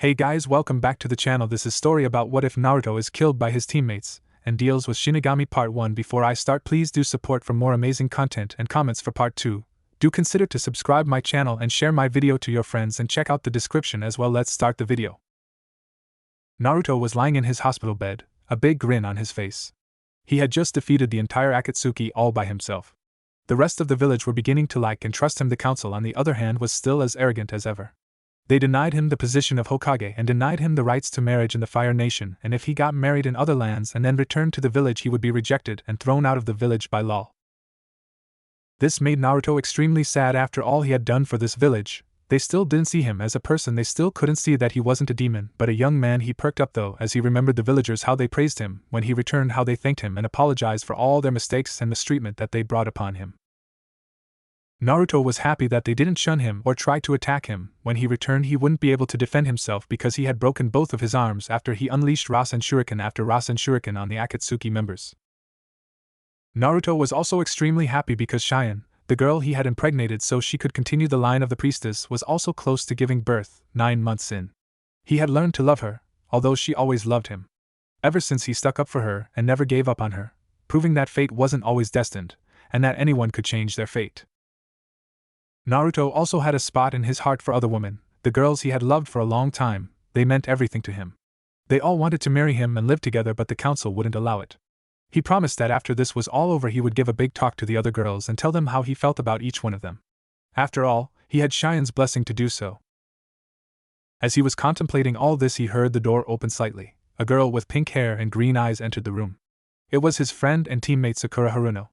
Hey guys, welcome back to the channel. This is story about what if Naruto is killed by his teammates and deals with Shinigami part 1. Before I start, please do support for more amazing content and comments for part 2. Do consider to subscribe my channel and share my video to your friends and check out the description as well. Let's start the video. Naruto was lying in his hospital bed, a big grin on his face. He had just defeated the entire Akatsuki all by himself. The rest of the village were beginning to like and trust him. The council, on the other hand, was still as arrogant as ever. They denied him the position of Hokage and denied him the rights to marriage in the Fire Nation, and if he got married in other lands and then returned to the village, he would be rejected and thrown out of the village by law. This made Naruto extremely sad. After all he had done for this village, they still didn't see him as a person. They still couldn't see that he wasn't a demon, but a young man. He perked up though as he remembered the villagers, how they praised him when he returned, how they thanked him and apologized for all their mistakes and mistreatment that they brought upon him. Naruto was happy that they didn't shun him or try to attack him. When he returned, he wouldn't be able to defend himself because he had broken both of his arms after he unleashed Rasen Shuriken after Rasen Shuriken on the Akatsuki members. Naruto was also extremely happy because Cheyenne, the girl he had impregnated so she could continue the line of the priestess, was also close to giving birth, 9 months in. He had learned to love her, although she always loved him. Ever since he stuck up for her and never gave up on her, proving that fate wasn't always destined, and that anyone could change their fate. Naruto also had a spot in his heart for other women, the girls he had loved for a long time. They meant everything to him. They all wanted to marry him and live together, but the council wouldn't allow it. He promised that after this was all over he would give a big talk to the other girls and tell them how he felt about each one of them. After all, he had Cheyenne's blessing to do so. As he was contemplating all this, he heard the door open slightly. A girl with pink hair and green eyes entered the room. It was his friend and teammate Sakura Haruno.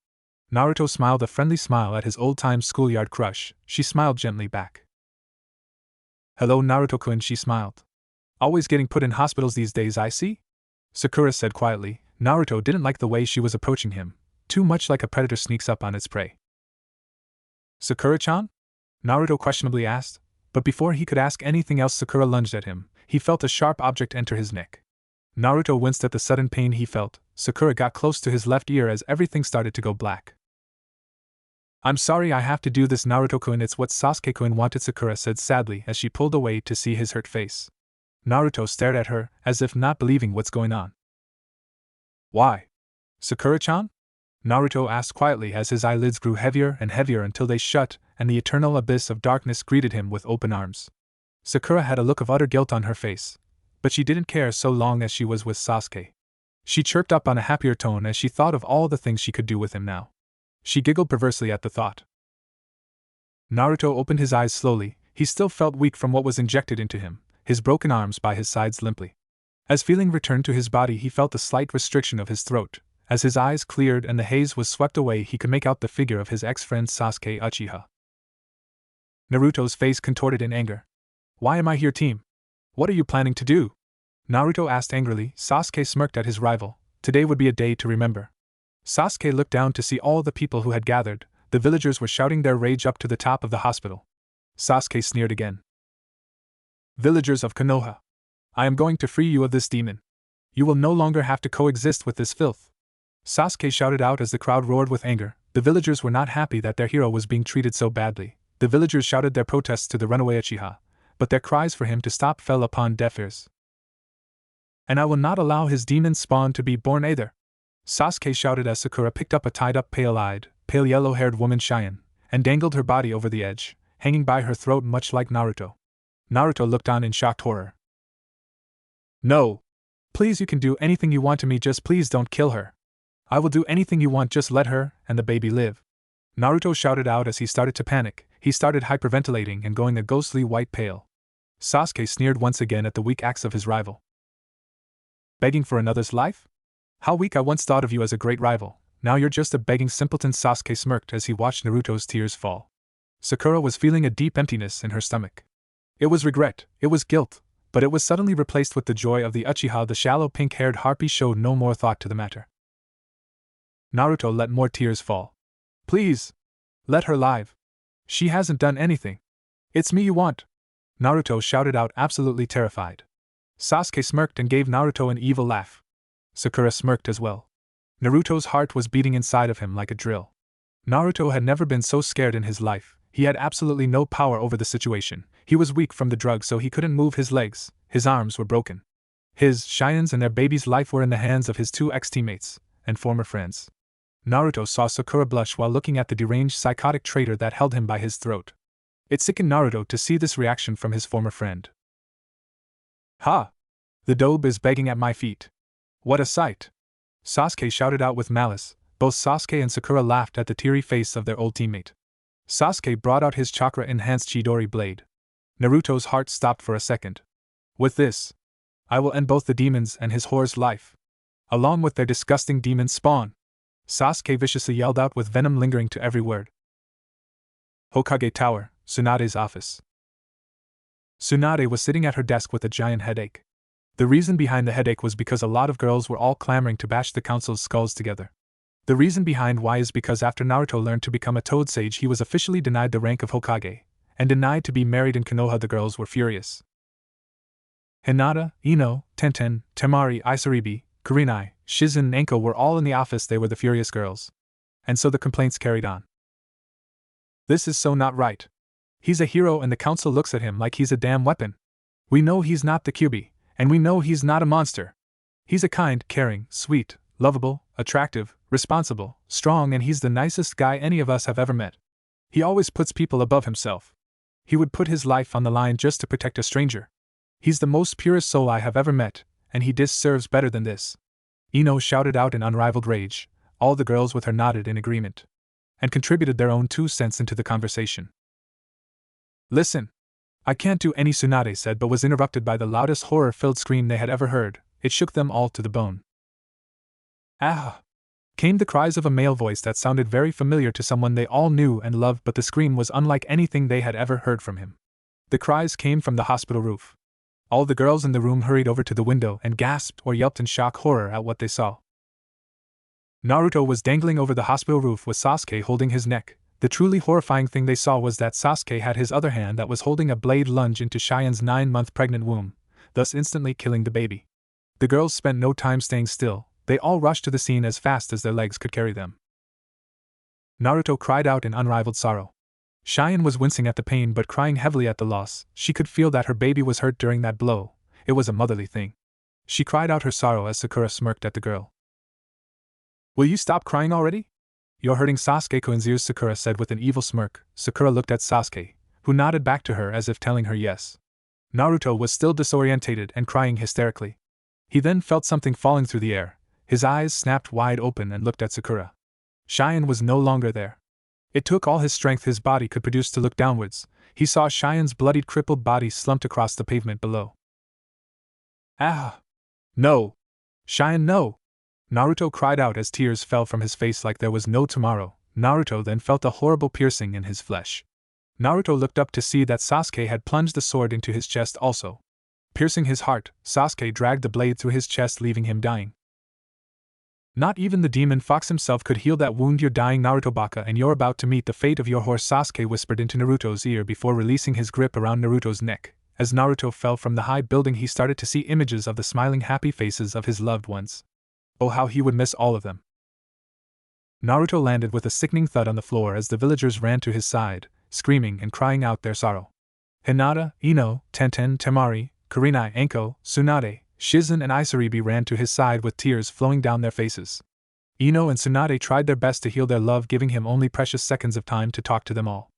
Naruto smiled a friendly smile at his old-time schoolyard crush. She smiled gently back. "Hello Naruto-kun," she smiled. "Always getting put in hospitals these days, I see?" Sakura said quietly. Naruto didn't like the way she was approaching him, too much like a predator sneaks up on its prey. "Sakura-chan?" Naruto questionably asked, but before he could ask anything else, Sakura lunged at him. He felt a sharp object enter his neck. Naruto winced at the sudden pain he felt. Sakura got close to his left ear as everything started to go black. "I'm sorry I have to do this, Naruto-kun. It's what Sasuke-kun wanted," Sakura said sadly as she pulled away to see his hurt face. Naruto stared at her, as if not believing what's going on. "Why? Sakura-chan?" Naruto asked quietly as his eyelids grew heavier and heavier until they shut and the eternal abyss of darkness greeted him with open arms. Sakura had a look of utter guilt on her face, but she didn't care so long as she was with Sasuke. She chirped up on a happier tone as she thought of all the things she could do with him now. She giggled perversely at the thought. Naruto opened his eyes slowly. He still felt weak from what was injected into him, his broken arms by his sides limply. As feeling returned to his body, he felt a slight restriction of his throat. As his eyes cleared and the haze was swept away, he could make out the figure of his ex-friend Sasuke Uchiha. Naruto's face contorted in anger. "Why am I here, team? What are you planning to do?" Naruto asked angrily. Sasuke smirked at his rival. Today would be a day to remember. Sasuke looked down to see all the people who had gathered. The villagers were shouting their rage up to the top of the hospital. Sasuke sneered again. "Villagers of Konoha, I am going to free you of this demon. You will no longer have to coexist with this filth." Sasuke shouted out as the crowd roared with anger. The villagers were not happy that their hero was being treated so badly. The villagers shouted their protests to the runaway Uchiha, but their cries for him to stop fell upon deaf ears. "And I will not allow his demon spawn to be born either," Sasuke shouted as Sakura picked up a tied-up pale-eyed, pale yellow-haired woman Cheyenne, and dangled her body over the edge, hanging by her throat much like Naruto. Naruto looked on in shocked horror. "No! Please, you can do anything you want to me, just please don't kill her. I will do anything you want, just let her and the baby live," Naruto shouted out as he started to panic. He started hyperventilating and going a ghostly white pale. Sasuke sneered once again at the weak acts of his rival. "Begging for another's life? How weak! I once thought of you as a great rival. Now you're just a begging simpleton." Sasuke smirked as he watched Naruto's tears fall. Sakura was feeling a deep emptiness in her stomach. It was regret, it was guilt, but it was suddenly replaced with the joy of the Uchiha. The shallow pink-haired harpy showed no more thought to the matter. Naruto let more tears fall. "Please! Let her live! She hasn't done anything. It's me you want!" Naruto shouted out, absolutely terrified. Sasuke smirked and gave Naruto an evil laugh. Sakura smirked as well. Naruto's heart was beating inside of him like a drill. Naruto had never been so scared in his life. He had absolutely no power over the situation. He was weak from the drug, so he couldn't move his legs. his arms were broken. His, Cheyenne's and their baby's life were in the hands of his two ex-teammates and former friends. Naruto saw Sakura blush while looking at the deranged psychotic traitor that held him by his throat. It sickened Naruto to see this reaction from his former friend. Ha! The dobe is begging at my feet. What a sight! Sasuke shouted out with malice. Both Sasuke and Sakura laughed at the teary face of their old teammate. Sasuke brought out his chakra-enhanced Chidori blade. Naruto's heart stopped for a second. With this, I will end both the demons and his whore's life, along with their disgusting demon spawn. Sasuke viciously yelled out with venom lingering to every word. Hokage Tower, Tsunade's office. Tsunade was sitting at her desk with a giant headache. The reason behind the headache was because a lot of girls were all clamoring to bash the council's skulls together. The reason behind why is because after Naruto learned to become a Toad Sage, he was officially denied the rank of Hokage, and denied to be married in Konoha. The girls were furious. Hinata, Ino, Tenten, Temari, Isaribi, Kurenai, Shizen and Enko were all in the office. They were the furious girls. And so the complaints carried on. This is so not right. He's a hero and the council looks at him like he's a damn weapon. We know he's not the Kyuubi, and we know he's not a monster. He's a kind, caring, sweet, lovable, attractive, responsible, strong, and he's the nicest guy any of us have ever met. He always puts people above himself. He would put his life on the line just to protect a stranger. He's the most purest soul I have ever met, and he deserves better than this. Ino shouted out in unrivaled rage. All the girls with her nodded in agreement, and contributed their own 2 cents into the conversation. Listen! I can't do any, Tsunade said, but was interrupted by the loudest horror-filled scream they had ever heard. It shook them all to the bone. Ah! Came the cries of a male voice that sounded very familiar to someone they all knew and loved, but the scream was unlike anything they had ever heard from him. The cries came from the hospital roof. All the girls in the room hurried over to the window and gasped or yelped in shock horror at what they saw. Naruto was dangling over the hospital roof with Sasuke holding his neck. The truly horrifying thing they saw was that Sasuke had his other hand that was holding a blade lunge into Cheyenne's 9-month pregnant womb, thus instantly killing the baby. The girls spent no time staying still. They all rushed to the scene as fast as their legs could carry them. Naruto cried out in unrivaled sorrow. Cheyenne was wincing at the pain but crying heavily at the loss. She could feel that her baby was hurt during that blow. It was a motherly thing. She cried out her sorrow as Sakura smirked at the girl. Will you stop crying already? You're hurting Sasuke-kun's ears, Sakura said with an evil smirk. Sakura looked at Sasuke, who nodded back to her as if telling her yes. Naruto was still disorientated and crying hysterically. He then felt something falling through the air. His eyes snapped wide open and looked at Sakura. Cheyenne was no longer there. It took all his strength his body could produce to look downwards. He saw Cheyenne's bloodied, crippled body slumped across the pavement below. Ah! No! Cheyenne, no! Naruto cried out as tears fell from his face like there was no tomorrow. Naruto then felt a horrible piercing in his flesh. Naruto looked up to see that Sasuke had plunged the sword into his chest also. Piercing his heart, Sasuke dragged the blade through his chest, leaving him dying. Not even the demon fox himself could heal that wound. You're dying, Naruto Baka, and you're about to meet the fate of your horse, Sasuke whispered into Naruto's ear before releasing his grip around Naruto's neck. As Naruto fell from the high building, he started to see images of the smiling, happy faces of his loved ones. Oh, how he would miss all of them. Naruto landed with a sickening thud on the floor as the villagers ran to his side, screaming and crying out their sorrow. Hinata, Ino, Tenten, Temari, Kurenai, Enko, Tsunade, Shizen and Isaribi ran to his side with tears flowing down their faces. Ino and Tsunade tried their best to heal their love, giving him only precious seconds of time to talk to them all.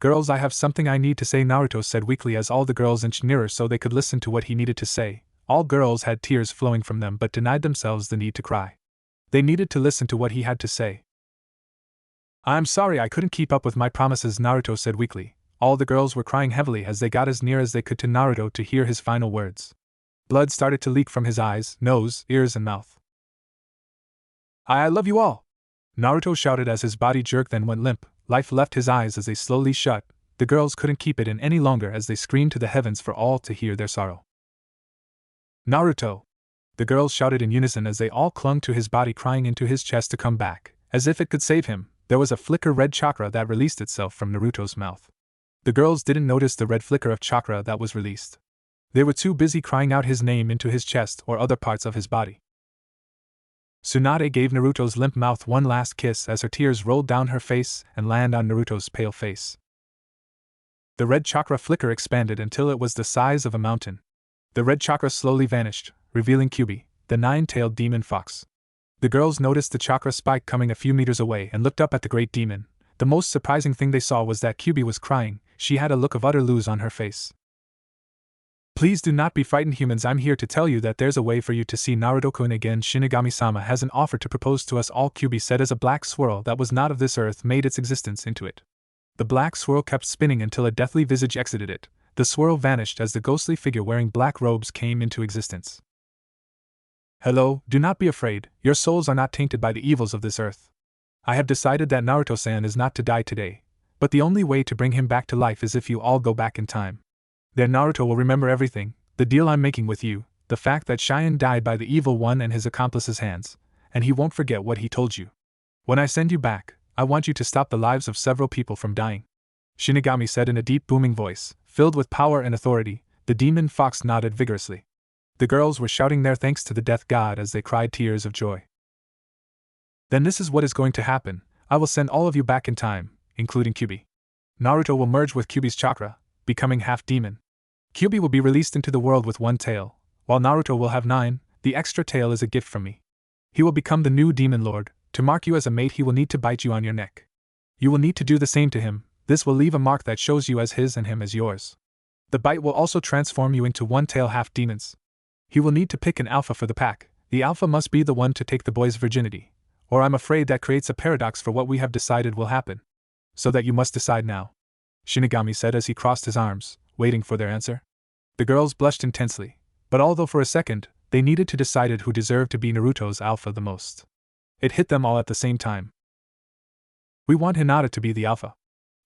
Girls, I have something I need to say, Naruto said weakly as all the girls inched nearer so they could listen to what he needed to say. All girls had tears flowing from them but denied themselves the need to cry. They needed to listen to what he had to say. I'm sorry I couldn't keep up with my promises, Naruto said weakly. All the girls were crying heavily as they got as near as they could to Naruto to hear his final words. Blood started to leak from his eyes, nose, ears, and mouth. I love you all! Naruto shouted as his body jerked then went limp. Life left his eyes as they slowly shut. The girls couldn't keep it in any longer as they screamed to the heavens for all to hear their sorrow. Naruto! The girls shouted in unison as they all clung to his body, crying into his chest to come back, as if it could save him. There was a flicker red chakra that released itself from Naruto's mouth. The girls didn't notice the red flicker of chakra that was released. They were too busy crying out his name into his chest or other parts of his body. Tsunade gave Naruto's limp mouth one last kiss as her tears rolled down her face and landed on Naruto's pale face. The red chakra flicker expanded until it was the size of a mountain. The red chakra slowly vanished, revealing Kyubi, the nine-tailed demon fox. The girls noticed the chakra spike coming a few meters away and looked up at the great demon. The most surprising thing they saw was that Kyubi was crying. She had a look of utter lose on her face. Please do not be frightened, humans. I'm here to tell you that there's a way for you to see Naruto-kun again. Shinigami-sama has an offer to propose to us all, Kyubi said as a black swirl that was not of this earth made its existence into it. The black swirl kept spinning until a deathly visage exited it. The swirl vanished as the ghostly figure wearing black robes came into existence. Hello, do not be afraid, your souls are not tainted by the evils of this earth. I have decided that Naruto-san is not to die today, but the only way to bring him back to life is if you all go back in time. Then Naruto will remember everything, the deal I'm making with you, the fact that Cheyenne died by the evil one and his accomplice's hands, and he won't forget what he told you. When I send you back, I want you to stop the lives of several people from dying. Shinigami said in a deep booming voice, filled with power and authority. The demon fox nodded vigorously. The girls were shouting their thanks to the death god as they cried tears of joy. Then this is what is going to happen. I will send all of you back in time, including Kyubi. Naruto will merge with Kyubi's chakra, becoming half demon. Kyubi will be released into the world with one tail, while Naruto will have 9. The extra tail is a gift from me. He will become the new demon lord. To mark you as a mate, he will need to bite you on your neck. You will need to do the same to him. This will leave a mark that shows you as his and him as yours. The bite will also transform you into one-tail half-demons. He will need to pick an alpha for the pack. The alpha must be the one to take the boy's virginity. Or I'm afraid that creates a paradox for what we have decided will happen. So that you must decide now. Shinigami said as he crossed his arms, waiting for their answer. The girls blushed intensely, but although for a second, they needed to decide who deserved to be Naruto's alpha the most. It hit them all at the same time. We want Hinata to be the alpha,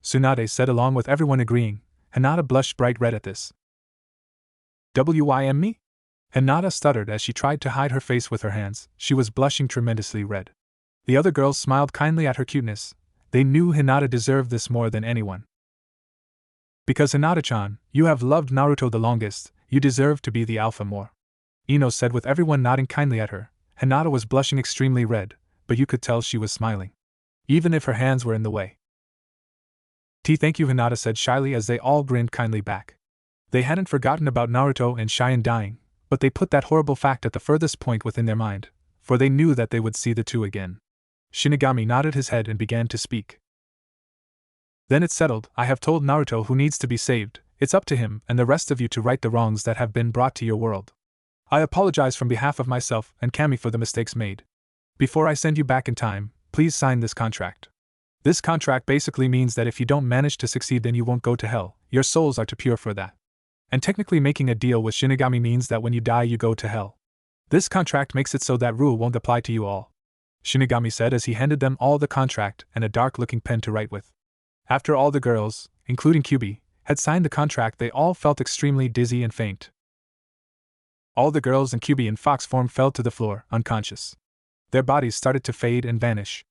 Tsunade said along with everyone agreeing. Hinata blushed bright red at this. Wim me? Hinata stuttered as she tried to hide her face with her hands. She was blushing tremendously red. The other girls smiled kindly at her cuteness. They knew Hinata deserved this more than anyone. Because Hinata-chan, you have loved Naruto the longest, you deserve to be the alpha more. Ino said with everyone nodding kindly at her. Hinata was blushing extremely red, but you could tell she was smiling. Even if her hands were in the way. Thank you, Hinata said shyly as they all grinned kindly back. They hadn't forgotten about Naruto and Cheyenne dying, but they put that horrible fact at the furthest point within their mind, for they knew that they would see the two again. Shinigami nodded his head and began to speak. Then it's settled. I have told Naruto who needs to be saved. It's up to him and the rest of you to right the wrongs that have been brought to your world. I apologize from behalf of myself and Kami for the mistakes made. Before I send you back in time, please sign this contract. This contract basically means that if you don't manage to succeed, then you won't go to hell. Your souls are too pure for that. And technically making a deal with Shinigami means that when you die you go to hell. This contract makes it so that rule won't apply to you all. Shinigami said as he handed them all the contract and a dark-looking pen to write with. After all the girls, including Kyubi, had signed the contract, they all felt extremely dizzy and faint. All the girls and Kyubi in fox form fell to the floor, unconscious. Their bodies started to fade and vanish.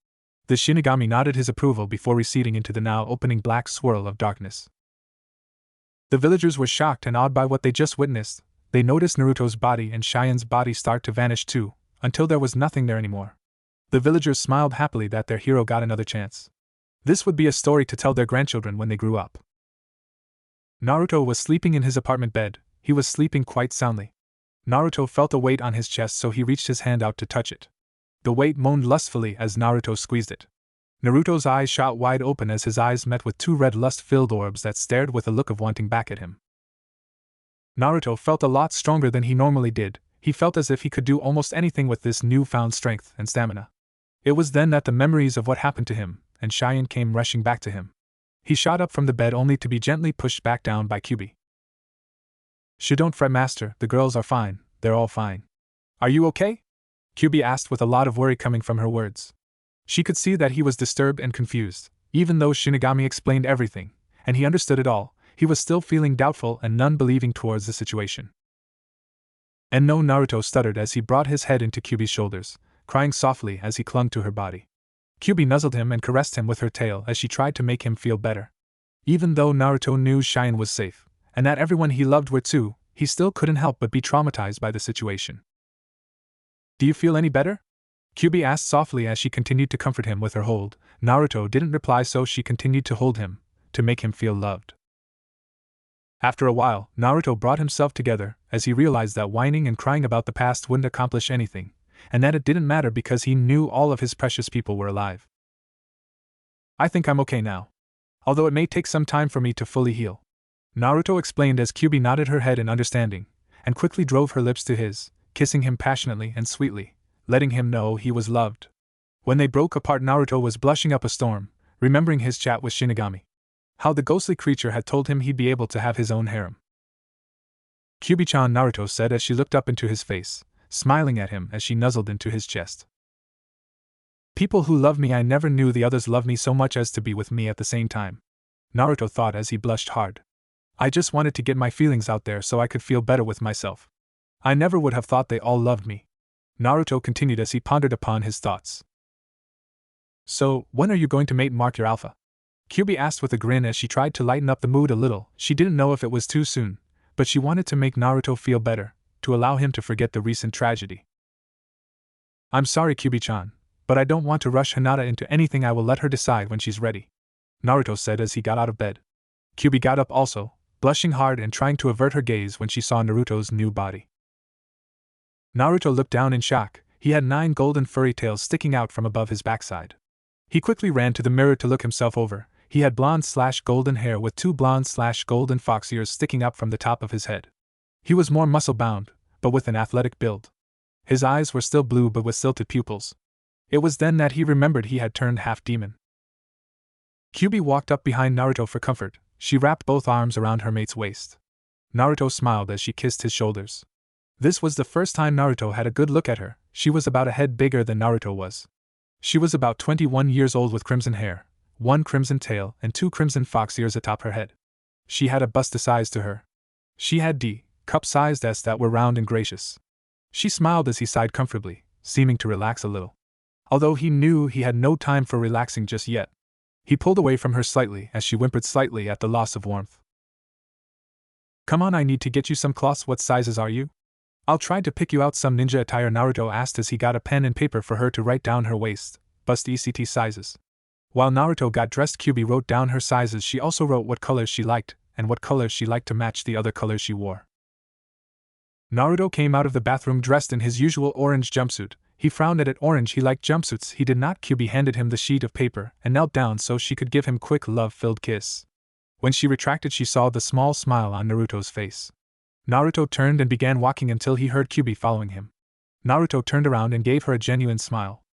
The Shinigami nodded his approval before receding into the now opening black swirl of darkness. The villagers were shocked and awed by what they just witnessed. They noticed Naruto's body and Cheyenne's body start to vanish too, until there was nothing there anymore. The villagers smiled happily that their hero got another chance. This would be a story to tell their grandchildren when they grew up. Naruto was sleeping in his apartment bed. He was sleeping quite soundly. Naruto felt a weight on his chest, so he reached his hand out to touch it. The weight moaned lustfully as Naruto squeezed it. Naruto's eyes shot wide open as his eyes met with two red lust-filled orbs that stared with a look of wanting back at him. Naruto felt a lot stronger than he normally did. He felt as if he could do almost anything with this newfound strength and stamina. It was then that the memories of what happened to him and Cheyenne came rushing back to him. He shot up from the bed only to be gently pushed back down by Kyubi. Don't fret, master, the girls are fine, they're all fine. Are you okay? Kyubi asked with a lot of worry coming from her words. She could see that he was disturbed and confused. Even though Shinigami explained everything, and he understood it all, he was still feeling doubtful and unbelieving towards the situation. And no, Naruto stuttered as he brought his head into Kyubi's shoulders, crying softly as he clung to her body. Kyubi nuzzled him and caressed him with her tail as she tried to make him feel better. Even though Naruto knew Cheyenne was safe, and that everyone he loved were too, he still couldn't help but be traumatized by the situation. Do you feel any better? Kyubi asked softly as she continued to comfort him with her hold. Naruto didn't reply, so she continued to hold him, to make him feel loved. After a while, Naruto brought himself together as he realized that whining and crying about the past wouldn't accomplish anything, and that it didn't matter because he knew all of his precious people were alive. I think I'm okay now. Although it may take some time for me to fully heal, Naruto explained as Kyubi nodded her head in understanding, and quickly drove her lips to his, kissing him passionately and sweetly, letting him know he was loved. When they broke apart, Naruto was blushing up a storm, remembering his chat with Shinigami. How the ghostly creature had told him he'd be able to have his own harem. Kyubi-chan, Naruto said as she looked up into his face, smiling at him as she nuzzled into his chest. People who love me, I never knew the others love me so much as to be with me at the same time, Naruto thought as he blushed hard. I just wanted to get my feelings out there so I could feel better with myself. I never would have thought they all loved me. Naruto continued as he pondered upon his thoughts. So, when are you going to mate Mark your alpha? Kyubi asked with a grin as she tried to lighten up the mood a little. She didn't know if it was too soon, but she wanted to make Naruto feel better, to allow him to forget the recent tragedy. I'm sorry, Kyubi-chan, but I don't want to rush Hinata into anything. I will let her decide when she's ready, Naruto said as he got out of bed. Kyubi got up also, blushing hard and trying to avert her gaze when she saw Naruto's new body. Naruto looked down in shock. He had 9 golden furry tails sticking out from above his backside. He quickly ran to the mirror to look himself over. He had blonde/golden hair with 2 blonde/golden fox ears sticking up from the top of his head. He was more muscle-bound, but with an athletic build. His eyes were still blue but with silted pupils. It was then that he remembered he had turned half-demon. Kyubi walked up behind Naruto for comfort. She wrapped both arms around her mate's waist. Naruto smiled as she kissed his shoulders. This was the first time Naruto had a good look at her. She was about a head bigger than Naruto was. She was about 21 years old with crimson hair, 1 crimson tail and 2 crimson fox ears atop her head. She had a bust-sized to her. She had cup-sized S that were round and gracious. She smiled as he sighed comfortably, seeming to relax a little. Although he knew he had no time for relaxing just yet. He pulled away from her slightly as she whimpered slightly at the loss of warmth. Come on, I need to get you some cloths. What sizes are you? I'll try to pick you out some ninja attire, Naruto asked as he got a pen and paper for her to write down her waist, bust etc. sizes. While Naruto got dressed, Kyubi wrote down her sizes. She also wrote what colors she liked, and what colors she liked to match the other colors she wore. Naruto came out of the bathroom dressed in his usual orange jumpsuit. He frowned at it. Orange, he liked jumpsuits. He did not. Kyubi handed him the sheet of paper and knelt down so she could give him quick love-filled kiss. When she retracted, she saw the small smile on Naruto's face. Naruto turned and began walking until he heard Kyubi following him. Naruto turned around and gave her a genuine smile.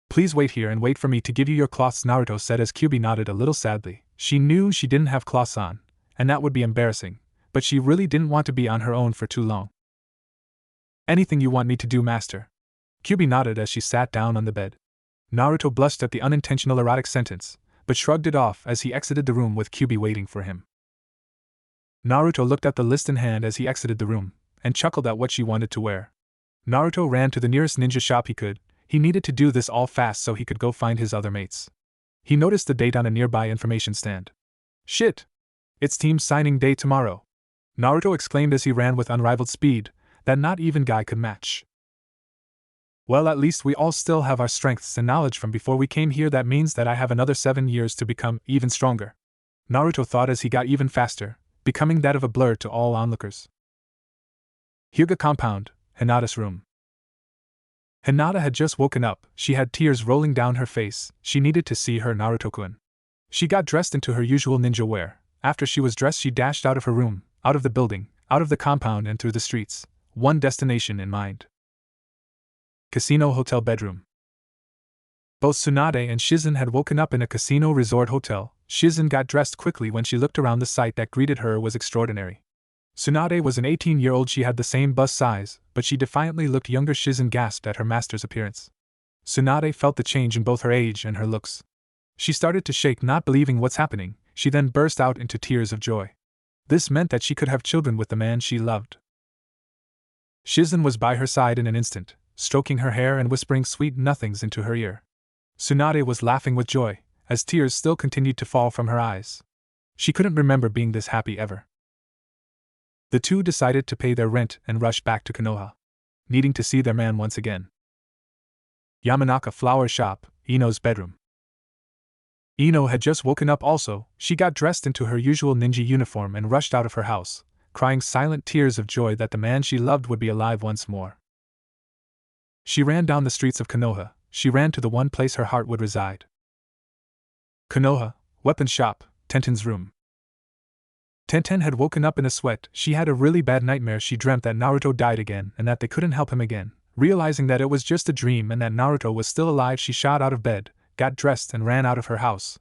Please wait here and wait for me to give you your cloths, Naruto said as Kyubi nodded a little sadly. She knew she didn't have cloths on, and that would be embarrassing, but she really didn't want to be on her own for too long. Anything you want me to do, master? Kyubi nodded as she sat down on the bed. Naruto blushed at the unintentional erotic sentence, but shrugged it off as he exited the room with Kyubi waiting for him. Naruto looked at the list in hand as he exited the room, and chuckled at what she wanted to wear. Naruto ran to the nearest ninja shop he could. He needed to do this all fast so he could go find his other mates. He noticed the date on a nearby information stand. Shit! It's team signing day tomorrow! Naruto exclaimed as he ran with unrivaled speed that not even Guy could match. Well, at least we all still have our strengths and knowledge from before we came here. That means that I have another 7 years to become even stronger, Naruto thought as he got even faster, becoming that of a blur to all onlookers. Hyuga compound, Hinata's room. Hinata had just woken up. She had tears rolling down her face. She needed to see her Naruto-kun. She got dressed into her usual ninja wear. After she was dressed, she dashed out of her room, out of the building, out of the compound and through the streets, one destination in mind. Casino hotel bedroom. Both Tsunade and Shizen had woken up in a casino resort hotel. Shizen got dressed quickly when she looked around. The sight that greeted her was extraordinary. Tsunade was an 18-year-old. She had the same bust size, but she defiantly looked younger. Shizen gasped at her master's appearance. Tsunade felt the change in both her age and her looks. She started to shake, not believing what's happening. She then burst out into tears of joy. This meant that she could have children with the man she loved. Shizen was by her side in an instant, stroking her hair and whispering sweet nothings into her ear. Tsunade was laughing with joy, as tears still continued to fall from her eyes. She couldn't remember being this happy ever. The two decided to pay their rent and rush back to Konoha, needing to see their man once again. Yamanaka flower shop, Ino's bedroom. Ino had just woken up also. She got dressed into her usual ninja uniform and rushed out of her house, crying silent tears of joy that the man she loved would be alive once more. She ran down the streets of Konoha. She ran to the one place her heart would reside. Konoha, weapon shop, Tenten's room. Tenten had woken up in a sweat. She had a really bad nightmare. She dreamt that Naruto died again and that they couldn't help him again. Realizing that it was just a dream and that Naruto was still alive, she shot out of bed, got dressed and ran out of her house.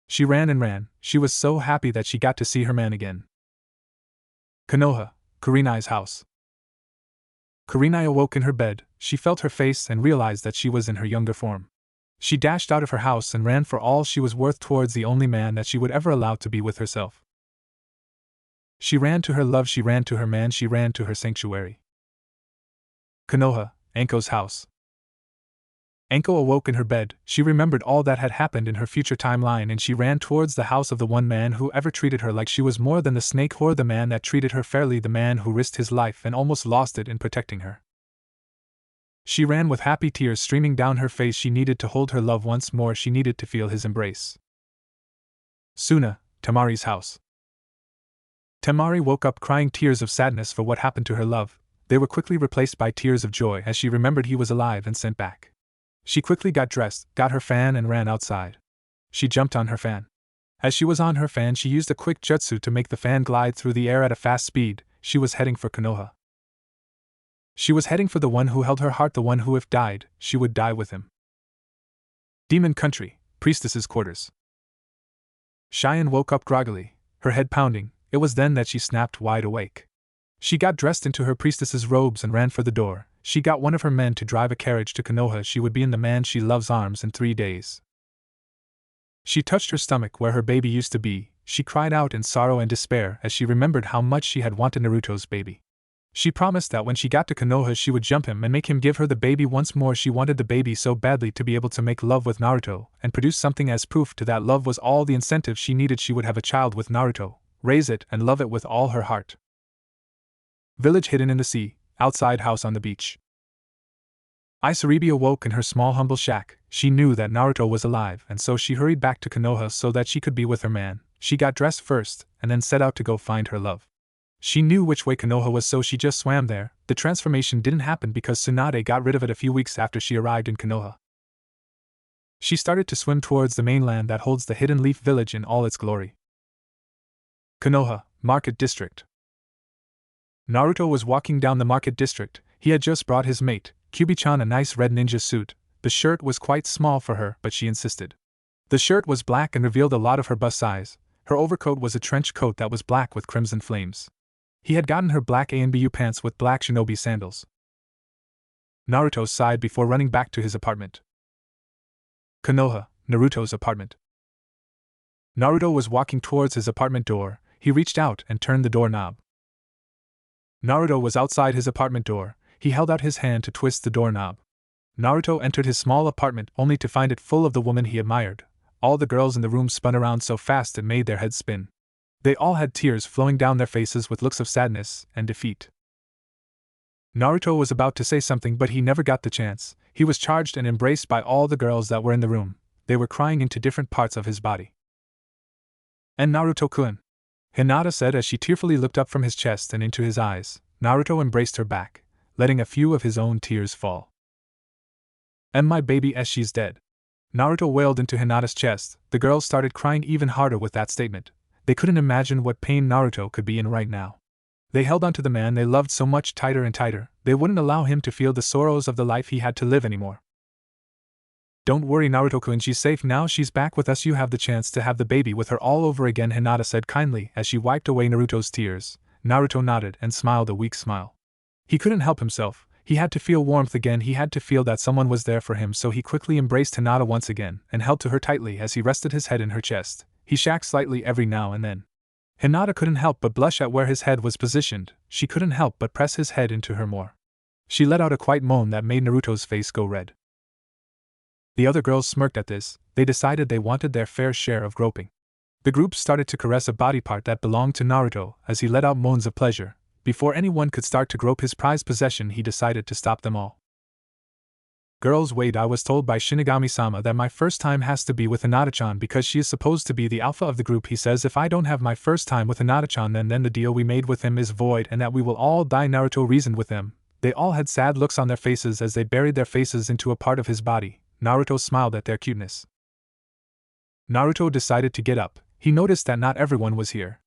She ran and ran. She was so happy that she got to see her man again. Konoha, Kurenai's house. Kurenai awoke in her bed. She felt her face and realized that she was in her younger form. She dashed out of her house and ran for all she was worth towards the only man that she would ever allow to be with herself. She ran to her love, she ran to her man, she ran to her sanctuary. Konoha, Anko's house. Anko awoke in her bed. She remembered all that had happened in her future timeline and she ran towards the house of the one man who ever treated her like she was more than the snake whore, the man that treated her fairly, the man who risked his life and almost lost it in protecting her. She ran with happy tears streaming down her face. She needed to hold her love once more, she needed to feel his embrace. Suna, Temari's house. Temari woke up crying tears of sadness for what happened to her love. They were quickly replaced by tears of joy as she remembered he was alive and sent back. She quickly got dressed, got her fan and ran outside. She jumped on her fan. As she was on her fan, she used a quick jutsu to make the fan glide through the air at a fast speed. She was heading for Konoha. She was heading for the one who held her heart, the one who if died, she would die with him. Demon Country, Priestess's quarters. Cheyenne woke up groggily, her head pounding. It was then that she snapped wide awake. She got dressed into her priestess's robes and ran for the door. She got one of her men to drive a carriage to Konoha. She would be in the man she loves arms in 3 days. She touched her stomach where her baby used to be. She cried out in sorrow and despair as she remembered how much she had wanted Naruto's baby. She promised that when she got to Konoha she would jump him and make him give her the baby once more. She wanted the baby so badly to be able to make love with Naruto and produce something as proof to that love was all the incentive she needed. She would have a child with Naruto, raise it and love it with all her heart. Village hidden in the sea, outside house on the beach. Isaribi awoke in her small humble shack. She knew that Naruto was alive and so she hurried back to Konoha so that she could be with her man. She got dressed first and then set out to go find her love. She knew which way Konoha was so she just swam there. The transformation didn't happen because Tsunade got rid of it a few weeks after she arrived in Konoha. She started to swim towards the mainland that holds the hidden leaf village in all its glory. Konoha, Market District. Naruto was walking down the market district. He had just brought his mate, Kyubi-chan, a nice red ninja suit. The shirt was quite small for her, but she insisted. The shirt was black and revealed a lot of her bust size. Her overcoat was a trench coat that was black with crimson flames. He had gotten her black ANBU pants with black shinobi sandals. Naruto sighed before running back to his apartment. Konoha, Naruto's apartment. Naruto was walking towards his apartment door. He reached out and turned the doorknob. Naruto was outside his apartment door. He held out his hand to twist the doorknob. Naruto entered his small apartment only to find it full of the woman he admired. All the girls in the room spun around so fast it made their heads spin. They all had tears flowing down their faces with looks of sadness and defeat. Naruto was about to say something but he never got the chance. He was charged and embraced by all the girls that were in the room. They were crying into different parts of his body. And Naruto-kun, Hinata said as she tearfully looked up from his chest and into his eyes. Naruto embraced her back, letting a few of his own tears fall. And my baby as she's dead. Naruto wailed into Hinata's chest. The girls started crying even harder with that statement. They couldn't imagine what pain Naruto could be in right now. They held onto the man they loved so much tighter and tighter. They wouldn't allow him to feel the sorrows of the life he had to live anymore. Don't worry, Naruto-kun, she's safe now, she's back with us, you have the chance to have the baby with her all over again, Hinata said kindly as she wiped away Naruto's tears. Naruto nodded and smiled a weak smile. He couldn't help himself. He had to feel warmth again, he had to feel that someone was there for him, so he quickly embraced Hinata once again and held to her tightly as he rested his head in her chest. He shacked slightly every now and then. Hinata couldn't help but blush at where his head was positioned. She couldn't help but press his head into her more. She let out a quiet moan that made Naruto's face go red. The other girls smirked at this. They decided they wanted their fair share of groping. The group started to caress a body part that belonged to Naruto as he let out moans of pleasure. Before anyone could start to grope his prized possession, he decided to stop them all. Girls, wait, I was told by Shinigami-sama that my first time has to be with Hinata-chan because she is supposed to be the alpha of the group. He says if I don't have my first time with Hinata-chan then the deal we made with him is void and that we will all die. Naruto reasoned with them. They all had sad looks on their faces as they buried their faces into a part of his body. Naruto smiled at their cuteness. Naruto decided to get up. He noticed that not everyone was here.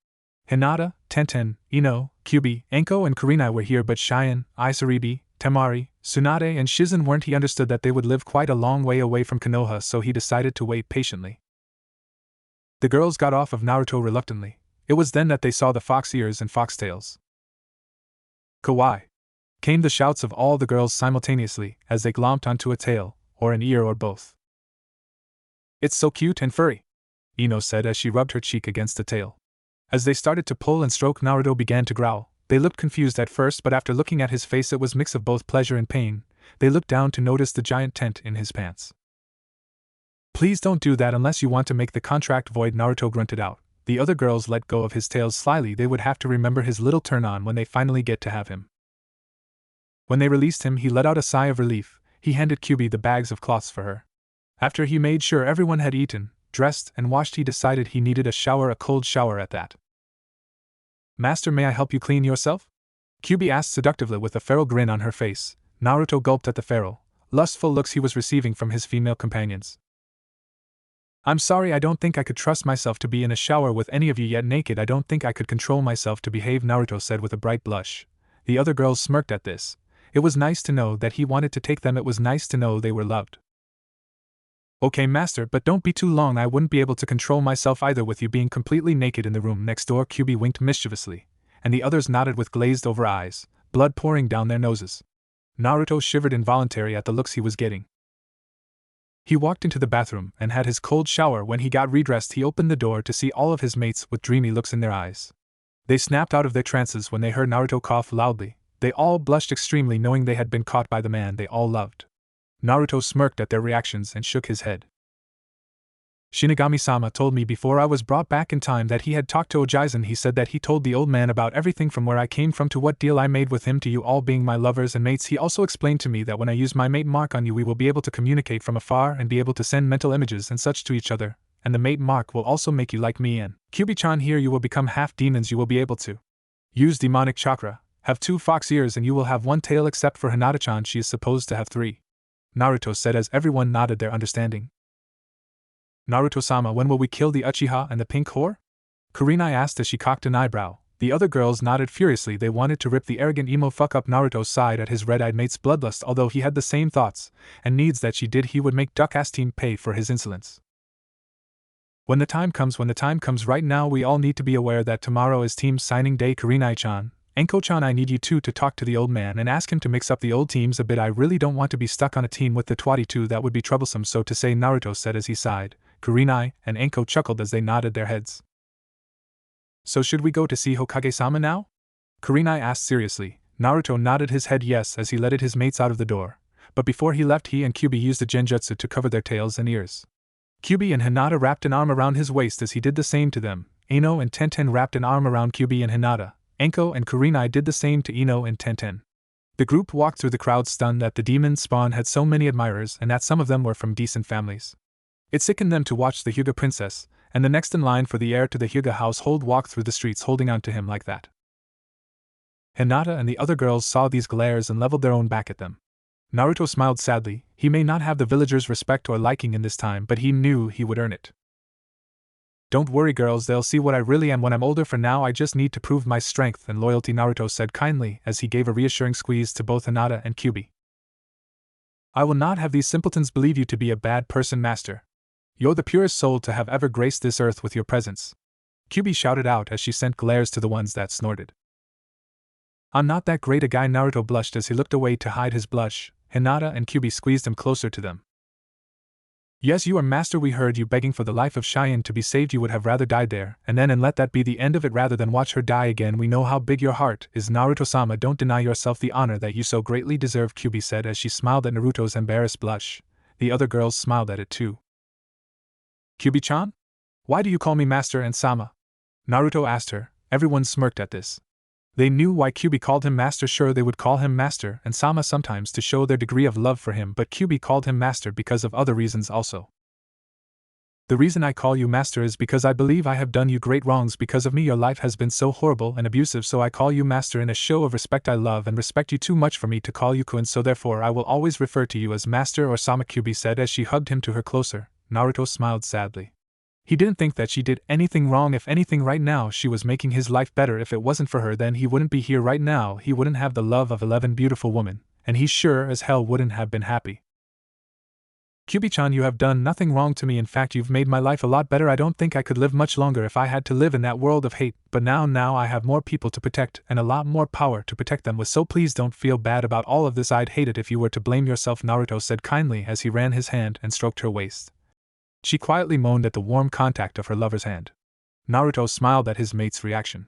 Hinata, Tenten, Ino, Kyubi, Enko and Kurenai were here, but Cheyenne, Isaribi, Temari, Tsunade and Shizen weren't. He understood that they would live quite a long way away from Konoha, so he decided to wait patiently. The girls got off of Naruto reluctantly. It was then that they saw the fox ears and foxtails. Kawaii! Came the shouts of all the girls simultaneously as they glomped onto a tail, or an ear or both. It's so cute and furry, Ino said as she rubbed her cheek against the tail. As they started to pull and stroke, Naruto began to growl. They looked confused at first, but after looking at his face it was a mix of both pleasure and pain. They looked down to notice the giant tent in his pants. Please don't do that unless you want to make the contract void, Naruto grunted out. The other girls let go of his tails slyly. They would have to remember his little turn-on when they finally get to have him. When they released him, he let out a sigh of relief. He handed Kyubi the bags of cloths for her. After he made sure everyone had eaten, dressed, and washed, he decided he needed a cold shower at that. Master, may I help you clean yourself? Kyubi asked seductively with a feral grin on her face. Naruto gulped at the feral, lustful looks he was receiving from his female companions. I'm sorry, I don't think I could trust myself to be in a shower with any of you yet naked. I don't think I could control myself to behave, Naruto said with a bright blush. The other girls smirked at this. It was nice to know that he wanted to take them. It was nice to know they were loved. Okay, master, but don't be too long. I wouldn't be able to control myself either with you being completely naked in the room next door. Kyubi winked mischievously, and the others nodded with glazed over eyes, blood pouring down their noses. Naruto shivered involuntarily at the looks he was getting. He walked into the bathroom and had his cold shower. When he got redressed, he opened the door to see all of his mates with dreamy looks in their eyes. They snapped out of their trances when they heard Naruto cough loudly. They all blushed extremely, knowing they had been caught by the man they all loved. Naruto smirked at their reactions and shook his head. Shinigami-sama told me before I was brought back in time that he had talked to Ojizen. He said that he told the old man about everything from where I came from to what deal I made with him to you all being my lovers and mates. He also explained to me that when I use my mate mark on you, we will be able to communicate from afar and be able to send mental images and such to each other, and the mate mark will also make you like me, and Kyubi-chan here you will become half demons. You will be able to use demonic chakra, have 2 fox ears, and you will have 1 tail except for Hinata-chan. She is supposed to have 3. Naruto said as everyone nodded their understanding. Naruto-sama, when will we kill the Uchiha and the pink whore? Kurenai asked as she cocked an eyebrow. The other girls nodded furiously. They wanted to rip the arrogant emo fuck up. Naruto sighed at his red-eyed mate's bloodlust. Although he had the same thoughts and needs that she did, he would make Duck-ass team pay for his insolence. When the time comes right now, we all need to be aware that tomorrow is team signing day. Kurenai-chan, Enko-chan, I need you two to talk to the old man and ask him to mix up the old teams a bit. I really don't want to be stuck on a team with the twatty two. That would be troublesome, so to say, Naruto said as he sighed. Kurenai and Enko chuckled as they nodded their heads. So should we go to see Hokage-sama now? Kurenai asked seriously. Naruto nodded his head yes as he led his mates out of the door. But before he left, he and Kyubi used a genjutsu to cover their tails and ears. Kyubi and Hinata wrapped an arm around his waist as he did the same to them. Ino and Tenten wrapped an arm around Kyubi and Hinata. Enko and Kurenai did the same to Ino and Tenten. The group walked through the crowd stunned that the demon spawn had so many admirers and that some of them were from decent families. It sickened them to watch the Hyuga princess, and the next in line for the heir to the Hyuga household, walk through the streets holding on to him like that. Hinata and the other girls saw these glares and leveled their own back at them. Naruto smiled sadly. He may not have the villagers' respect or liking in this time, but he knew he would earn it. Don't worry girls, they'll see what I really am when I'm older. For now I just need to prove my strength and loyalty, Naruto said kindly as he gave a reassuring squeeze to both Hinata and Kyubi. I will not have these simpletons believe you to be a bad person, master. You're the purest soul to have ever graced this earth with your presence. Kyubi shouted out as she sent glares to the ones that snorted. I'm not that great a guy, Naruto blushed as he looked away to hide his blush. Hinata and Kyubi squeezed him closer to them. Yes, you are, master. We heard you begging for the life of Cheyenne to be saved. You would have rather died there, and let that be the end of it rather than watch her die again. We know how big your heart is, Naruto-sama. Don't deny yourself the honor that you so greatly deserve, Kyubi said as she smiled at Naruto's embarrassed blush. The other girls smiled at it too. Kyubi-chan? Why do you call me master and sama? Naruto asked her. Everyone smirked at this. They knew why Kyubi called him master. Sure, they would call him master and Sama sometimes to show their degree of love for him, but Kyubi called him master because of other reasons also. The reason I call you master is because I believe I have done you great wrongs. Because of me your life has been so horrible and abusive, so I call you master in a show of respect. I love and respect you too much for me to call you Kun, so therefore I will always refer to you as master or Sama, Kyubi said as she hugged him to her closer. Naruto smiled sadly. He didn't think that she did anything wrong. If anything, right now she was making his life better. If it wasn't for her, then he wouldn't be here right now. He wouldn't have the love of 11 beautiful women, and he sure as hell wouldn't have been happy. Kyubi-chan, you have done nothing wrong to me. In fact, you've made my life a lot better. I don't think I could live much longer if I had to live in that world of hate, but now I have more people to protect and a lot more power to protect them with, so please don't feel bad about all of this. I'd hate it if you were to blame yourself, Naruto said kindly as he ran his hand and stroked her waist. She quietly moaned at the warm contact of her lover's hand. Naruto smiled at his mate's reaction.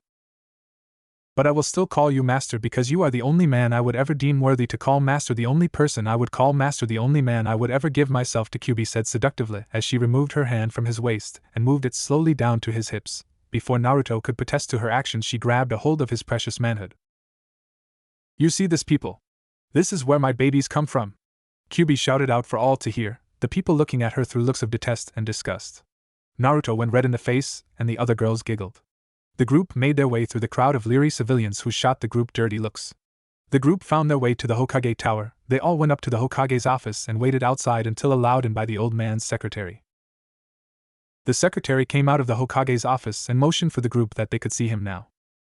But I will still call you master because you are the only man I would ever deem worthy to call master, the only person I would call master, the only man I would ever give myself to, Kyubi said seductively as she removed her hand from his waist and moved it slowly down to his hips. Before Naruto could protest to her actions, she grabbed a hold of his precious manhood. You see this, people? This is where my babies come from, Kyubi shouted out for all to hear, the people looking at her through looks of detest and disgust. Naruto went red in the face, and the other girls giggled. The group made their way through the crowd of leery civilians who shot the group dirty looks. The group found their way to the Hokage Tower. They all went up to the Hokage's office and waited outside until allowed in by the old man's secretary. The secretary came out of the Hokage's office and motioned for the group that they could see him now.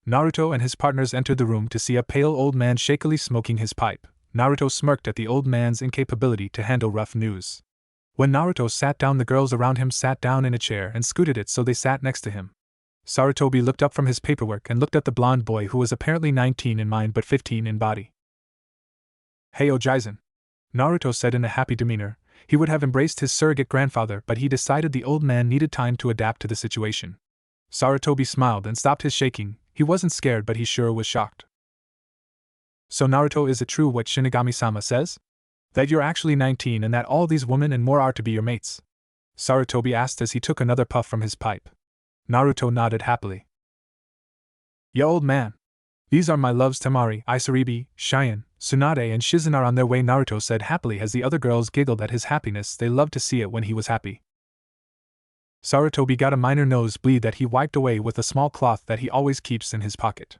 Naruto and his partners entered the room to see a pale old man shakily smoking his pipe. Naruto smirked at the old man's incapability to handle rough news. When Naruto sat down, the girls around him sat down in a chair and scooted it so they sat next to him. Sarutobi looked up from his paperwork and looked at the blonde boy who was apparently 19 in mind but 15 in body. Hey Ojaizen, Naruto said in a happy demeanor. He would have embraced his surrogate grandfather, but he decided the old man needed time to adapt to the situation. Sarutobi smiled and stopped his shaking. He wasn't scared, but he sure was shocked. So Naruto, is it true what Shinigami-sama says? That you're actually 19 and that all these women and more are to be your mates? Sarutobi asked as he took another puff from his pipe. Naruto nodded happily. Ya old man. These are my loves Temari, Isaribi, Cheyenne, Tsunade and Shizen are on their way, Naruto said happily as the other girls giggled at his happiness. They loved to see it when he was happy. Sarutobi got a minor nosebleed that he wiped away with a small cloth that he always keeps in his pocket.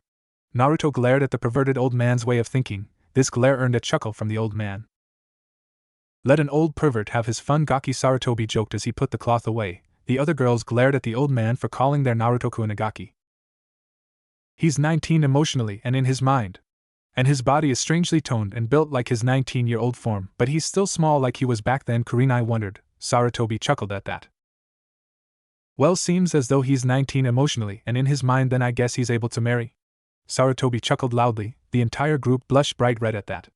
Naruto glared at the perverted old man's way of thinking. This glare earned a chuckle from the old man. Let an old pervert have his fun, Gaki, Sarutobi joked as he put the cloth away. The other girls glared at the old man for calling their Naruto Kunagaki. He's 19 emotionally and in his mind. And his body is strangely toned and built like his 19-year-old form, but he's still small like he was back then, Kurenai wondered. Sarutobi chuckled at that. Well, seems as though he's 19 emotionally and in his mind, then I guess he's able to marry. Sarutobi chuckled loudly. The entire group blushed bright red at that.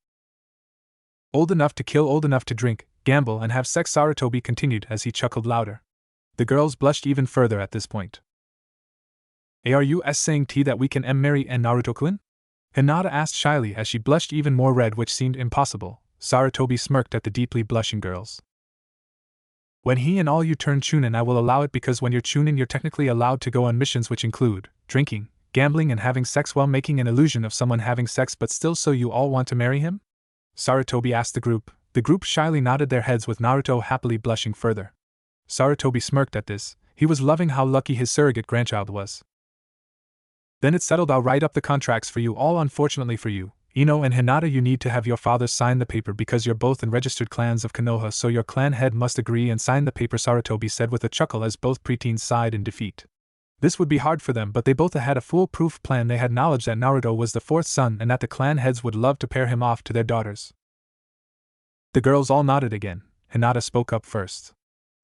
Old enough to kill, old enough to drink, gamble and have sex, Sarutobi continued as he chuckled louder. The girls blushed even further at this point. Are you saying that we can marry and Naruto-kun? Hinata asked shyly as she blushed even more red, which seemed impossible. Sarutobi smirked at the deeply blushing girls. When he and all you turn chunin, I will allow it, because when you're chunin you're technically allowed to go on missions which include drinking, gambling and having sex while making an illusion of someone having sex, but still, so you all want to marry him? Sarutobi asked the group. The group shyly nodded their heads with Naruto happily blushing further. Sarutobi smirked at this. He was loving how lucky his surrogate grandchild was. Then it's settled, I'll write up the contracts for you all. Unfortunately for you, Ino and Hinata, you need to have your father sign the paper because you're both in registered clans of Konoha, so your clan head must agree and sign the paper, Sarutobi said with a chuckle as both preteens sighed in defeat. This would be hard for them, but they both had a foolproof plan. They had knowledge that Naruto was the fourth son and that the clan heads would love to pair him off to their daughters. The girls all nodded again. Hinata spoke up first.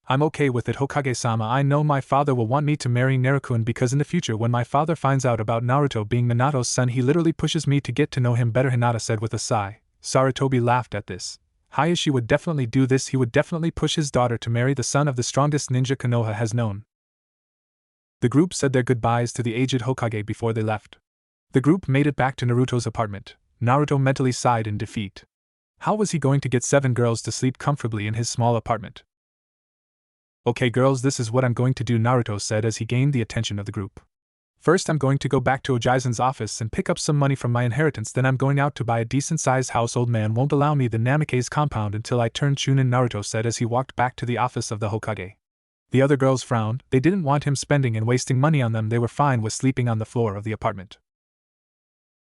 I'm okay with it, Hokage-sama. I know my father will want me to marry Naruto-kun because in the future when my father finds out about Naruto being Minato's son, he literally pushes me to get to know him better, Hinata said with a sigh. Sarutobi laughed at this. Hayashi would definitely do this. He would definitely push his daughter to marry the son of the strongest ninja Konoha has known. The group said their goodbyes to the aged Hokage before they left. The group made it back to Naruto's apartment. Naruto mentally sighed in defeat. How was he going to get 7 girls to sleep comfortably in his small apartment? Okay girls, this is what I'm going to do, Naruto said as he gained the attention of the group. First I'm going to go back to Ojaizen's office and pick up some money from my inheritance, then I'm going out to buy a decent-sized house. Old man won't allow me the Namikaze compound until I turn Chunin, Naruto said as he walked back to the office of the Hokage. The other girls frowned. They didn't want him spending and wasting money on them. They were fine with sleeping on the floor of the apartment.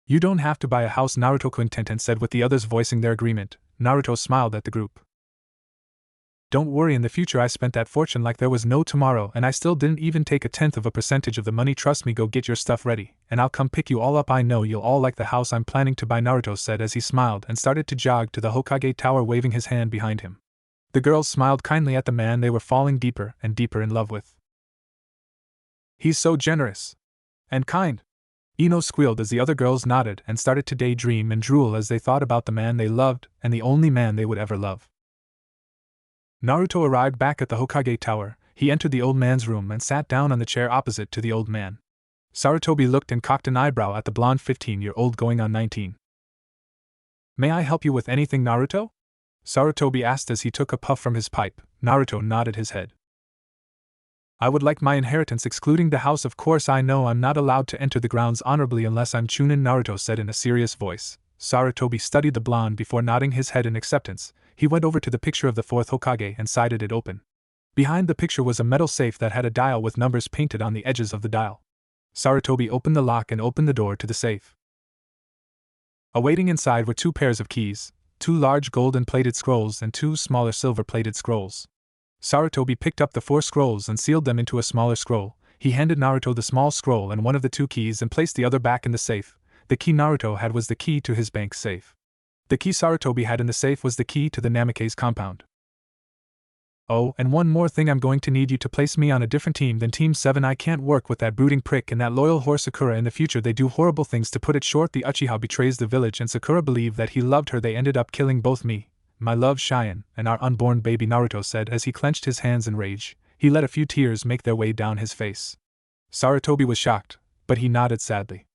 You don't have to buy a house, Naruto-kun Tenten said, with the others voicing their agreement. Naruto smiled at the group. Don't worry, in the future I spent that fortune like there was no tomorrow, and I still didn't even take 1/10% of the money. Trust me, go get your stuff ready, and I'll come pick you all up. I know you'll all like the house I'm planning to buy, Naruto said as he smiled and started to jog to the Hokage tower, waving his hand behind him. The girls smiled kindly at the man they were falling deeper and deeper in love with. He's so generous and kind, Ino squealed as the other girls nodded and started to daydream and drool as they thought about the man they loved and the only man they would ever love. Naruto arrived back at the Hokage tower. He entered the old man's room and sat down on the chair opposite to the old man. Sarutobi looked and cocked an eyebrow at the blonde 15-year-old going on 19. May I help you with anything, Naruto? Sarutobi asked as he took a puff from his pipe. Naruto nodded his head. I would like my inheritance, excluding the house. Of course, I know I'm not allowed to enter the grounds honorably unless I'm Chunin, Naruto said in a serious voice. Sarutobi studied the blonde before nodding his head in acceptance. He went over to the picture of the fourth Hokage and sided it open. Behind the picture was a metal safe that had a dial with numbers painted on the edges of the dial. Sarutobi opened the lock and opened the door to the safe. Awaiting inside were 2 pairs of keys, 2 large golden-plated scrolls and 2 smaller silver-plated scrolls. Sarutobi picked up the 4 scrolls and sealed them into a smaller scroll. He handed Naruto the small scroll and one of the 2 keys and placed the other back in the safe. The key Naruto had was the key to his bank safe. The key Sarutobi had in the safe was the key to the Namikaze compound. Oh, and one more thing, I'm going to need you to place me on a different team than Team 7. I can't work with that brooding prick and that loyal whore Sakura in the future. They do horrible things. To put it short, the Uchiha betrays the village and Sakura believed that he loved her. They ended up killing both me, my love Cheyenne, and our unborn baby, Naruto said as he clenched his hands in rage. He let a few tears make their way down his face. Sarutobi was shocked, but he nodded sadly.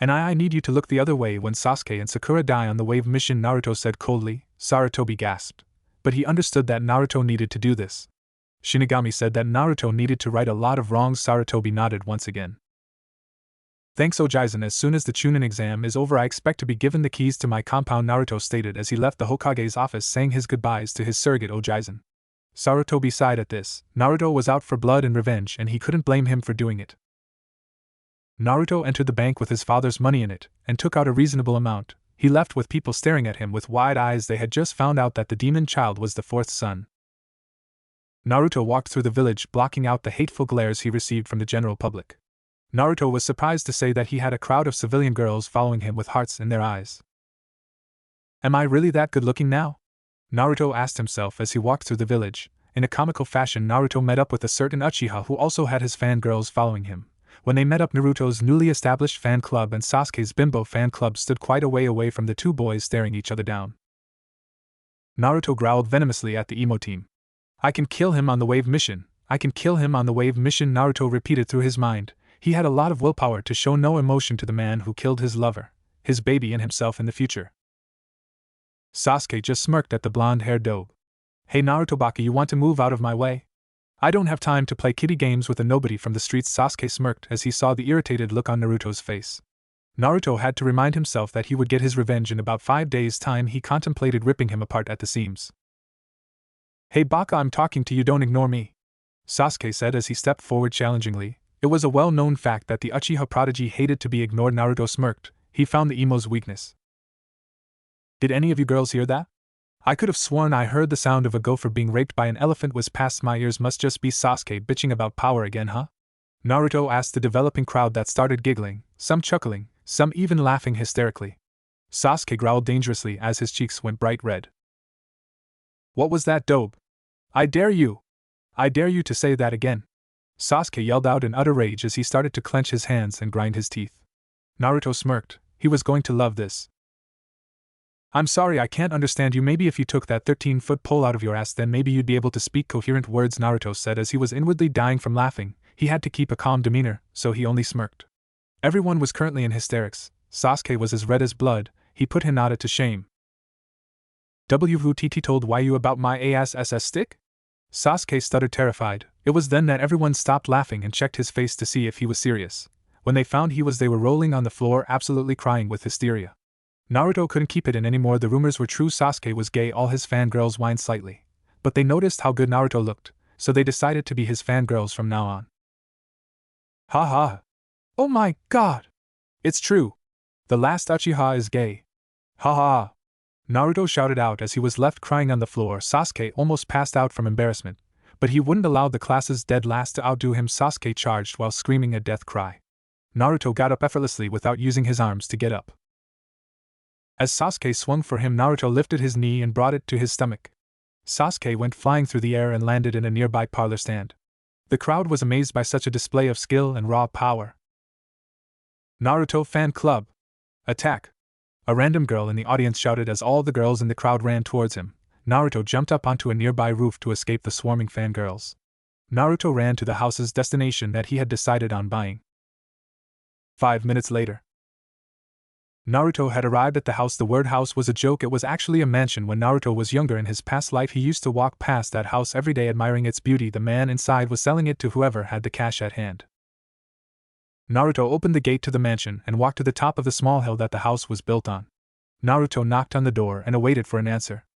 And I need you to look the other way when Sasuke and Sakura die on the wave mission, Naruto said coldly. Sarutobi gasped. But he understood that Naruto needed to do this. Shinigami said that Naruto needed to right a lot of wrongs. Sarutobi nodded once again. Thanks, Ojaizen. As soon as the Chunin exam is over, I expect to be given the keys to my compound, Naruto stated as he left the Hokage's office, saying his goodbyes to his surrogate Ojaizen. Sarutobi sighed at this. Naruto was out for blood and revenge, and he couldn't blame him for doing it. Naruto entered the bank with his father's money in it, and took out a reasonable amount. He left with people staring at him with wide eyes. They had just found out that the demon child was the 4th son. Naruto walked through the village, blocking out the hateful glares he received from the general public. Naruto was surprised to say that he had a crowd of civilian girls following him with hearts in their eyes. Am I really that good looking now? Naruto asked himself as he walked through the village. In a comical fashion, Naruto met up with a certain Uchiha who also had his fangirls following him. When they met up, Naruto's newly established fan club and Sasuke's bimbo fan club stood quite a way away from the 2 boys, staring each other down. Naruto growled venomously at the emo team. I can kill him on the wave mission. I can kill him on the wave mission, Naruto repeated through his mind. He had a lot of willpower to show no emotion to the man who killed his lover, his baby, and himself in the future. Sasuke just smirked at the blonde-haired dope. Hey Naruto Baki, you want to move out of my way? I don't have time to play kiddie games with a nobody from the streets, Sasuke smirked as he saw the irritated look on Naruto's face. Naruto had to remind himself that he would get his revenge in about 5 days' time. He contemplated ripping him apart at the seams. Hey Baka, I'm talking to you, don't ignore me, Sasuke said as he stepped forward challengingly. It was a well-known fact that the Uchiha prodigy hated to be ignored. Naruto smirked. He found the emo's weakness. Did any of you girls hear that? I could have sworn I heard the sound of a gopher being raped by an elephant was past my ears. Must just be Sasuke bitching about power again, huh? Naruto asked the developing crowd that started giggling, some chuckling, some even laughing hysterically. Sasuke growled dangerously as his cheeks went bright red. What was that, dope? I dare you! I dare you to say that again! Sasuke yelled out in utter rage as he started to clench his hands and grind his teeth. Naruto smirked. He was going to love this. I'm sorry, I can't understand you. Maybe if you took that 13-foot pole out of your ass, then maybe you'd be able to speak coherent words, Naruto said as he was inwardly dying from laughing. He had to keep a calm demeanor, so he only smirked. Everyone was currently in hysterics. Sasuke was as red as blood. He put Hinata to shame. WVTT told you about my ASSS stick? Sasuke stuttered, terrified. It was then that everyone stopped laughing and checked his face to see if he was serious. When they found they were rolling on the floor, absolutely crying with hysteria. Naruto couldn't keep it in anymore. The rumors were true. Sasuke was gay. All his fangirls whined slightly. But they noticed how good Naruto looked, so they decided to be his fangirls from now on. Ha ha! Oh my god! It's true! The last Uchiha is gay! Ha ha! Naruto shouted out as he was left crying on the floor. Sasuke almost passed out from embarrassment, but he wouldn't allow the class's dead last to outdo him. Sasuke charged while screaming a death cry. Naruto got up effortlessly without using his arms to get up. As Sasuke swung for him, Naruto lifted his knee and brought it to his stomach. Sasuke went flying through the air and landed in a nearby parlor stand. The crowd was amazed by such a display of skill and raw power. Naruto Fan Club! Attack! A random girl in the audience shouted as all the girls in the crowd ran towards him. Naruto jumped up onto a nearby roof to escape the swarming fangirls. Naruto ran to the house's destination that he had decided on buying. 5 minutes later, Naruto had arrived at the house. The word house was a joke. It was actually a mansion. When Naruto was younger in his past life, he used to walk past that house every day admiring its beauty. The man inside was selling it to whoever had the cash at hand. Naruto opened the gate to the mansion and walked to the top of the small hill that the house was built on. Naruto knocked on the door and awaited for an answer.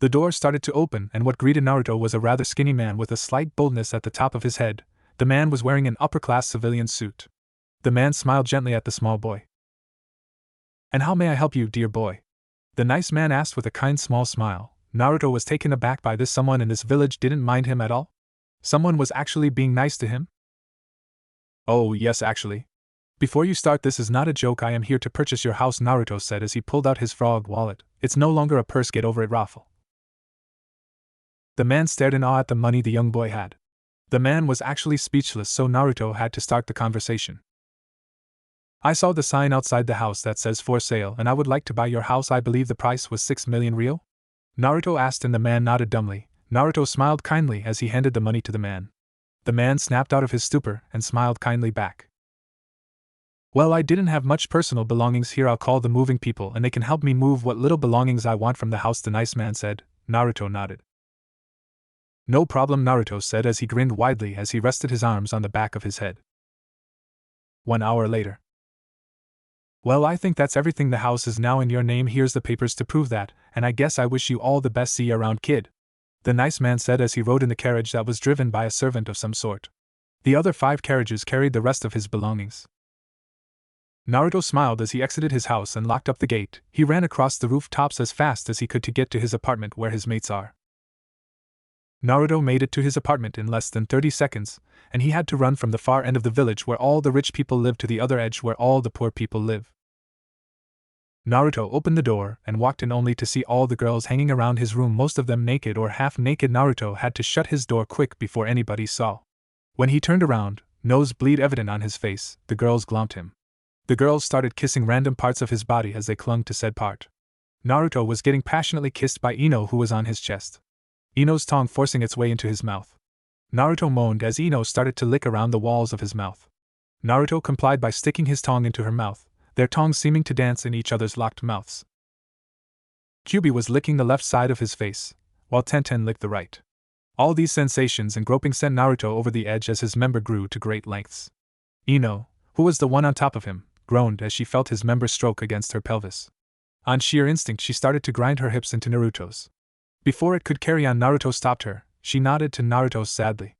The door started to open, and what greeted Naruto was a rather skinny man with a slight baldness at the top of his head. The man was wearing an upper-class civilian suit. The man smiled gently at the small boy. "And how may I help you, dear boy?" the nice man asked with a kind small smile. Naruto was taken aback by this. Someone in this village didn't mind him at all? Someone was actually being nice to him? "Oh, yes, actually. Before you start, this is not a joke. I am here to purchase your house," Naruto said as he pulled out his frog wallet. "It's no longer a purse. Get over it, Raffle." The man stared in awe at the money the young boy had. The man was actually speechless, so Naruto had to start the conversation. "I saw the sign outside the house that says for sale, and I would like to buy your house. I believe the price was 6 million Ryo?" Naruto asked, and the man nodded dumbly. Naruto smiled kindly as he handed the money to the man. The man snapped out of his stupor and smiled kindly back. "Well, I didn't have much personal belongings here. I'll call the moving people and they can help me move what little belongings I want from the house," the nice man said. Naruto nodded. "No problem," Naruto said as he grinned widely as he rested his arms on the back of his head. 1 hour later. "Well, I think that's everything. The house is now in your name. Here's the papers to prove that, and I guess I wish you all the best. See you around, kid," the nice man said as he rode in the carriage that was driven by a servant of some sort. The other 5 carriages carried the rest of his belongings. Naruto smiled as he exited his house and locked up the gate. He ran across the rooftops as fast as he could to get to his apartment where his mates are. Naruto made it to his apartment in less than 30 seconds, and he had to run from the far end of the village where all the rich people live to the other edge where all the poor people live. Naruto opened the door and walked in only to see all the girls hanging around his room, most of them naked or half naked. Naruto had to shut his door quick before anybody saw. When he turned around, nosebleed evident on his face, the girls glommed him. The girls started kissing random parts of his body as they clung to said part. Naruto was getting passionately kissed by Ino, who was on his chest. Ino's tongue forcing its way into his mouth. Naruto moaned as Ino started to lick around the walls of his mouth. Naruto complied by sticking his tongue into her mouth, their tongues seeming to dance in each other's locked mouths. Kyubi was licking the left side of his face, while Tenten licked the right. All these sensations and groping sent Naruto over the edge as his member grew to great lengths. Ino, who was the one on top of him, groaned as she felt his member stroke against her pelvis. On sheer instinct, she started to grind her hips into Naruto's. Before it could carry on, Naruto stopped her. She nodded to Naruto sadly.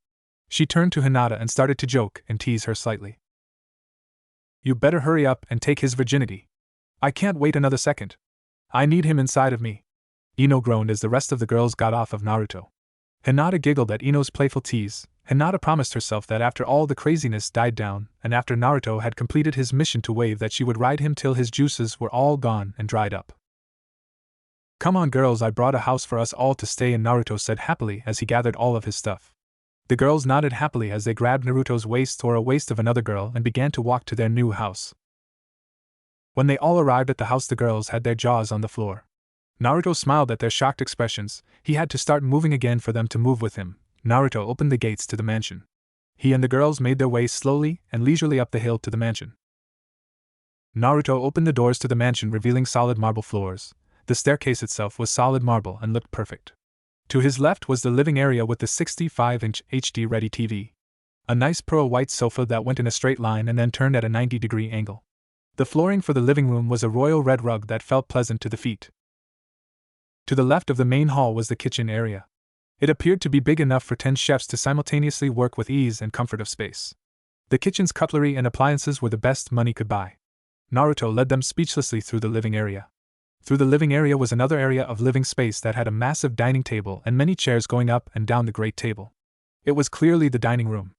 She turned to Hinata and started to joke and tease her slightly. "You better hurry up and take his virginity. I can't wait another second. I need him inside of me." Ino groaned as the rest of the girls got off of Naruto. Hinata giggled at Ino's playful tease. Hinata promised herself that after all the craziness died down, and after Naruto had completed his mission to wave, that she would ride him till his juices were all gone and dried up. "Come on, girls, I brought a house for us all to stay in," Naruto said happily as he gathered all of his stuff. The girls nodded happily as they grabbed Naruto's waist or a waist of another girl and began to walk to their new house. When they all arrived at the house, the girls had their jaws on the floor. Naruto smiled at their shocked expressions. He had to start moving again for them to move with him. Naruto opened the gates to the mansion. He and the girls made their way slowly and leisurely up the hill to the mansion. Naruto opened the doors to the mansion, revealing solid marble floors. The staircase itself was solid marble and looked perfect. To his left was the living area with the 65-inch HD-ready TV. A nice pearl white sofa that went in a straight line and then turned at a 90-degree angle. The flooring for the living room was a royal red rug that felt pleasant to the feet. To the left of the main hall was the kitchen area. It appeared to be big enough for 10 chefs to simultaneously work with ease and comfort of space. The kitchen's cutlery and appliances were the best money could buy. Naruto led them speechlessly through the living area. Through the living area was another area of living space that had a massive dining table and many chairs going up and down the great table. It was clearly the dining room.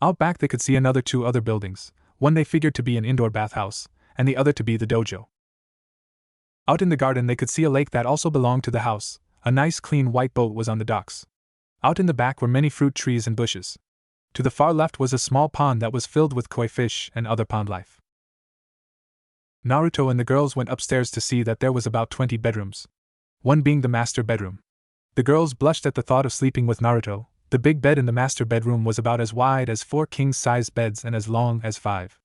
Out back they could see another 2 other buildings, one they figured to be an indoor bathhouse, and the other to be the dojo. Out in the garden they could see a lake that also belonged to the house. A nice clean white boat was on the docks. Out in the back were many fruit trees and bushes. To the far left was a small pond that was filled with koi fish and other pond life. Naruto and the girls went upstairs to see that there was about 20 bedrooms, one being the master bedroom. The girls blushed at the thought of sleeping with Naruto. The big bed in the master bedroom was about as wide as 4 king-size beds and as long as 5.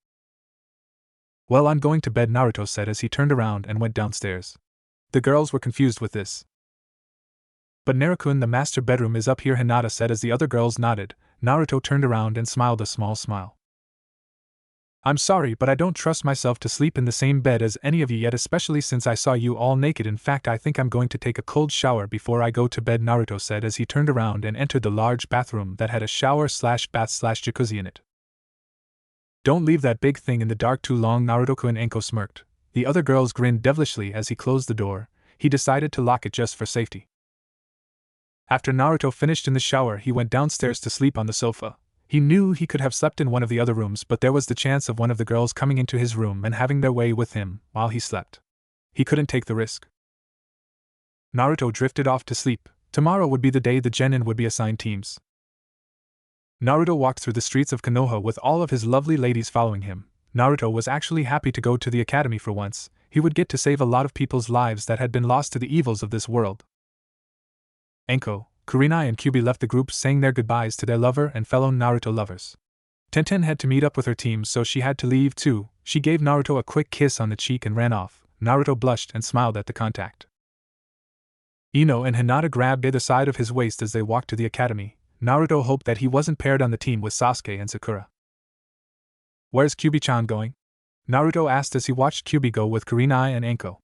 Well, I'm going to bed, Naruto said as he turned around and went downstairs. The girls were confused with this. But Naruto-kun, the master bedroom is up here, Hinata said as the other girls nodded. Naruto turned around and smiled a small smile. I'm sorry, but I don't trust myself to sleep in the same bed as any of you yet, especially since I saw you all naked. In fact, I think I'm going to take a cold shower before I go to bed, Naruto said as he turned around and entered the large bathroom that had a shower/bath/jacuzzi in it. Don't leave that big thing in the dark too long, Naruto-kun. Anko smirked. The other girls grinned devilishly as he closed the door. He decided to lock it just for safety. After Naruto finished in the shower, he went downstairs to sleep on the sofa. He knew he could have slept in one of the other rooms, but there was the chance of one of the girls coming into his room and having their way with him while he slept. He couldn't take the risk. Naruto drifted off to sleep. Tomorrow would be the day the genin would be assigned teams. Naruto walked through the streets of Konoha with all of his lovely ladies following him. Naruto was actually happy to go to the academy for once. He would get to save a lot of people's lives that had been lost to the evils of this world. Anko, Kurenai and Kyubi left the group saying their goodbyes to their lover and fellow Naruto lovers. Tenten had to meet up with her team, so she had to leave too. She gave Naruto a quick kiss on the cheek and ran off. Naruto blushed and smiled at the contact. Ino and Hinata grabbed either side of his waist as they walked to the academy. Naruto hoped that he wasn't paired on the team with Sasuke and Sakura. Where's Kyubi-chan going? Naruto asked as he watched Kyubi go with Kurenai and Anko.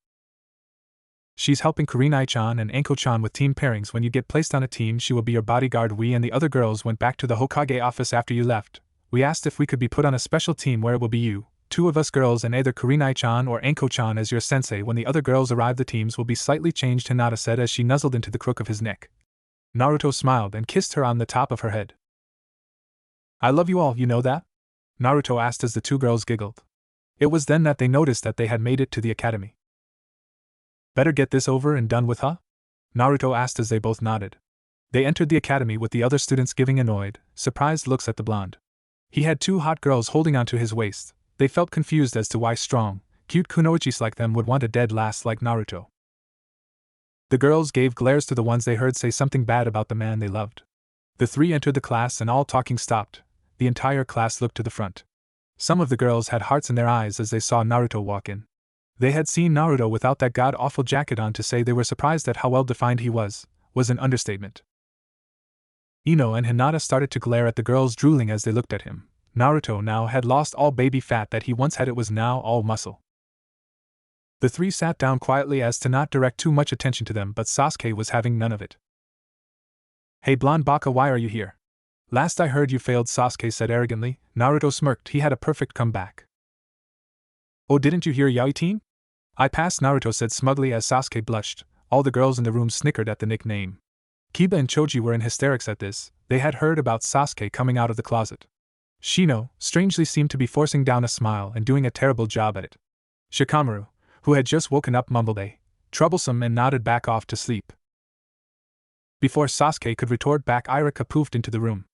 She's helping Kurenai-chan and Anko-chan with team pairings. When you get placed on a team, she will be your bodyguard. We and the other girls went back to the Hokage office after you left. We asked if we could be put on a special team where it will be you, 2 of us girls, and either Kurenai-chan or Anko-chan as your sensei. When the other girls arrive, the teams will be slightly changed, Hinata said as she nuzzled into the crook of his neck. Naruto smiled and kissed her on the top of her head. I love you all, you know that? Naruto asked as the 2 girls giggled. It was then that they noticed that they had made it to the academy. Better get this over and done with, huh? Naruto asked as they both nodded. They entered the academy with the other students giving annoyed, surprised looks at the blonde. He had 2 hot girls holding onto his waist. They felt confused as to why strong, cute kunoichis like them would want a dead last like Naruto. The girls gave glares to the ones they heard say something bad about the man they loved. The 3 entered the class and all talking stopped. The entire class looked to the front. Some of the girls had hearts in their eyes as they saw Naruto walk in. They had seen Naruto without that god-awful jacket on. To say they were surprised at how well-defined he was an understatement. Ino and Hinata started to glare at the girls, drooling as they looked at him. Naruto now had lost all baby fat that he once had. It was now all muscle. The 3 sat down quietly as to not direct too much attention to them, but Sasuke was having none of it. Hey blonde baka, why are you here? Last I heard you failed, Sasuke said arrogantly. Naruto smirked. He had a perfect comeback. Oh, didn't you hear, Yaoi-team? I passed, Naruto said smugly as Sasuke blushed. All the girls in the room snickered at the nickname. Kiba and Choji were in hysterics at this. They had heard about Sasuke coming out of the closet. Shino, strangely, seemed to be forcing down a smile and doing a terrible job at it. Shikamaru, who had just woken up, mumbled a troublesome and nodded back off to sleep. Before Sasuke could retort back, Irika poofed into the room.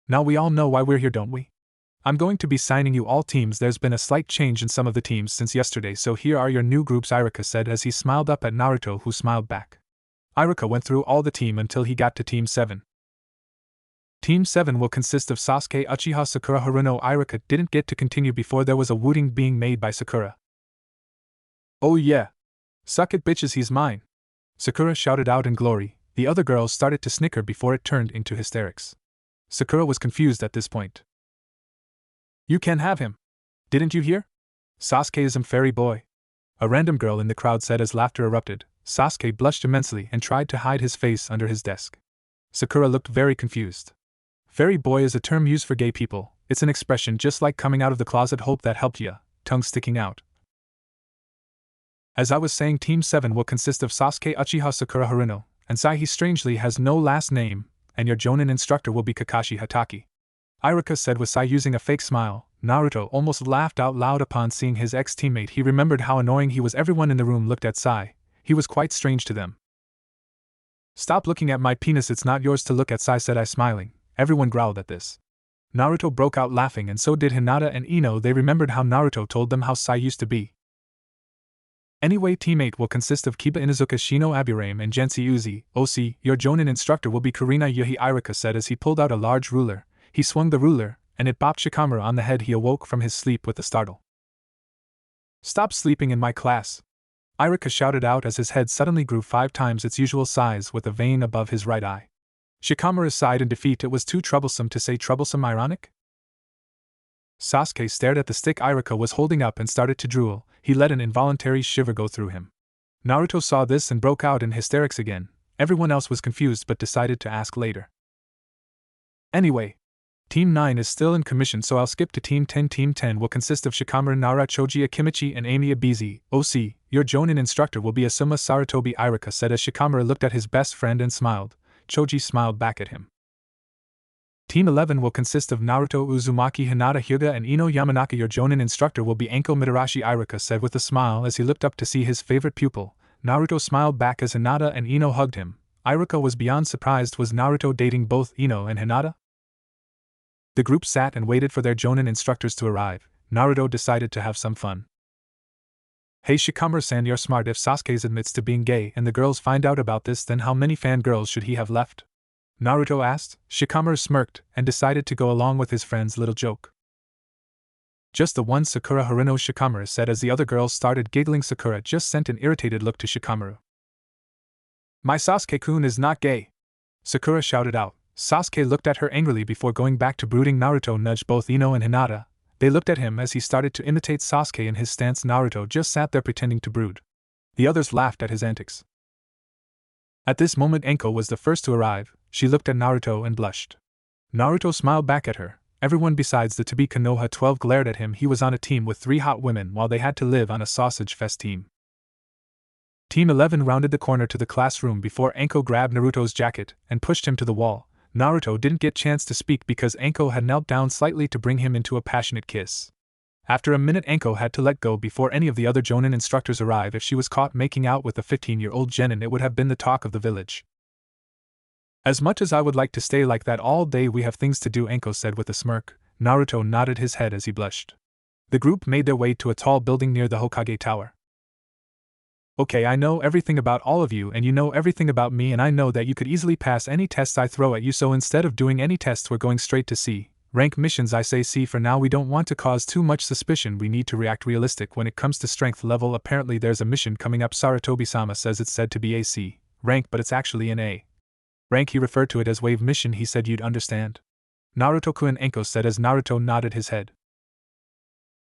Now we all know why we're here, don't we? I'm going to be signing you all teams. There's been a slight change in some of the teams since yesterday, so here are your new groups, Irika said as he smiled up at Naruto, who smiled back. Irika went through all the team until he got to Team 7. Team 7 will consist of Sasuke, Uchiha, Sakura, Haruno. Irika didn't get to continue before there was a wooing being made by Sakura. Oh yeah. Suck it, bitches, he's mine. Sakura shouted out in glory. The other girls started to snicker before it turned into hysterics. Sakura was confused at this point. You can't have him. Didn't you hear? Sasuke is fairy boy. A random girl in the crowd said as laughter erupted. Sasuke blushed immensely and tried to hide his face under his desk. Sakura looked very confused. Fairy boy is a term used for gay people. It's an expression just like coming out of the closet. Hope that helped ya, tongue sticking out. As I was saying, Team 7 will consist of Sasuke, Uchiha, Sakura, Haruno, and Sai. He strangely has no last name, and your Jonin instructor will be Kakashi Hatake. Iruka said with Sai using a fake smile. Naruto almost laughed out loud upon seeing his ex-teammate. He remembered how annoying he was. Everyone in the room looked at Sai. He was quite strange to them. Stop looking at my penis, it's not yours to look at, Sai said, I smiling. Everyone growled at this. Naruto broke out laughing, and so did Hinata and Ino. They remembered how Naruto told them how Sai used to be. Anyway, Team 8 will consist of Kiba Inuzuka, Shino Aburame, and Gensi Uzi. OC, your Jonin instructor will be Kurina Yuhi, Iruka said as he pulled out a large ruler. He swung the ruler, and it bopped Shikamaru on the head. He awoke from his sleep with a startle. Stop sleeping in my class! Iruka shouted out as his head suddenly grew 5 times its usual size with a vein above his right eye. Shikamaru sighed in defeat. It was too troublesome to say troublesome. Ironic? Sasuke stared at the stick Iruka was holding up and started to drool. He let an involuntary shiver go through him. Naruto saw this and broke out in hysterics again. Everyone else was confused but decided to ask later. Anyway, Team 9 is still in commission, so I'll skip to Team 10. Team 10 will consist of Shikamaru, Nara, Choji Akimichi, and Amy Abizi. OC, your Jonin instructor will be Asuma Saratobi, Iruka said as Shikamaru looked at his best friend and smiled. Choji smiled back at him. Team 11 will consist of Naruto, Uzumaki, Hinata, Hyuga, and Ino Yamanaka. Your Jonin instructor will be Anko Mitarashi, Iruka said with a smile as he looked up to see his favorite pupil. Naruto smiled back as Hinata and Ino hugged him. Iruka was beyond surprised. Was Naruto dating both Ino and Hinata? The group sat and waited for their Jonin instructors to arrive. Naruto decided to have some fun. Hey Shikamaru-san, you're smart. If Sasuke admits to being gay and the girls find out about this, then how many fangirls should he have left? Naruto asked. Shikamaru smirked and decided to go along with his friend's little joke. Just the one, Sakura Haruno, Shikamaru said as the other girls started giggling. Sakura just sent an irritated look to Shikamaru. My Sasuke-kun is not gay! Sakura shouted out. Sasuke looked at her angrily before going back to brooding. Naruto nudged both Ino and Hinata. They looked at him as he started to imitate Sasuke in his stance. Naruto just sat there pretending to brood. The others laughed at his antics. At this moment, Anko was the first to arrive. She looked at Naruto and blushed. Naruto smiled back at her. Everyone besides the to-be Konoha 12 glared at him. He was on a team with 3 hot women while they had to live on a sausage fest team. Team 11 rounded the corner to the classroom before Anko grabbed Naruto's jacket and pushed him to the wall. Naruto didn't get chance to speak because Anko had knelt down slightly to bring him into a passionate kiss. After a minute, Anko had to let go before any of the other Jonin instructors arrived. If she was caught making out with a 15-year-old genin, it would have been the talk of the village. As much as I would like to stay like that all day, we have things to do, Anko said with a smirk. Naruto nodded his head as he blushed. The group made their way to a tall building near the Hokage Tower. Okay, I know everything about all of you, and you know everything about me, and I know that you could easily pass any tests I throw at you, so instead of doing any tests, we're going straight to C rank missions. I say C for now. We don't want to cause too much suspicion. We need to react realistic when it comes to strength level. Apparently there's a mission coming up. Saratobi-sama says it's said to be a C rank, but it's actually an A rank. He referred to it as wave mission. He said you'd understand. Naruto-kun, Anko said as Naruto nodded his head.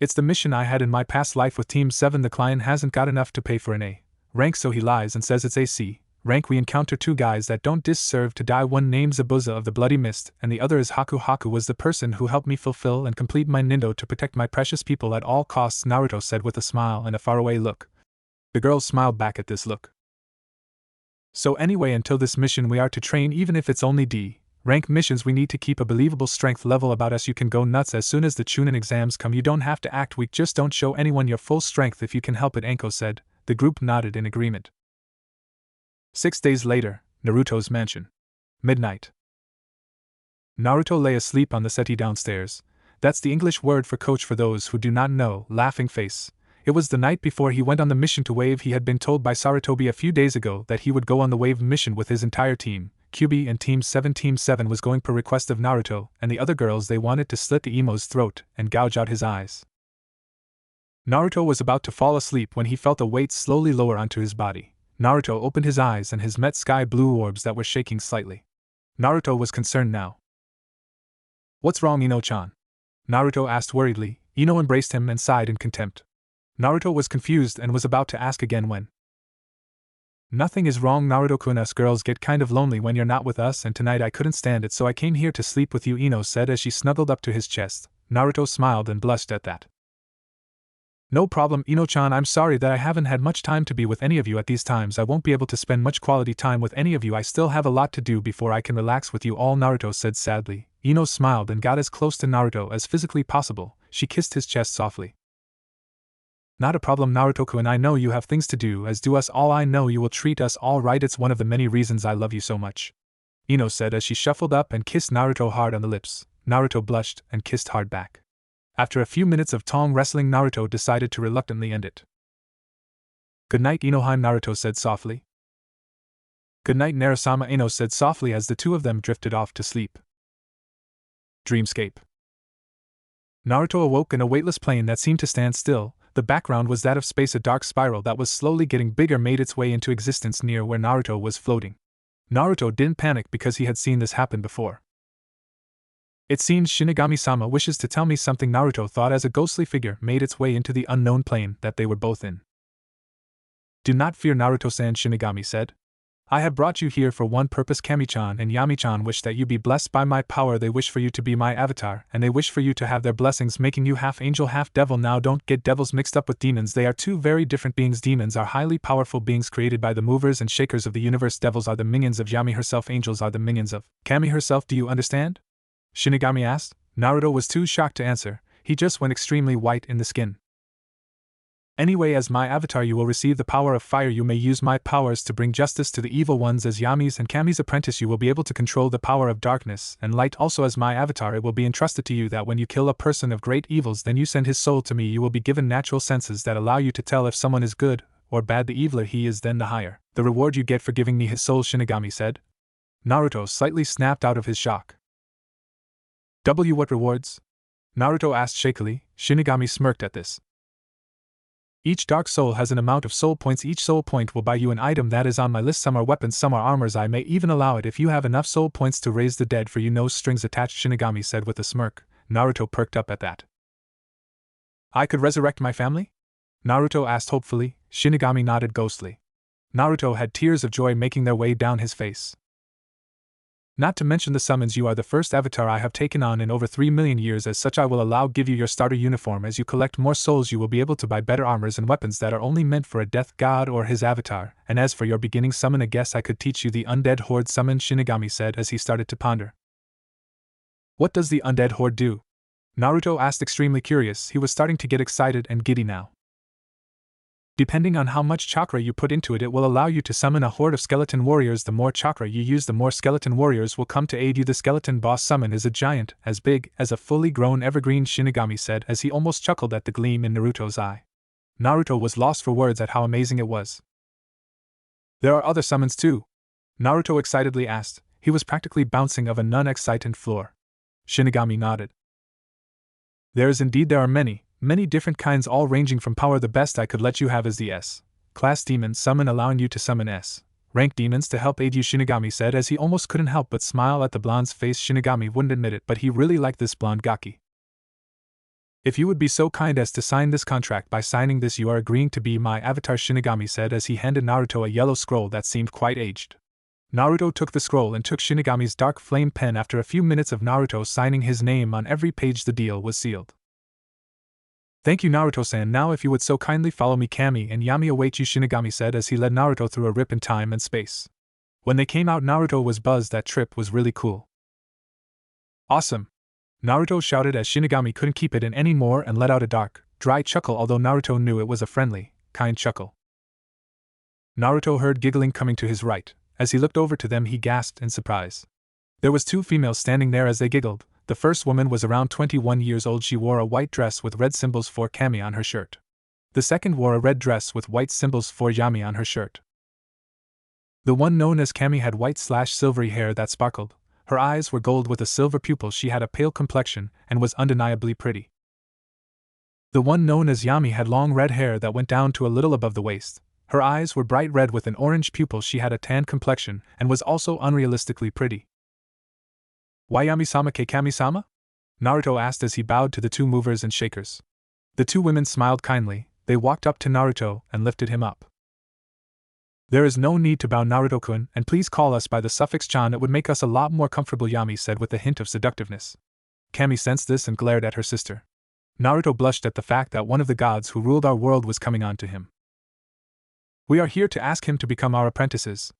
It's the mission I had in my past life with Team 7. The client hasn't got enough to pay for an A rank, so he lies and says it's a C rank. We encounter 2 guys that don't deserve to die. One name's Zabuza of the Bloody Mist, and the other is Haku. Haku was the person who helped me fulfill and complete my nindo to protect my precious people at all costs, Naruto said with a smile and a faraway look. The girls smiled back at this look. So anyway, until this mission we are to train, even if it's only D rank missions. We need to keep a believable strength level about us. You can go nuts as soon as the Chunin exams come. You don't have to act weak, just don't show anyone your full strength if you can help it, Anko said. The group nodded in agreement. 6 days later, Naruto's mansion. Midnight. Naruto lay asleep on the settee downstairs. That's the English word for couch for those who do not know. Laughing face. It was the night before he went on the mission to Wave. He had been told by Saratobi a few days ago that he would go on the Wave mission with his entire team. QB and Team 7. Team 7 was going per request of Naruto and the other girls. They wanted to slit the emo's throat and gouge out his eyes. Naruto was about to fall asleep when he felt a weight slowly lower onto his body. Naruto opened his eyes and his met sky blue orbs that were shaking slightly. Naruto was concerned now. What's wrong, Ino-chan? Naruto asked worriedly. Ino embraced him and sighed in contempt. Naruto was confused and was about to ask again when. Nothing is wrong, Naruto-kun. Us girls get kind of lonely when you're not with us, and tonight I couldn't stand it, so I came here to sleep with you, Ino said as she snuggled up to his chest. Naruto smiled and blushed at that. No problem, Ino-chan. I'm sorry that I haven't had much time to be with any of you at these times. I won't be able to spend much quality time with any of you. I still have a lot to do before I can relax with you all, Naruto said sadly. Ino smiled and got as close to Naruto as physically possible. She kissed his chest softly. Not a problem, Naruto-kun. I know you have things to do, as do us all. I know you will treat us all right. It's one of the many reasons I love you so much, Ino said as she shuffled up and kissed Naruto hard on the lips. Naruto blushed and kissed hard back. After a few minutes of tongue wrestling, Naruto decided to reluctantly end it. Good night, Inoheim, Naruto said softly. Good night, Narasama, Ino said softly as the two of them drifted off to sleep. Dreamscape. Naruto awoke in a weightless plane that seemed to stand still. The background was that of space. A dark spiral that was slowly getting bigger made its way into existence near where Naruto was floating. Naruto didn't panic because he had seen this happen before. It seems Shinigami-sama wishes to tell me something, Naruto thought as a ghostly figure made its way into the unknown plane that they were both in. Do not fear, Naruto-san, Shinigami said. I have brought you here for one purpose. Kami-chan and Yami-chan wish that you be blessed by my power. They wish for you to be my avatar, and they wish for you to have their blessings, making you half angel, half devil. Now don't get devils mixed up with demons. They are two very different beings. Demons are highly powerful beings created by the movers and shakers of the universe. Devils are the minions of Yami herself. Angels are the minions of Kami herself. Do you understand? Shinigami asked. Naruto was too shocked to answer. He just went extremely white in the skin. Anyway, as my avatar you will receive the power of fire. You may use my powers to bring justice to the evil ones. As Yami's and Kami's apprentice you will be able to control the power of darkness and light. Also as my avatar it will be entrusted to you that when you kill a person of great evils, then you send his soul to me. You will be given natural senses that allow you to tell if someone is good or bad. The eviler he is, then the higher the reward you get for giving me his soul, Shinigami said. Naruto slightly snapped out of his shock. What rewards? Naruto asked shakily. Shinigami smirked at this. Each dark soul has an amount of soul points. Each soul point will buy you an item that is on my list. Some are weapons, some are armors. I may even allow it if you have enough soul points to raise the dead for you. No strings attached, Shinigami said with a smirk. Naruto perked up at that. I could resurrect my family? Naruto asked hopefully. Shinigami nodded ghostly. Naruto had tears of joy making their way down his face. Not to mention the summons, you are the first avatar I have taken on in over 3 million years. As such I will give you your starter uniform. As you collect more souls you will be able to buy better armors and weapons that are only meant for a death god or his avatar. And as for your beginning summon, I guess I could teach you the undead horde summon, Shinigami said as he started to ponder. What does the undead horde do? Naruto asked, extremely curious. He was starting to get excited and giddy now. Depending on how much chakra you put into it, it will allow you to summon a horde of skeleton warriors. The more chakra you use, the more skeleton warriors will come to aid you. The skeleton boss summon is a giant, as big as a fully grown evergreen, Shinigami said as he almost chuckled at the gleam in Naruto's eye. Naruto was lost for words at how amazing it was. There are other summons too? Naruto excitedly asked. He was practically bouncing of a non-excitant floor. Shinigami nodded. There are many different kinds, all ranging from power. The best I could let you have is the S-class demon summon, allowing you to summon S-rank demons to help aid you, Shinigami said as he almost couldn't help but smile at the blonde's face. Shinigami wouldn't admit it, but he really liked this blonde gaki. If you would be so kind as to sign this contract, by signing this you are agreeing to be my avatar, Shinigami said as he handed Naruto a yellow scroll that seemed quite aged. Naruto took the scroll and took Shinigami's dark flame pen. After a few minutes of Naruto signing his name on every page, the deal was sealed. Thank you, Naruto-san. Now if you would so kindly follow me, Kami and Yami await you, Shinigami said as he led Naruto through a rip in time and space. When they came out, Naruto was buzzed. That trip was really cool. Awesome! Naruto shouted as Shinigami couldn't keep it in anymore and let out a dark, dry chuckle, although Naruto knew it was a friendly, kind chuckle. Naruto heard giggling coming to his right. As he looked over to them he gasped in surprise. There was 2 females standing there as they giggled. The first woman was around 21 years old. She wore a white dress with red symbols for Kami on her shirt. The second wore a red dress with white symbols for Yami on her shirt. The one known as Kami had white/silvery hair that sparkled. Her eyes were gold with a silver pupil. She had a pale complexion and was undeniably pretty. The one known as Yami had long red hair that went down to a little above the waist. Her eyes were bright red with an orange pupil. She had a tan complexion and was also unrealistically pretty. "Why Yami-sama ke Kami-sama?" Naruto asked as he bowed to the two movers and shakers. The two women smiled kindly. They walked up to Naruto and lifted him up. "There is no need to bow, Naruto-kun, and please call us by the suffix chan. It would make us a lot more comfortable," Yami said with a hint of seductiveness. Kami sensed this and glared at her sister. Naruto blushed at the fact that one of the gods who ruled our world was coming on to him. "We are here to ask him to become our apprentices,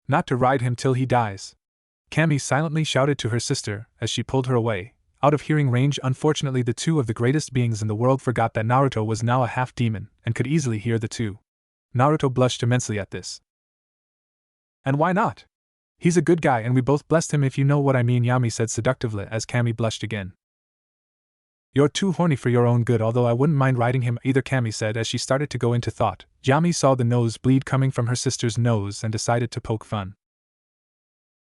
not to ride him till he dies," Kami silently shouted to her sister as she pulled her away, out of hearing range. Unfortunately, the two of the greatest beings in the world forgot that Naruto was now a half-demon and could easily hear the two. Naruto blushed immensely at this. "And why not? He's a good guy and we both blessed him, if you know what I mean," Yami said seductively as Kami blushed again. "You're too horny for your own good, although I wouldn't mind riding him either," Kami said as she started to go into thought. Yami saw the nose bleed coming from her sister's nose and decided to poke fun.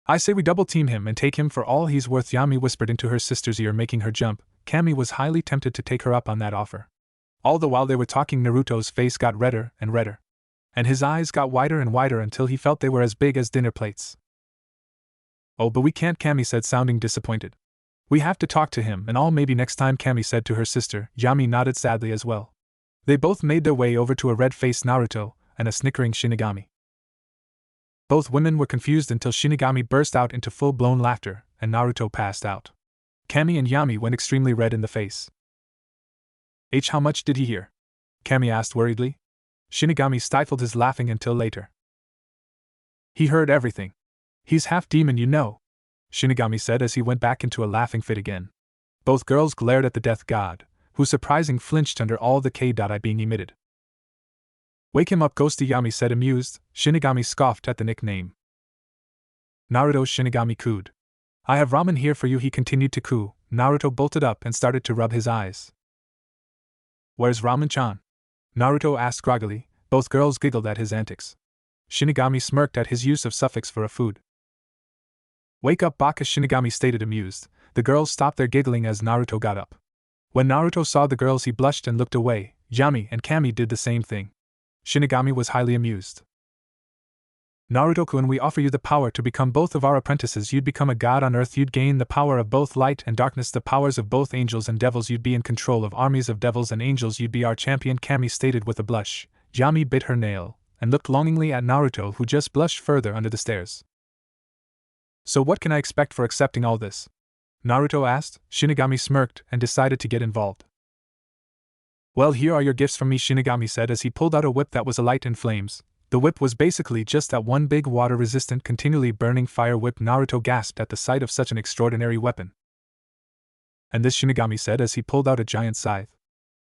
"I say we double-team him and take him for all he's worth," Yami whispered into her sister's ear, making her jump. Kami was highly tempted to take her up on that offer. All the while they were talking, Naruto's face got redder and redder, and his eyes got wider and wider until he felt they were as big as dinner plates. "Oh, but we can't," Kami said, sounding disappointed. "We have to talk to him and all, maybe next time," Kami said to her sister. Yami nodded sadly as well. They both made their way over to a red-faced Naruto and a snickering Shinigami. Both women were confused until Shinigami burst out into full-blown laughter, and Naruto passed out. Kami and Yami went extremely red in the face. "How much did he hear?" Kami asked worriedly. Shinigami stifled his laughing until later. "He heard everything. He's half-demon, you know," Shinigami said as he went back into a laughing fit again. Both girls glared at the death god, who surprisingly flinched under all the K.I being emitted. "Wake him up, Ghosty," Yami said amused. Shinigami scoffed at the nickname. Naruto Shinigami cooed. "I have ramen here for you," he continued to coo. Naruto bolted up and started to rub his eyes. "Where's ramen-chan?" Naruto asked groggily. Both girls giggled at his antics. Shinigami smirked at his use of suffix for a food. "Wake up, Baka," Shinigami stated amused. The girls stopped their giggling as Naruto got up. When Naruto saw the girls, he blushed and looked away. Yami and Kami did the same thing. Shinigami was highly amused. "Naruto-kun, we offer you the power to become both of our apprentices. You'd become a god on earth. You'd gain the power of both light and darkness, the powers of both angels and devils. You'd be in control of armies of devils and angels. You'd be our champion," Kami stated with a blush. Yami bit her nail and looked longingly at Naruto, who just blushed further under the stares. "So what can I expect for accepting all this?" Naruto asked. Shinigami smirked and decided to get involved. "Well, here are your gifts from me," Shinigami said as he pulled out a whip that was alight in flames. The whip was basically just that one big water-resistant, continually burning fire whip. Naruto gasped at the sight of such an extraordinary weapon. "And this," Shinigami said as he pulled out a giant scythe.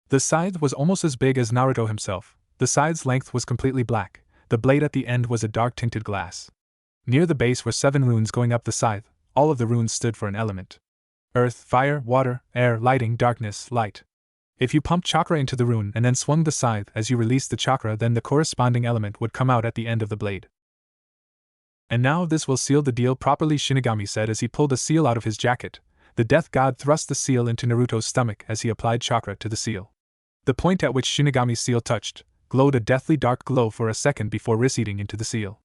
The scythe was almost as big as Naruto himself. The scythe's length was completely black. The blade at the end was a dark-tinted glass. Near the base were 7 runes going up the scythe. All of the runes stood for an element: earth, fire, water, air, lighting, darkness, light. If you pumped chakra into the rune and then swung the scythe as you released the chakra, then the corresponding element would come out at the end of the blade. "And now this will seal the deal properly," Shinigami said as he pulled a seal out of his jacket. The death god thrust the seal into Naruto's stomach as he applied chakra to the seal. The point at which Shinigami's seal touched glowed a deathly dark glow for a second before receding into the seal.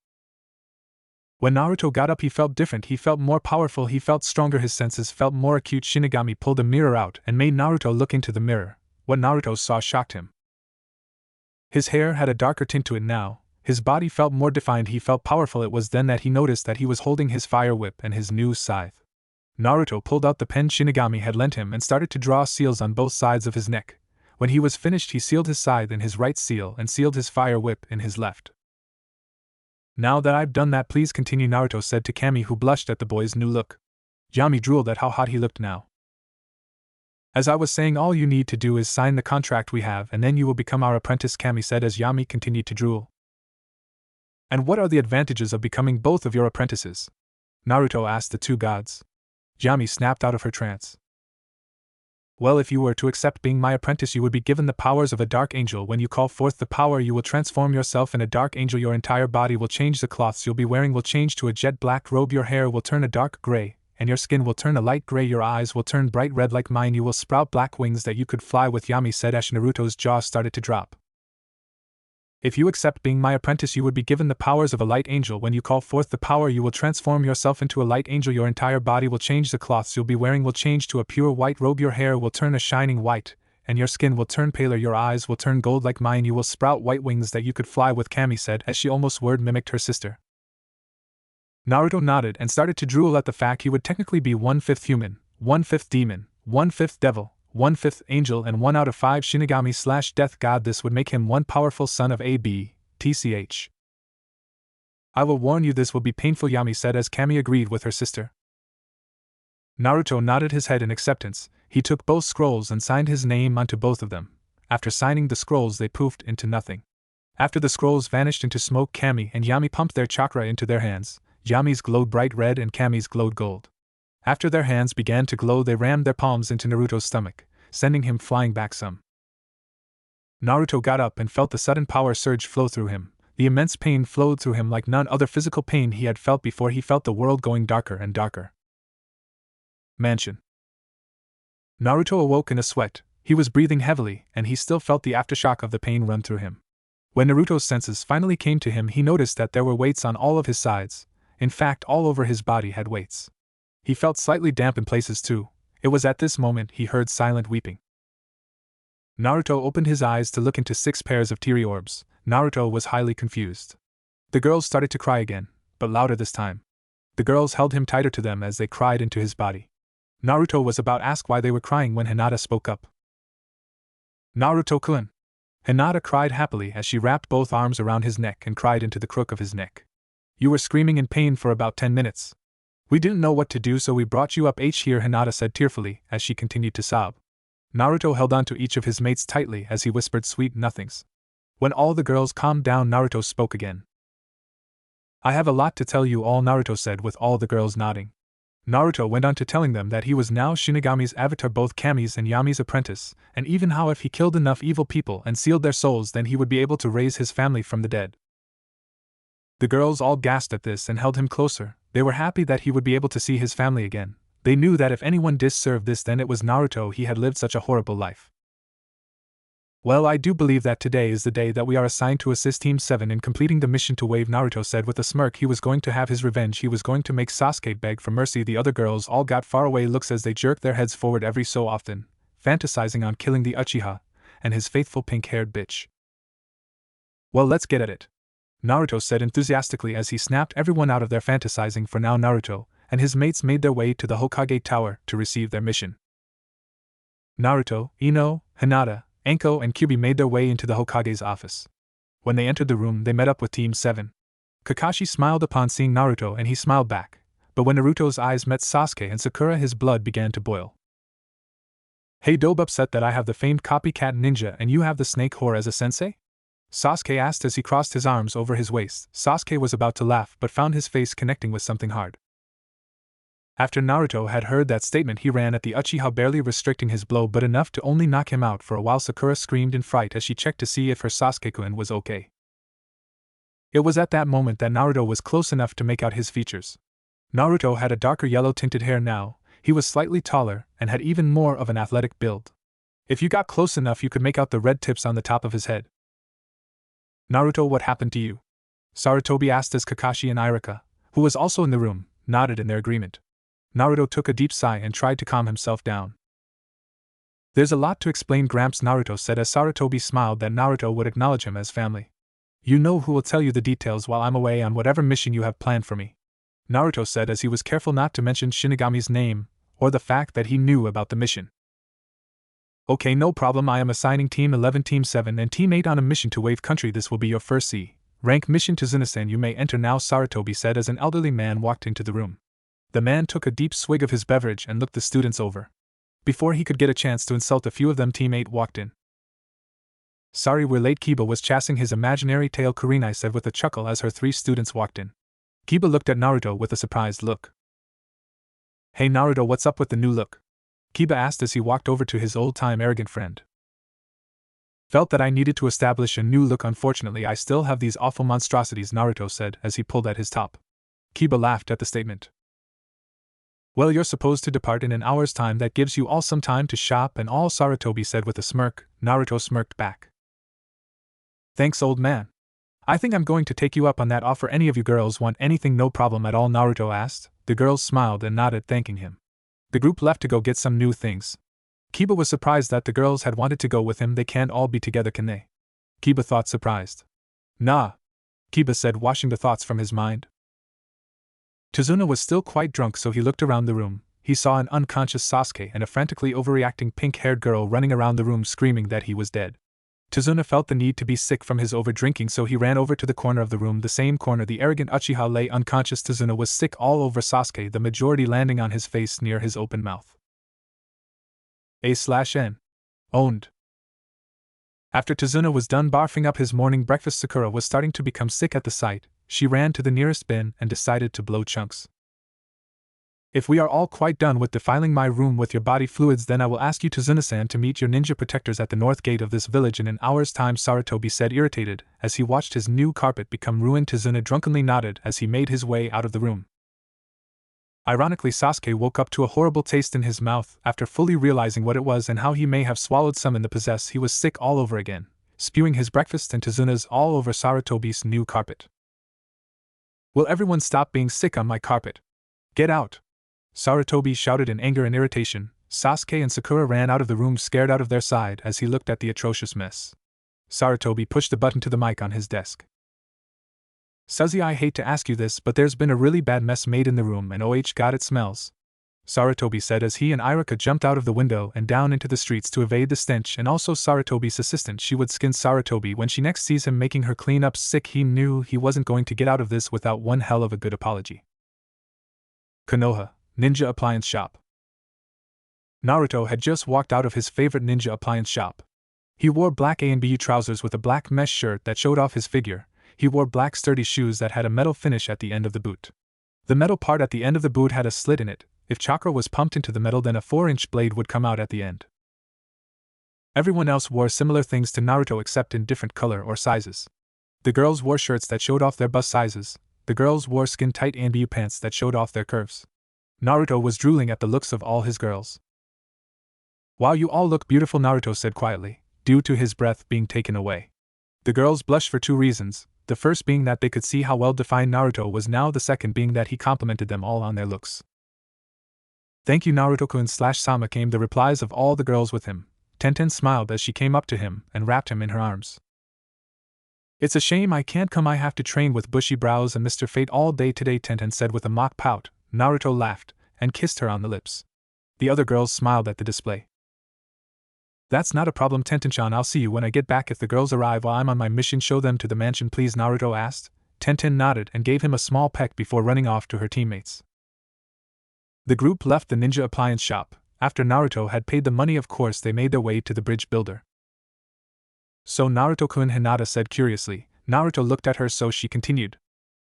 When Naruto got up, he felt different. He felt more powerful. He felt stronger. His senses felt more acute. Shinigami pulled a mirror out and made Naruto look into the mirror. What Naruto saw shocked him. His hair had a darker tint to it now. His body felt more defined. He felt powerful. It was then that he noticed that he was holding his fire whip and his new scythe. Naruto pulled out the pen Shinigami had lent him and started to draw seals on both sides of his neck. When he was finished, he sealed his scythe in his right seal and sealed his fire whip in his left. "Now that I've done that, please continue," Naruto said to Kami, who blushed at the boy's new look. Yami drooled at how hot he looked now. "As I was saying, all you need to do is sign the contract we have and then you will become our apprentice," Kami said as Yami continued to drool. "And what are the advantages of becoming both of your apprentices?" Naruto asked the two gods. Yami snapped out of her trance. "Well, if you were to accept being my apprentice, you would be given the powers of a dark angel. When you call forth the power, you will transform yourself in a dark angel. Your entire body will change. The cloths you'll be wearing will change to a jet black robe. Your hair will turn a dark gray, and your skin will turn a light gray. Your eyes will turn bright red like mine. You will sprout black wings that you could fly with," Yami said as Naruto's jaw started to drop. If you accept being my apprentice, you would be given the powers of a light angel. When you call forth the power, you will transform yourself into a light angel. Your entire body will change. The cloths you'll be wearing will change to a pure white robe. Your hair will turn a shining white, and your skin will turn paler. Your eyes will turn gold like mine. You will sprout white wings that you could fly with, Kami said as she almost word mimicked her sister. Naruto nodded and started to drool at the fact he would technically be 1/5 human, 1/5 demon, 1/5 devil, 1/5 angel, and 1 out of 5 Shinigami/death god. This would make him one powerful son of TCH. I will warn you, this will be painful, Yami said as Kami agreed with her sister. Naruto nodded his head in acceptance. He took both scrolls and signed his name onto both of them. After signing the scrolls, they poofed into nothing. After the scrolls vanished into smoke, Kami and Yami pumped their chakra into their hands. Yami's glowed bright red and Kami's glowed gold. After their hands began to glow, they rammed their palms into Naruto's stomach, sending him flying back some. Naruto got up and felt the sudden power surge flow through him. The immense pain flowed through him like none other physical pain he had felt before. He felt the world going darker and darker. Mansion. Naruto awoke in a sweat. He was breathing heavily, and he still felt the aftershock of the pain run through him. When Naruto's senses finally came to him, he noticed that there were weights on all of his sides. In fact, all over his body had weights. He felt slightly damp in places too. It was at this moment he heard silent weeping. Naruto opened his eyes to look into 6 pairs of teary orbs. Naruto was highly confused. The girls started to cry again, but louder this time. The girls held him tighter to them as they cried into his body. Naruto was about to ask why they were crying when Hinata spoke up. Naruto-kun! Hinata cried happily as she wrapped both arms around his neck and cried into the crook of his neck. You were screaming in pain for about 10 minutes. We didn't know what to do, so we brought you up here, Hinata said tearfully as she continued to sob. Naruto held on to each of his mates tightly as he whispered sweet nothings. When all the girls calmed down, Naruto spoke again. I have a lot to tell you all, Naruto said with all the girls nodding. Naruto went on to telling them that he was now Shinigami's avatar, both Kami's and Yami's apprentice, and even how if he killed enough evil people and sealed their souls, then he would be able to raise his family from the dead. The girls all gasped at this and held him closer. They were happy that he would be able to see his family again. They knew that if anyone deserved this, then it was Naruto. He had lived such a horrible life. Well, I do believe that today is the day that we are assigned to assist Team 7 in completing the mission to wave, Naruto said with a smirk. He was going to have his revenge. He was going to make Sasuke beg for mercy. The other girls all got faraway looks as they jerked their heads forward every so often, fantasizing on killing the Uchiha and his faithful pink-haired bitch. Well, let's get at it, Naruto said enthusiastically as he snapped everyone out of their fantasizing. For now, Naruto and his mates made their way to the Hokage Tower to receive their mission. Naruto, Ino, Hinata, Anko, and Kyuubi made their way into the Hokage's office. When they entered the room, they met up with Team 7. Kakashi smiled upon seeing Naruto and he smiled back, but when Naruto's eyes met Sasuke and Sakura, his blood began to boil. Hey, dope, upset that I have the famed copycat ninja and you have the snake whore as a sensei? Sasuke asked as he crossed his arms over his waist. Sasuke was about to laugh but found his face connecting with something hard. After Naruto had heard that statement, he ran at the Uchiha, barely restricting his blow but enough to only knock him out for a while. Sakura screamed in fright as she checked to see if her Sasuke-kun was okay. It was at that moment that Naruto was close enough to make out his features. Naruto had a darker yellow tinted hair now, he was slightly taller and had even more of an athletic build. If you got close enough, you could make out the red tips on the top of his head. Naruto, what happened to you? Sarutobi asked as Kakashi and Irika, who was also in the room, nodded in their agreement. Naruto took a deep sigh and tried to calm himself down. There's a lot to explain, Gramps, Naruto said as Sarutobi smiled that Naruto would acknowledge him as family. You know who will tell you the details while I'm away on whatever mission you have planned for me, Naruto said as he was careful not to mention Shinigami's name or the fact that he knew about the mission. Okay, no problem. I am assigning Team 11, Team 7, and Team 8 on a mission to Wave Country. This will be your first C-rank mission to Zunasan. You may enter now, Sarutobi said as an elderly man walked into the room. The man took a deep swig of his beverage and looked the students over. Before he could get a chance to insult a few of them, Team 8 walked in. Sorry we're late. Kiba was chasing his imaginary tail, Kurenai said with a chuckle as her 3 students walked in. Kiba looked at Naruto with a surprised look. Hey Naruto, what's up with the new look? Kiba asked as he walked over to his old-time arrogant friend. Felt that I needed to establish a new look. Unfortunately, I still have these awful monstrosities, Naruto said as he pulled at his top. Kiba laughed at the statement. Well, you're supposed to depart in an hour's time. That gives you all some time to shop and all, Sarutobi said with a smirk. Naruto smirked back. Thanks, old man. I think I'm going to take you up on that offer. Any of you girls want anything? No problem at all, Naruto asked. The girls smiled and nodded, thanking him. The group left to go get some new things. Kiba was surprised that the girls had wanted to go with him. They can't all be together, can they? Kiba thought, surprised. Nah, Kiba said, washing the thoughts from his mind. Tazuna was still quite drunk, so he looked around the room. He saw an unconscious Sasuke and a frantically overreacting pink-haired girl running around the room screaming that he was dead. Tazuna felt the need to be sick from his overdrinking, so he ran over to the corner of the room, the same corner the arrogant Uchiha lay unconscious. Tazuna was sick all over Sasuke, the majority landing on his face near his open mouth. A/N. Owned. After Tazuna was done barfing up his morning breakfast, Sakura was starting to become sick at the sight. She ran to the nearest bin and decided to blow chunks. If we are all quite done with defiling my room with your body fluids, then I will ask you, Tazuna-san, to meet your ninja protectors at the north gate of this village in an hour's time, Sarutobi said, irritated, as he watched his new carpet become ruined. Tazuna drunkenly nodded as he made his way out of the room. Ironically, Sasuke woke up to a horrible taste in his mouth after fully realizing what it was and how he may have swallowed some in the process. He was sick all over again, spewing his breakfast and Tazuna's all over Sarutobi's new carpet. Will everyone stop being sick on my carpet? Get out! Sarutobi shouted in anger and irritation. Sasuke and Sakura ran out of the room, scared out of their side as he looked at the atrocious mess. Sarutobi pushed the button to the mic on his desk. Suzy, I hate to ask you this, but there's been a really bad mess made in the room, and God, it smells. Sarutobi said as he and Iruka jumped out of the window and down into the streets to evade the stench, and also Sarutobi's assistant. She would skin Sarutobi when she next sees him making her clean up sick. He knew he wasn't going to get out of this without one hell of a good apology. Konoha Ninja Appliance Shop. Naruto had just walked out of his favorite ninja appliance shop. He wore black A&BU trousers with a black mesh shirt that showed off his figure. He wore black sturdy shoes that had a metal finish at the end of the boot. The metal part at the end of the boot had a slit in it. If chakra was pumped into the metal, then a 4-inch blade would come out at the end. Everyone else wore similar things to Naruto except in different color or sizes. The girls wore shirts that showed off their bust sizes. The girls wore skin-tight A&BU pants that showed off their curves. Naruto was drooling at the looks of all his girls. Wow, you all look beautiful, Naruto said quietly, due to his breath being taken away. The girls blushed for two reasons, the first being that they could see how well-defined Naruto was now, the second being that he complimented them all on their looks. Thank you, Naruto-kun/Sama, came the replies of all the girls with him. Tenten smiled as she came up to him and wrapped him in her arms. It's a shame I can't come, I have to train with bushy brows and Mr. Fate all day today, Tenten said with a mock pout. Naruto laughed and kissed her on the lips. The other girls smiled at the display. That's not a problem, Tenten-chan, I'll see you when I get back. If the girls arrive while I'm on my mission, show them to the mansion please, Naruto asked. Tenten nodded and gave him a small peck before running off to her teammates. The group left the ninja appliance shop. After Naruto had paid the money, of course, they made their way to the bridge builder. So Naruto-kun, Hinata said curiously. Naruto looked at her, so she continued.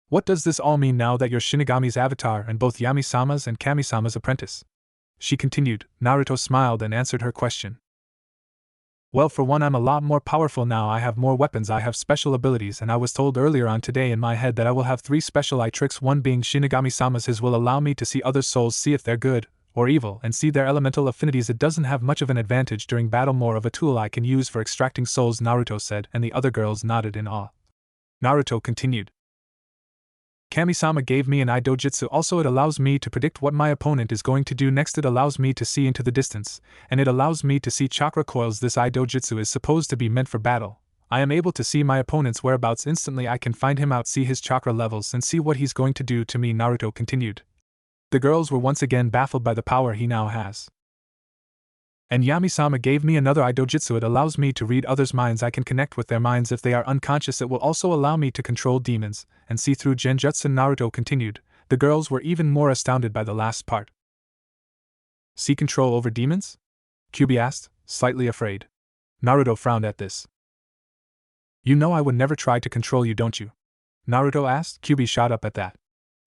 What does this all mean now that you're Shinigami's avatar and both Yami-sama's and Kami-sama's apprentice? She continued. Naruto smiled and answered her question. Well, for one, I'm a lot more powerful now. I have more weapons, I have special abilities, and I was told earlier on today in my head that I will have 3 special eye tricks, one being Shinigami-sama's. His will allow me to see other souls, see if they're good or evil, and see their elemental affinities. It doesn't have much of an advantage during battle, more of a tool I can use for extracting souls, Naruto said, and the other girls nodded in awe. Naruto continued. Kami-sama gave me an eye dojutsu, also it allows me to predict what my opponent is going to do next. It allows me to see into the distance, and it allows me to see chakra coils. This eye dojutsu is supposed to be meant for battle. I am able to see my opponent's whereabouts instantly. I can find him out, see his chakra levels, and see what he's going to do to me, Naruto continued. The girls were once again baffled by the power he now has. And Yami-sama gave me another eye dojutsu. It allows me to read others' minds. I can connect with their minds if they are unconscious. It will also allow me to control demons and see through genjutsu, Naruto continued. The girls were even more astounded by the last part. See control over demons? Kyubi asked, slightly afraid. Naruto frowned at this. You know I would never try to control you, don't you? Naruto asked. Kyubi shot up at that.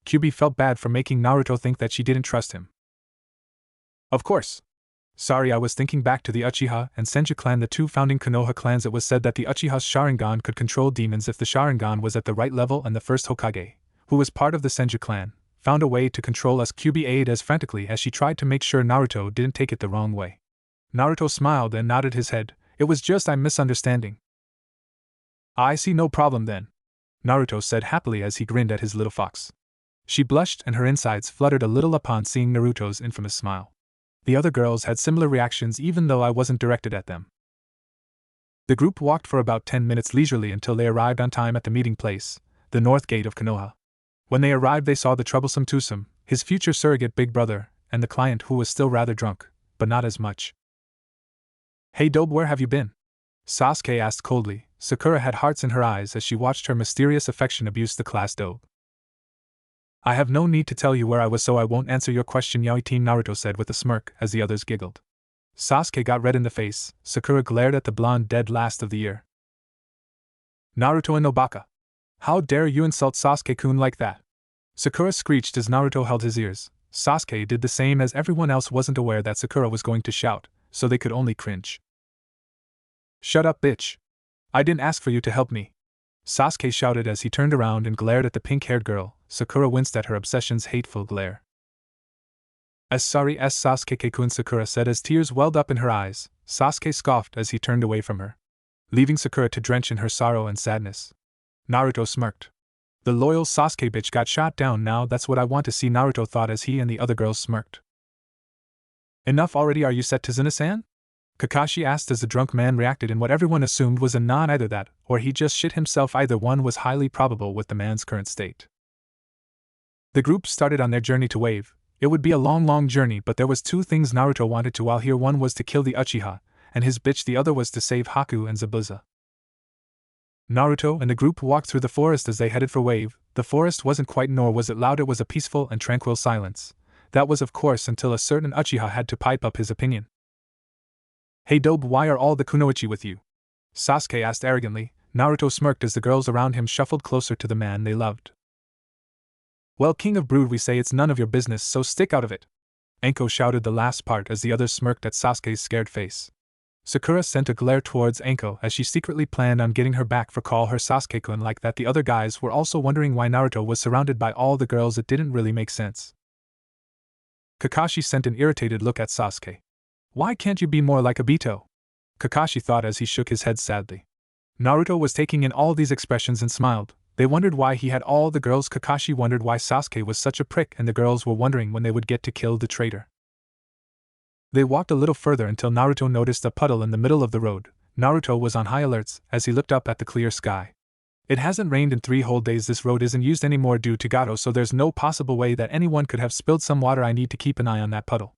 Kyubi felt bad for making Naruto think that she didn't trust him. Of course. Sorry, I was thinking back to the Uchiha and Senju clan, the 2 founding Konoha clans. It was said that the Uchiha's Sharingan could control demons if the Sharingan was at the right level, and the first Hokage, who was part of the Senju clan, found a way to control us. Kyubi eyed as frantically as she tried to make sure Naruto didn't take it the wrong way. Naruto smiled and nodded his head. It was just I'm misunderstanding. I see, no problem then. Naruto said happily as he grinned at his little fox. She blushed and her insides fluttered a little upon seeing Naruto's infamous smile. The other girls had similar reactions even though I wasn't directed at them. The group walked for about 10 minutes leisurely until they arrived on time at the meeting place, the north gate of Konoha. When they arrived they saw the troublesome Tusum, his future surrogate big brother, and the client who was still rather drunk, but not as much. "Hey Dobe, where have you been?" Sasuke asked coldly. Sakura had hearts in her eyes as she watched her mysterious affection abuse the class Dobe. "I have no need to tell you where I was, so I won't answer your question, Yaoi Team," Naruto said with a smirk as the others giggled. Sasuke got red in the face. Sakura glared at the blonde dead last of the year. "Naruto and Nobaka. How dare you insult Sasuke-kun like that?" Sakura screeched as Naruto held his ears. Sasuke did the same as everyone else wasn't aware that Sakura was going to shout, so they could only cringe. "Shut up, bitch. I didn't ask for you to help me," Sasuke shouted as he turned around and glared at the pink-haired girl. Sakura winced at her obsession's hateful glare. "As sorry as Sasuke-kun," Sakura said as tears welled up in her eyes. Sasuke scoffed as he turned away from her, leaving Sakura to drench in her sorrow and sadness. Naruto smirked. "The loyal Sasuke bitch got shot down now, that's what I want to see," Naruto thought as he and the other girls smirked. "Enough already, are you set to Tizuna-san?" Kakashi asked as the drunk man reacted in what everyone assumed was a nod, either that, or he just shit himself. Either one was highly probable with the man's current state. The group started on their journey to Wave. It would be a long journey, but there was two things Naruto wanted to while here. One was to kill the Uchiha, and his bitch. The other was to save Haku and Zabuza. Naruto and the group walked through the forest as they headed for Wave. The forest wasn't quiet nor was it loud, it was a peaceful and tranquil silence. That was of course until a certain Uchiha had to pipe up his opinion. "Hey Dobe, why are all the kunoichi with you?" Sasuke asked arrogantly. Naruto smirked as the girls around him shuffled closer to the man they loved. "Well, King of Brood, we say it's none of your business, so stick out of it." Anko shouted the last part as the others smirked at Sasuke's scared face. Sakura sent a glare towards Anko as she secretly planned on getting her back for call her Sasuke-kun like that. The other guys were also wondering why Naruto was surrounded by all the girls. It didn't really make sense. Kakashi sent an irritated look at Sasuke. "Why can't you be more like Obito?" Kakashi thought as he shook his head sadly. Naruto was taking in all these expressions and smiled. They wondered why he had all the girls. Kakashi wondered why Sasuke was such a prick, and the girls were wondering when they would get to kill the traitor. They walked a little further until Naruto noticed a puddle in the middle of the road. Naruto was on high alerts as he looked up at the clear sky. It hasn't rained in 3 whole days. This road isn't used anymore due to Gato, so there's no possible way that anyone could have spilled some water. I need to keep an eye on that puddle,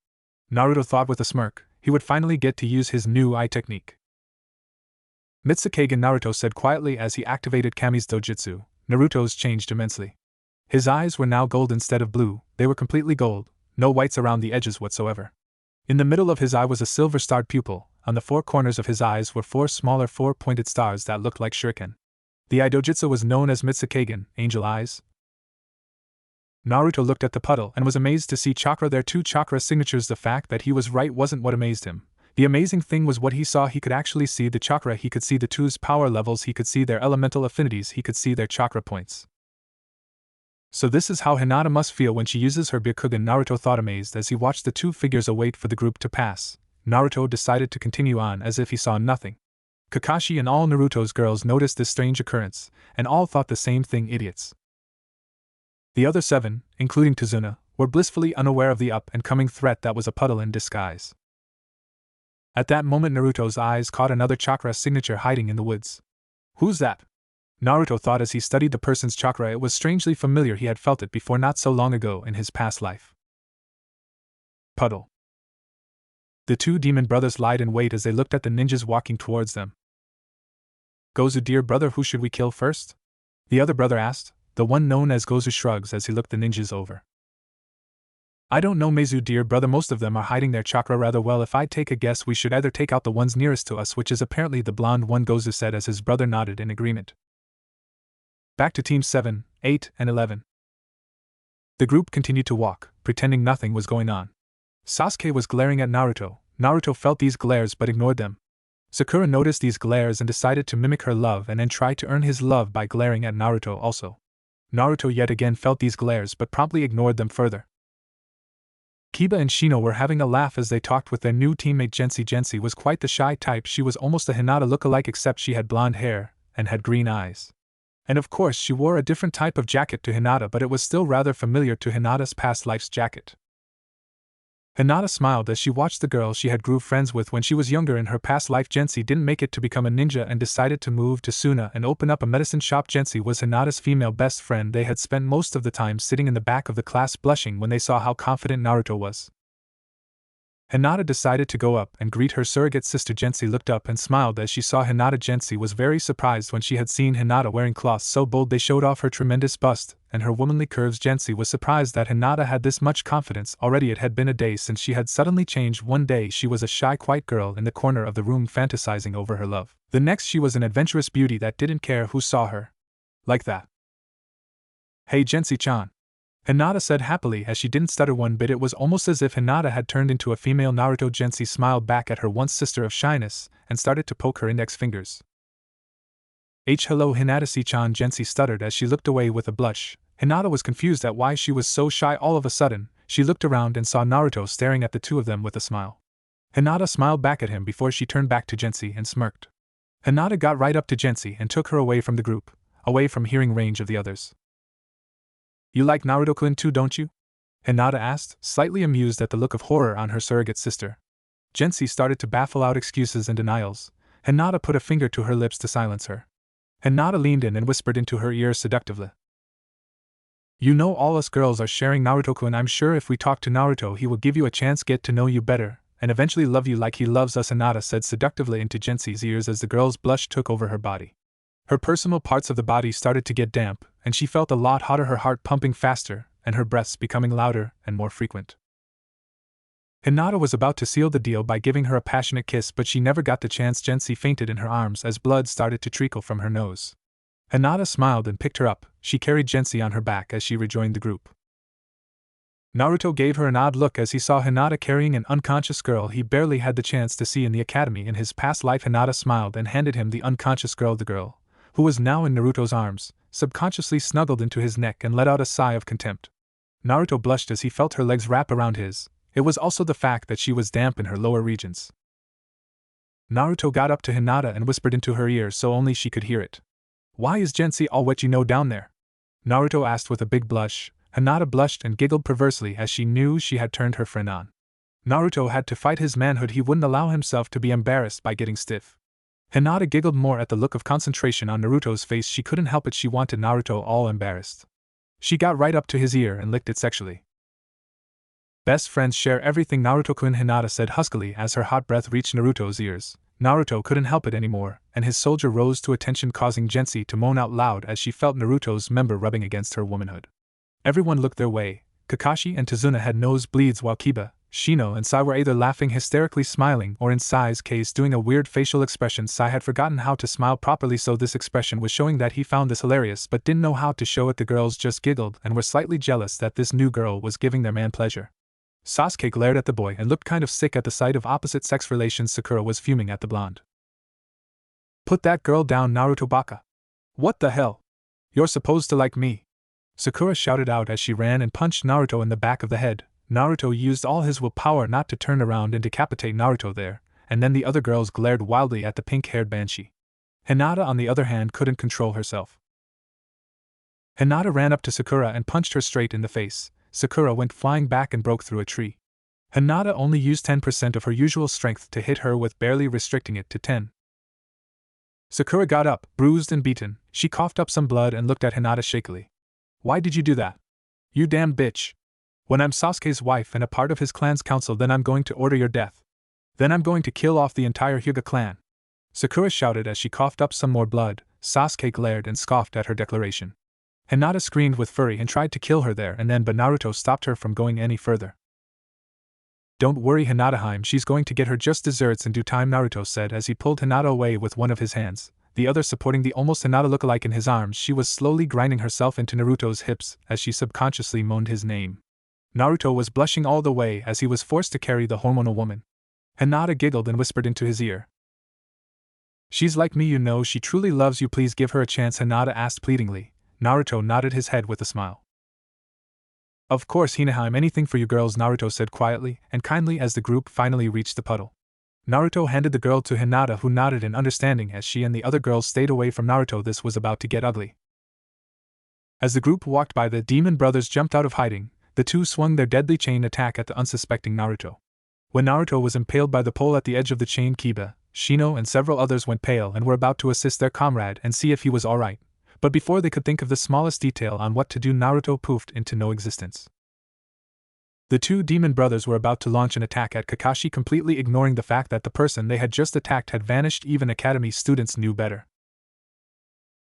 Naruto thought with a smirk. He would finally get to use his new eye technique. Mitsukagen, Naruto said quietly as he activated Kami's dojutsu. Naruto's changed immensely. His eyes were now gold instead of blue. They were completely gold, no whites around the edges whatsoever. In the middle of his eye was a silver-starred pupil. On the 4 corners of his eyes were 4 smaller 4-pointed stars that looked like shuriken. The eye dojutsu was known as Mitsukagen, angel eyes. Naruto looked at the puddle and was amazed to see chakra there, 2 chakra signatures. The fact that he was right wasn't what amazed him. The amazing thing was what he saw. He could actually see the chakra. He could see the 2's power levels. He could see their elemental affinities. He could see their chakra points. So this is how Hinata must feel when she uses her Byakugan, Naruto thought amazed as he watched the 2 figures await for the group to pass. Naruto decided to continue on as if he saw nothing. Kakashi and all Naruto's girls noticed this strange occurrence, and all thought the same thing, idiots. The other 7, including Tizuna, were blissfully unaware of the up-and-coming threat that was a puddle in disguise. At that moment Naruto's eyes caught another chakra signature hiding in the woods. "Who's that?" Naruto thought as he studied the person's chakra. It was strangely familiar. He had felt it before not so long ago in his past life. Puddle. The 2 demon brothers lied in wait as they looked at the ninjas walking towards them. "Gozu, dear brother, who should we kill first?" the other brother asked. The one known as Gozu shrugs as he looked the ninjas over. "I don't know, Meizu, dear brother, most of them are hiding their chakra rather well. If I take a guess, we should either take out the ones nearest to us, which is apparently the blonde one," Gozu said as his brother nodded in agreement. Back to Team 7, 8, and 11. The group continued to walk, pretending nothing was going on. Sasuke was glaring at Naruto. Naruto felt these glares but ignored them. Sakura noticed these glares and decided to mimic her love and then try to earn his love by glaring at Naruto also. Naruto yet again felt these glares but promptly ignored them further. Kiba and Shino were having a laugh as they talked with their new teammate Gensi. Gensi was quite the shy type. She was almost a Hinata lookalike except she had blonde hair and had green eyes. And of course she wore a different type of jacket to Hinata, but it was still rather familiar to Hinata's past life's jacket. Hinata smiled as she watched the girl she had grew friends with when she was younger in her past life. Gensei didn't make it to become a ninja and decided to move to Suna and open up a medicine shop. Gensei was Hinata's female best friend. They had spent most of the time sitting in the back of the class blushing when they saw how confident Naruto was. Hinata decided to go up and greet her surrogate sister. Gensei looked up and smiled as she saw Hinata. Gensei was very surprised when she had seen Hinata wearing cloths so bold they showed off her tremendous bust and her womanly curves. Gensei was surprised that Hinata had this much confidence. Already it had been a day since she had suddenly changed. One day she was a shy, quiet girl in the corner of the room fantasizing over her love. The next she was an adventurous beauty that didn't care who saw her. Like that. "Hey Gensei-chan," Hinata said happily as she didn't stutter one bit. It was almost as if Hinata had turned into a female Naruto. Gensei smiled back at her once sister of shyness and started to poke her index fingers. Hello Hinata-chan," Gensei stuttered as she looked away with a blush. Hinata was confused at why she was so shy. All of a sudden, she looked around and saw Naruto staring at the two of them with a smile. Hinata smiled back at him before she turned back to Gensei and smirked. Hinata got right up to Gensei and took her away from the group, away from hearing range of the others. "You like Naruto-kun too, don't you?" Hinata asked, slightly amused at the look of horror on her surrogate sister. Gensei started to baffle out excuses and denials. Hinata put a finger to her lips to silence her. Hinata leaned in and whispered into her ear seductively. "You know all us girls are sharing Naruto-kun. I'm sure if we talk to Naruto he will give you a chance, get to know you better, and eventually love you like he loves us," Hinata said seductively into Gensei's ears as the girl's blush took over her body. Her personal parts of the body started to get damp, and she felt a lot hotter, her heart pumping faster, and her breaths becoming louder and more frequent. Hinata was about to seal the deal by giving her a passionate kiss, but she never got the chance. Gensei fainted in her arms as blood started to trickle from her nose. Hinata smiled and picked her up. She carried Gensei on her back as she rejoined the group. Naruto gave her an odd look as he saw Hinata carrying an unconscious girl he barely had the chance to see in the academy in his past life. Hinata smiled and handed him the unconscious girl. The girl, who was now in Naruto's arms, subconsciously snuggled into his neck and let out a sigh of contempt. Naruto blushed as he felt her legs wrap around his. It was also the fact that she was damp in her lower regions. Naruto got up to Hinata and whispered into her ear so only she could hear it. "Why is Gensei all wet down there?" Naruto asked with a big blush. Hinata blushed and giggled perversely as she knew she had turned her friend on. Naruto had to fight his manhood. He wouldn't allow himself to be embarrassed by getting stiff. Hinata giggled more at the look of concentration on Naruto's face. She couldn't help it. She wanted Naruto all embarrassed. She got right up to his ear and licked it sexually. "Best friends share everything, Naruto-kun," Hinata said huskily as her hot breath reached Naruto's ears. Naruto couldn't help it anymore, and his soldier rose to attention, causing Gensei to moan out loud as she felt Naruto's member rubbing against her womanhood. Everyone looked their way. Kakashi and Tazuna had nosebleeds while Kiba, Shino and Sai were either laughing hysterically, smiling, or in Sai's case doing a weird facial expression. Sai had forgotten how to smile properly, so this expression was showing that he found this hilarious but didn't know how to show it. The girls just giggled and were slightly jealous that this new girl was giving their man pleasure. Sasuke glared at the boy and looked kind of sick at the sight of opposite-sex relations. Sakura was fuming at the blonde. "Put that girl down, Naruto baka. What the hell? You're supposed to like me," Sakura shouted out as she ran and punched Naruto in the back of the head. Naruto used all his willpower not to turn around and decapitate Naruto there, and then the other girls glared wildly at the pink-haired banshee. Hinata, on the other hand, couldn't control herself. Hinata ran up to Sakura and punched her straight in the face. Sakura went flying back and broke through a tree. Hinata only used 10% of her usual strength to hit her, with barely restricting it to 10. Sakura got up, bruised and beaten. She coughed up some blood and looked at Hinata shakily. "Why did you do that? You damn bitch. When I'm Sasuke's wife and a part of his clan's council, then I'm going to order your death. Then I'm going to kill off the entire Hyuga clan," Sakura shouted as she coughed up some more blood. Sasuke glared and scoffed at her declaration. Hinata screamed with fury and tried to kill her there and then, but Naruto stopped her from going any further. "Don't worry, Hinata-heim, she's going to get her just desserts in due time," Naruto said as he pulled Hinata away with one of his hands, the other supporting the almost Hinata lookalike in his arms. She was slowly grinding herself into Naruto's hips as she subconsciously moaned his name. Naruto was blushing all the way as he was forced to carry the hormonal woman. Hinata giggled and whispered into his ear. "She's like me, she truly loves you, please give her a chance," Hinata asked pleadingly. Naruto nodded his head with a smile. "Of course, Hinaheim, anything for you girls," Naruto said quietly and kindly as the group finally reached the puddle. Naruto handed the girl to Hinata, who nodded in understanding as she and the other girls stayed away from Naruto. This was about to get ugly. As the group walked by, the demon brothers jumped out of hiding. The two swung their deadly chain attack at the unsuspecting Naruto. When Naruto was impaled by the pole at the edge of the chain, Kiba, Shino, and several others went pale and were about to assist their comrade and see if he was alright. But before they could think of the smallest detail on what to do, Naruto poofed into no existence. The two demon brothers were about to launch an attack at Kakashi, completely ignoring the fact that the person they had just attacked had vanished. Even academy students knew better.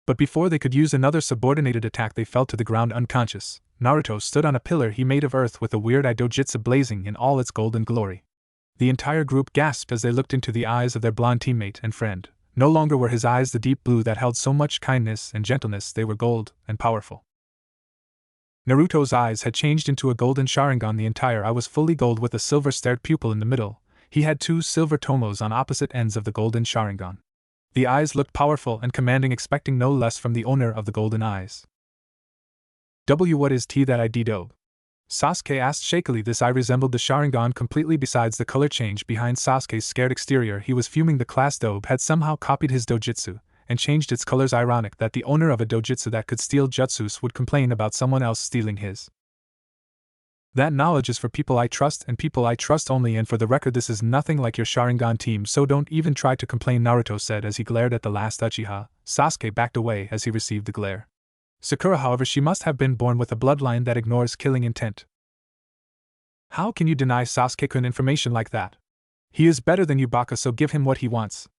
But before they could use another subordinated attack, they fell to the ground unconscious. Naruto stood on a pillar he made of earth with a weird idojitsu blazing in all its golden glory. The entire group gasped as they looked into the eyes of their blonde teammate and friend. No longer were his eyes the deep blue that held so much kindness and gentleness, they were gold and powerful. Naruto's eyes had changed into a golden Sharingan. The entire eye was fully gold with a silver-starred pupil in the middle. He had two silver tomos on opposite ends of the golden Sharingan. The eyes looked powerful and commanding, expecting no less from the owner of the golden eyes. What is that eye, Dido? Sasuke asked shakily. This eye resembled the Sharingan completely. Besides the color change behind Sasuke's scared exterior, he was fuming. The class dobe had somehow copied his dojutsu and changed its colors. Ironic that the owner of a dojutsu that could steal jutsus would complain about someone else stealing his. That knowledge is for people I trust and people I trust only, and for the record, this is nothing like your Sharingan team, so don't even try to complain, Naruto said as he glared at the last Uchiha. Sasuke backed away as he received the glare. Sakura, however, she must have been born with a bloodline that ignores killing intent. How can you deny Sasuke-kun information like that? He is better than you, Baka, so give him what he wants.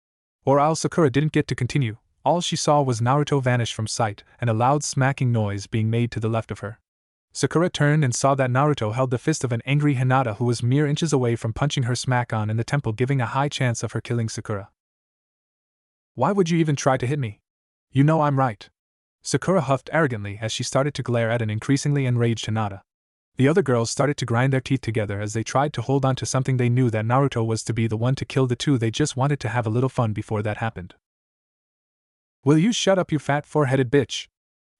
Or else. Sakura didn't get to continue. All she saw was Naruto vanish from sight and a loud smacking noise being made to the left of her. Sakura turned and saw that Naruto held the fist of an angry Hinata, who was mere inches away from punching her smack on in the temple, giving a high chance of her killing Sakura. Why would you even try to hit me? You know I'm right. Sakura huffed arrogantly as she started to glare at an increasingly enraged Hinata. The other girls started to grind their teeth together as they tried to hold on to something. They knew that Naruto was to be the one to kill the two. They just wanted to have a little fun before that happened. Will you shut up, you fat four-headed bitch?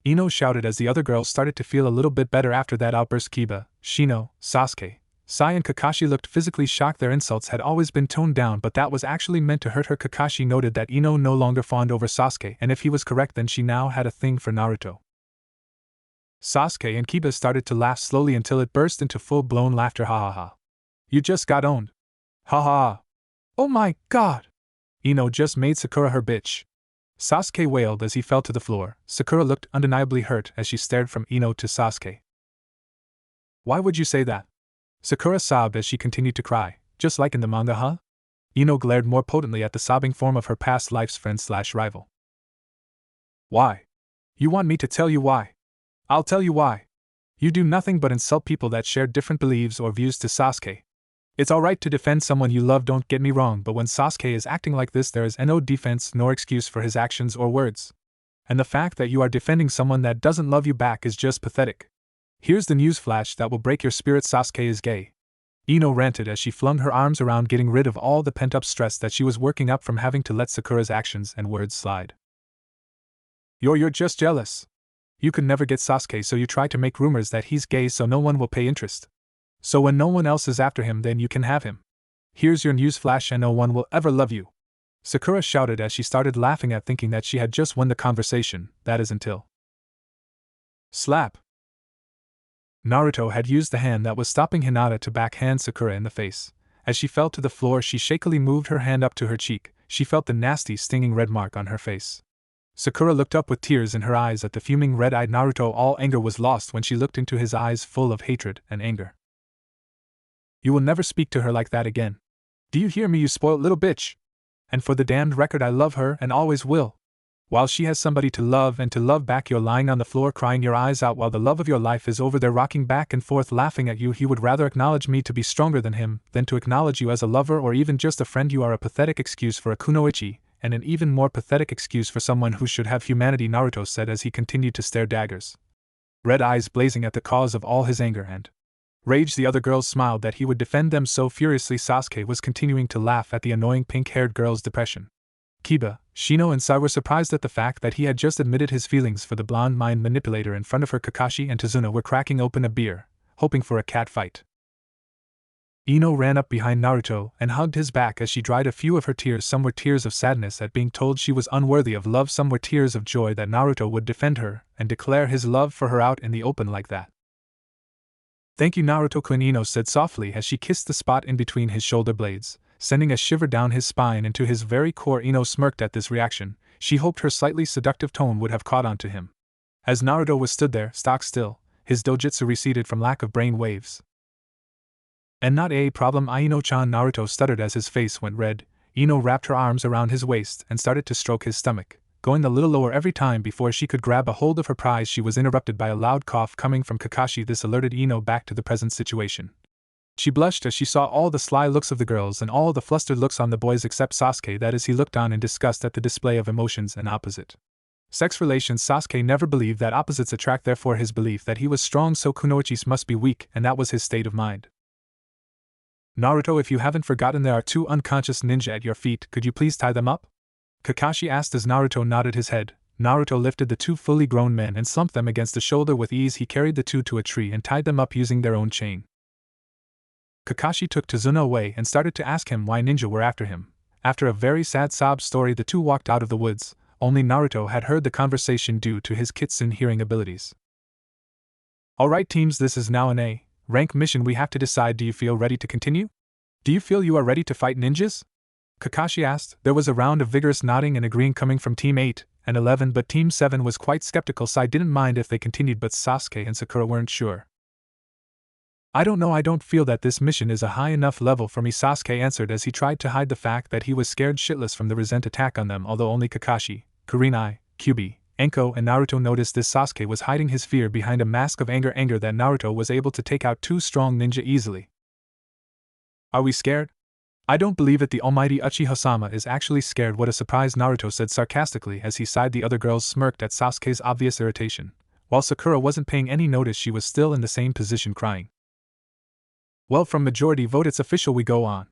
Ino shouted as the other girls started to feel a little bit better after that outburst. Kiba, Shino, Sasuke, Sai and Kakashi looked physically shocked. Their insults had always been toned down, but that was actually meant to hurt her. Kakashi noted that Ino no longer fawned over Sasuke, and if he was correct, then she now had a thing for Naruto. Sasuke and Kiba started to laugh slowly until it burst into full-blown laughter. Ha ha ha. You just got owned. Ha ha. Oh my god. Ino just made Sakura her bitch. Sasuke wailed as he fell to the floor. Sakura looked undeniably hurt as she stared from Ino to Sasuke. Why would you say that? Sakura sobbed as she continued to cry. Just like in the manga, huh? Ino glared more potently at the sobbing form of her past life's friend/rival. Why? You want me to tell you why? I'll tell you why. You do nothing but insult people that share different beliefs or views. To Sasuke. It's alright to defend someone you love, don't get me wrong, but when Sasuke is acting like this, there is no defense nor excuse for his actions or words. And the fact that you are defending someone that doesn't love you back is just pathetic. Here's the newsflash that will break your spirit: Sasuke is gay. Ino ranted as she flung her arms around, getting rid of all the pent-up stress that she was working up from having to let Sakura's actions and words slide. You're just jealous. You could never get Sasuke, so you try to make rumors that he's gay so no one will pay interest. So when no one else is after him, then you can have him. Here's your newsflash, and no one will ever love you. Sakura shouted as she started laughing at thinking that she had just won the conversation, that is until. Slap. Naruto had used the hand that was stopping Hinata to backhand Sakura in the face. As she fell to the floor, she shakily moved her hand up to her cheek. She felt the nasty, stinging red mark on her face. Sakura looked up with tears in her eyes at the fuming red-eyed Naruto. All anger was lost when she looked into his eyes full of hatred and anger. You will never speak to her like that again. Do you hear me, you spoiled little bitch? And for the damned record, I love her and always will. While she has somebody to love and to love back, you're lying on the floor crying your eyes out while the love of your life is over there rocking back and forth laughing at you. He would rather acknowledge me to be stronger than him than to acknowledge you as a lover or even just a friend. You are a pathetic excuse for a kunoichi, and an even more pathetic excuse for someone who should have humanity, Naruto said as he continued to stare daggers. Red eyes blazing at the cause of all his anger and rage. The other girls smiled that he would defend them so furiously. Sasuke was continuing to laugh at the annoying pink-haired girl's depression. Kiba, Shino and Sai were surprised at the fact that he had just admitted his feelings for the blonde mind manipulator in front of her. Kakashi and Tazuna were cracking open a beer, hoping for a cat fight. Ino ran up behind Naruto and hugged his back as she dried a few of her tears. Some were tears of sadness at being told she was unworthy of love, some were tears of joy that Naruto would defend her and declare his love for her out in the open like that. "Thank you, Naruto-kun," Ino said softly as she kissed the spot in between his shoulder blades, sending a shiver down his spine and to his very core. Ino smirked at this reaction. She hoped her slightly seductive tone would have caught on to him. As Naruto was stood there, stock still, his dojutsu receded from lack of brain waves. "And not a problem, Ino-chan," Naruto stuttered as his face went red. Ino wrapped her arms around his waist and started to stroke his stomach, going a little lower every time before she could grab a hold of her prize. She was interrupted by a loud cough coming from Kakashi. This alerted Ino back to the present situation. She blushed as she saw all the sly looks of the girls and all the flustered looks on the boys except Sasuke, that is, he looked on in disgust at the display of emotions and opposite sex relations. Sasuke never believed that opposites attract, therefore his belief that he was strong so Kunoichi's must be weak, and that was his state of mind. "Naruto, if you haven't forgotten, there are 2 unconscious ninja at your feet, could you please tie them up?" Kakashi asked as Naruto nodded his head. Naruto lifted the 2 fully grown men and slumped them against the shoulder with ease. He carried the 2 to a tree and tied them up using their own chain. Kakashi took Tazuna away and started to ask him why ninja were after him. After a very sad sob story, the 2 walked out of the woods. Only Naruto had heard the conversation due to his kitsune hearing abilities. "Alright teams, this is now an A rank mission. We have to decide, do you feel ready to continue? Do you feel you are ready to fight ninjas?" Kakashi asked. There was a round of vigorous nodding and agreeing coming from Team 8 and 11, but Team 7 was quite skeptical. Sai didn't mind if they continued, but Sasuke and Sakura weren't sure. "I don't know, I don't feel that this mission is a high enough level for me," Sasuke answered as he tried to hide the fact that he was scared shitless from the recent attack on them. Although only Kakashi, Kurenai, Kyuubi, Enko and Naruto noticed this, Sasuke was hiding his fear behind a mask of anger that Naruto was able to take out 2 strong ninja easily. "Are we scared? I don't believe it. The almighty Uchiha-sama is actually scared." "What a surprise," Naruto said sarcastically as he sighed. The other girls smirked at Sasuke's obvious irritation. While Sakura wasn't paying any notice, she was still in the same position crying. "Well, from majority vote it's official, we go on,"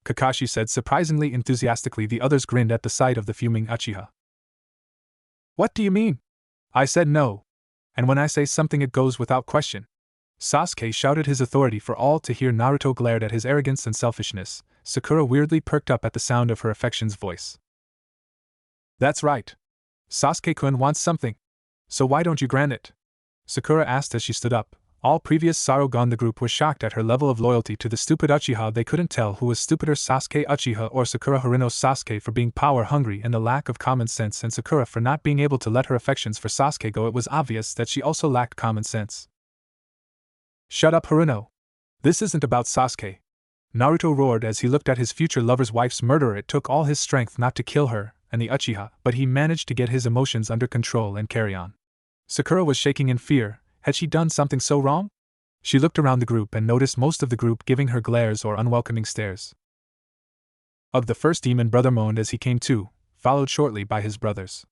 Kakashi said surprisingly enthusiastically. The others grinned at the sight of the fuming Uchiha. "What do you mean? I said no. And when I say something it goes without question." Sasuke shouted his authority for all to hear. Naruto glared at his arrogance and selfishness. Sakura weirdly perked up at the sound of her affection's voice. "That's right. Sasuke-kun wants something. So why don't you grant it?" Sakura asked as she stood up. All previous sorrow gone, the group was shocked at her level of loyalty to the stupid Uchiha. They couldn't tell who was stupider, Sasuke Uchiha or Sakura Haruno. Sasuke for being power-hungry and the lack of common sense, and Sakura for not being able to let her affections for Sasuke go. It was obvious that she also lacked common sense. "Shut up, Haruno. This isn't about Sasuke," Naruto roared as he looked at his future lover's wife's murderer. It took all his strength not to kill her and the Uchiha, but he managed to get his emotions under control and carry on. Sakura was shaking in fear. Had she done something so wrong? She looked around the group and noticed most of the group giving her glares or unwelcoming stares. The first demon brother moaned as he came to, followed shortly by his brothers.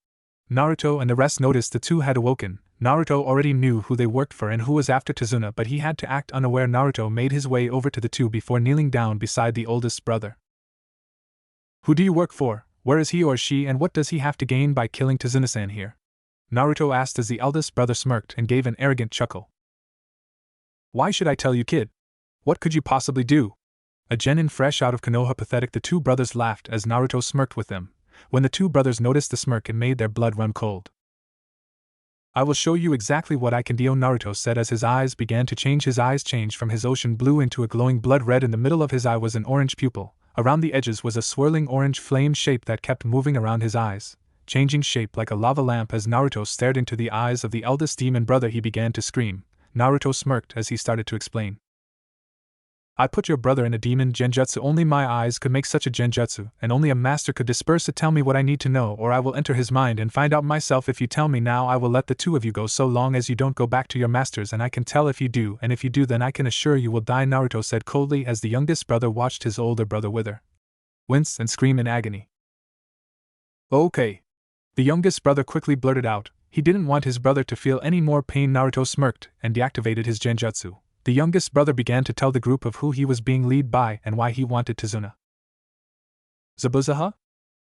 Naruto and the rest noticed the 2 had awoken. Naruto already knew who they worked for and who was after Tazuna, but he had to act unaware. Naruto made his way over to the 2 before kneeling down beside the oldest brother. "Who do you work for? Where is he or she, and what does he have to gain by killing Tazuna-san here?" Naruto asked as the eldest brother smirked and gave an arrogant chuckle. "Why should I tell you, kid? What could you possibly do? A genin fresh out of Konoha." Pathetic. The 2 brothers laughed as Naruto smirked with them. When the 2 brothers noticed the smirk, it made their blood run cold. "I will show you exactly what I can do," Naruto said as his eyes began to change. His eyes changed from his ocean blue into a glowing blood red. In the middle of his eye was an orange pupil. Around the edges was a swirling orange flame shape that kept moving around his eyes, changing shape like a lava lamp. As Naruto stared into the eyes of the eldest demon brother, he began to scream. Naruto smirked as he started to explain. "I put your brother in a demon genjutsu. Only my eyes could make such a genjutsu, and only a master could disperse it. Tell me what I need to know, or I will enter his mind and find out myself. If you tell me now, I will let the 2 of you go, so long as you don't go back to your masters, and I can tell if you do, and if you do, then I can assure you will die," Naruto said coldly as the youngest brother watched his older brother wither, wince and scream in agony. "Okay," the youngest brother quickly blurted out. He didn't want his brother to feel any more pain. Naruto smirked and deactivated his genjutsu. The youngest brother began to tell the group of who he was being led by and why he wanted Tazuna. "Zabuzaha?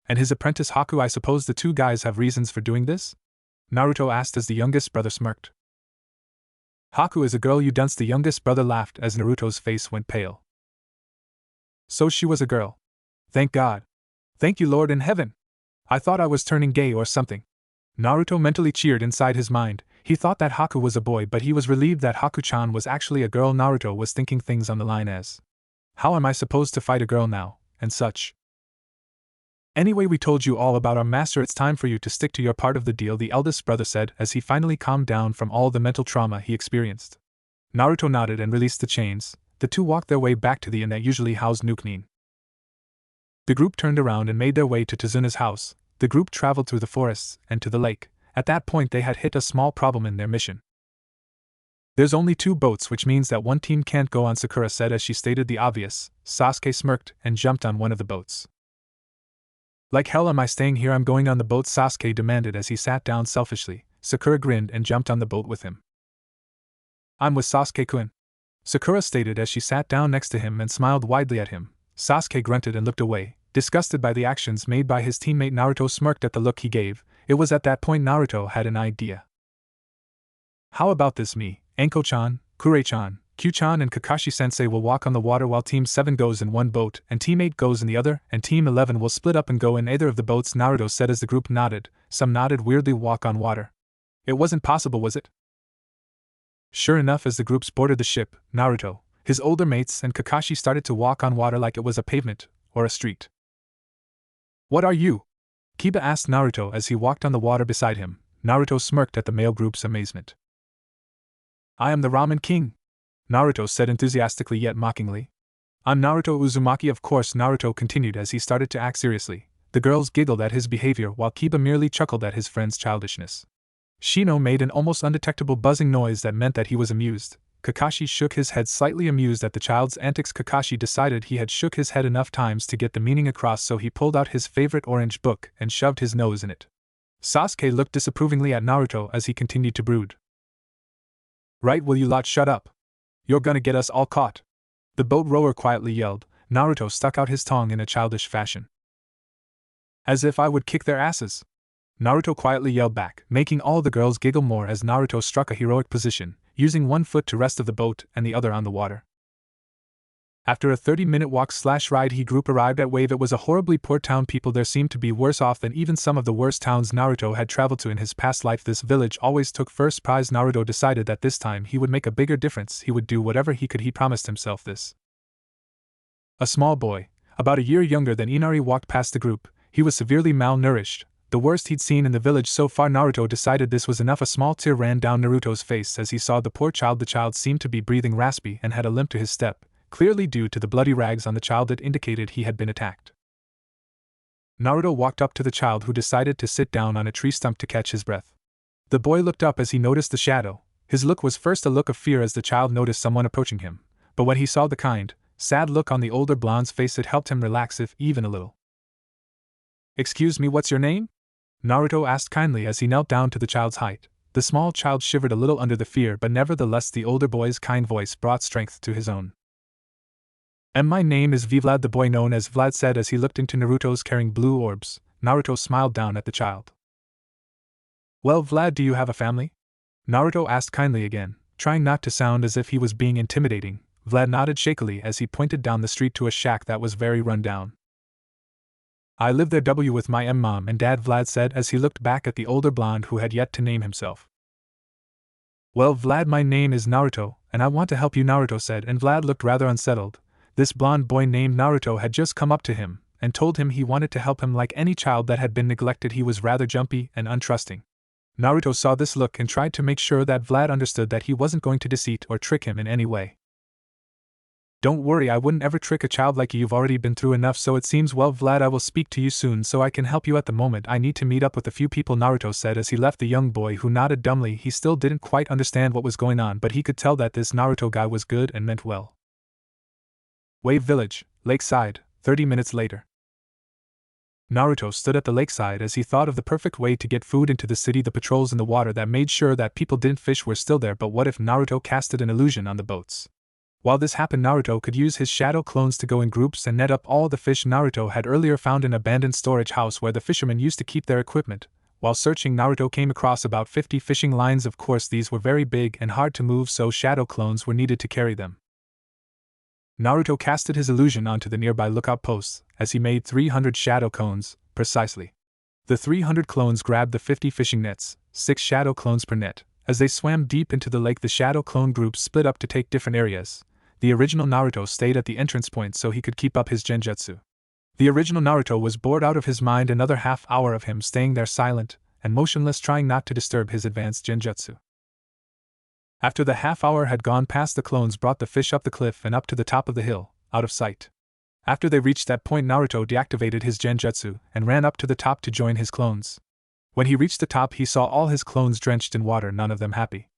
And his apprentice Haku? I suppose the 2 guys have reasons for doing this?" Naruto asked as the youngest brother smirked. "Haku is a girl, you dunce," the youngest brother laughed as Naruto's face went pale. So she was a girl. Thank God. Thank you, Lord in heaven. I thought I was turning gay or something. Naruto mentally cheered inside his mind. He thought that Haku was a boy, but he was relieved that Haku-chan was actually a girl. Naruto was thinking things on the line as, how am I supposed to fight a girl now, and such. Anyway, we told you all about our master. It's time for you to stick to your part of the deal, the eldest brother said as he finally calmed down from all the mental trauma he experienced. Naruto nodded and released the chains. The two walked their way back to the inn that usually housed Nukenin. The group turned around and made their way to Tazuna's house. The group traveled through the forests and to the lake. At that point they had hit a small problem in their mission. There's only 2 boats, which means that one team can't go on, Sakura said as she stated the obvious. Sasuke smirked and jumped on one of the boats. Like hell am I staying here? I'm going on the boat, Sasuke demanded as he sat down selfishly. Sakura grinned and jumped on the boat with him. I'm with Sasuke-kun, Sakura stated as she sat down next to him and smiled widely at him. Sasuke grunted and looked away, disgusted by the actions made by his teammate. Naruto smirked at the look he gave. It was at that point Naruto had an idea. How about this? Me, Anko-chan, Kure-chan, Q-chan and Kakashi-sensei will walk on the water while Team 7 goes in one boat and Team 8 goes in the other, and Team 11 will split up and go in either of the boats, Naruto said as the group nodded. Some nodded weirdly. Walk on water. It wasn't possible, was it? Sure enough, as the groups boarded the ship, Naruto, his older mates and Kakashi started to walk on water like it was a pavement or a street. What are you? Kiba asked Naruto as he walked on the water beside him. Naruto smirked at the male group's amazement. I am the Ramen King, Naruto said enthusiastically yet mockingly. I'm Naruto Uzumaki, of course, Naruto continued as he started to act seriously. The girls giggled at his behavior while Kiba merely chuckled at his friend's childishness. Shino made an almost undetectable buzzing noise that meant that he was amused. Kakashi shook his head, slightly amused at the child's antics. Kakashi decided he had shook his head enough times to get the meaning across, so he pulled out his favorite orange book and shoved his nose in it. Sasuke looked disapprovingly at Naruto as he continued to brood. Right, will you lot shut up? You're gonna get us all caught. The boat rower quietly yelled. Naruto stuck out his tongue in a childish fashion. As if I would kick their asses, Naruto quietly yelled back, making all the girls giggle more as Naruto struck a heroic position, using one foot to rest of the boat and the other on the water. After a 30-minute walk/ride, he group arrived at Wave. It was a horribly poor town. People there seemed to be worse off than even some of the worst towns Naruto had traveled to in his past life. This village always took first prize. Naruto decided that this time he would make a bigger difference. He would do whatever he could. He promised himself this. A small boy, about a year younger than Inari, walked past the group. He was severely malnourished, the worst he'd seen in the village so far. Naruto decided this was enough. A small tear ran down Naruto's face as he saw the poor child. The child seemed to be breathing raspy and had a limp to his step, clearly due to the bloody rags on the child that indicated he had been attacked. Naruto walked up to the child, who decided to sit down on a tree stump to catch his breath. The boy looked up as he noticed the shadow. His look was first a look of fear as the child noticed someone approaching him, but when he saw the kind, sad look on the older blonde's face, it helped him relax, if even a little. Excuse me, what's your name? Naruto asked kindly as he knelt down to the child's height. The small child shivered a little under the fear, but nevertheless the older boy's kind voice brought strength to his own. And my name is Vlad, the boy known as Vlad said as he looked into Naruto's caring blue orbs. Naruto smiled down at the child. Well, Vlad, do you have a family? Naruto asked kindly again, trying not to sound as if he was being intimidating. Vlad nodded shakily as he pointed down the street to a shack that was very run down. I live there with my mom and dad, Vlad said as he looked back at the older blonde who had yet to name himself. Well, Vlad, my name is Naruto, and I want to help you, Naruto said, and Vlad looked rather unsettled. This blonde boy named Naruto had just come up to him and told him he wanted to help him like any child that had been neglected. He was rather jumpy and untrusting. Naruto saw this look and tried to make sure that Vlad understood that he wasn't going to deceive or trick him in any way. Don't worry, I wouldn't ever trick a child like you. You've already been through enough, so it seems. Well, Vlad, I will speak to you soon so I can help you. At the moment I need to meet up with a few people, Naruto said as he left the young boy, who nodded dumbly. He still didn't quite understand what was going on, but he could tell that this Naruto guy was good and meant well. Wave Village, Lakeside, 30 minutes later. Naruto stood at the lakeside as he thought of the perfect way to get food into the city. The patrols in the water that made sure that people didn't fish were still there, but what if Naruto casted an illusion on the boats? While this happened, Naruto could use his shadow clones to go in groups and net up all the fish. Naruto had earlier found an abandoned storage house where the fishermen used to keep their equipment. While searching, Naruto came across about 50 fishing lines. Of course, these were very big and hard to move, so shadow clones were needed to carry them. Naruto casted his illusion onto the nearby lookout posts as he made 300 shadow cones, precisely. The 300 clones grabbed the 50 fishing nets, 6 shadow clones per net. As they swam deep into the lake, the shadow clone groups split up to take different areas. The original Naruto stayed at the entrance point so he could keep up his genjutsu. The original Naruto was bored out of his mind, another half hour of him staying there silent and motionless, trying not to disturb his advanced genjutsu. After the half hour had gone past, the clones brought the fish up the cliff and up to the top of the hill, out of sight. After they reached that point, Naruto deactivated his genjutsu and ran up to the top to join his clones. When he reached the top, he saw all his clones drenched in water, none of them happy.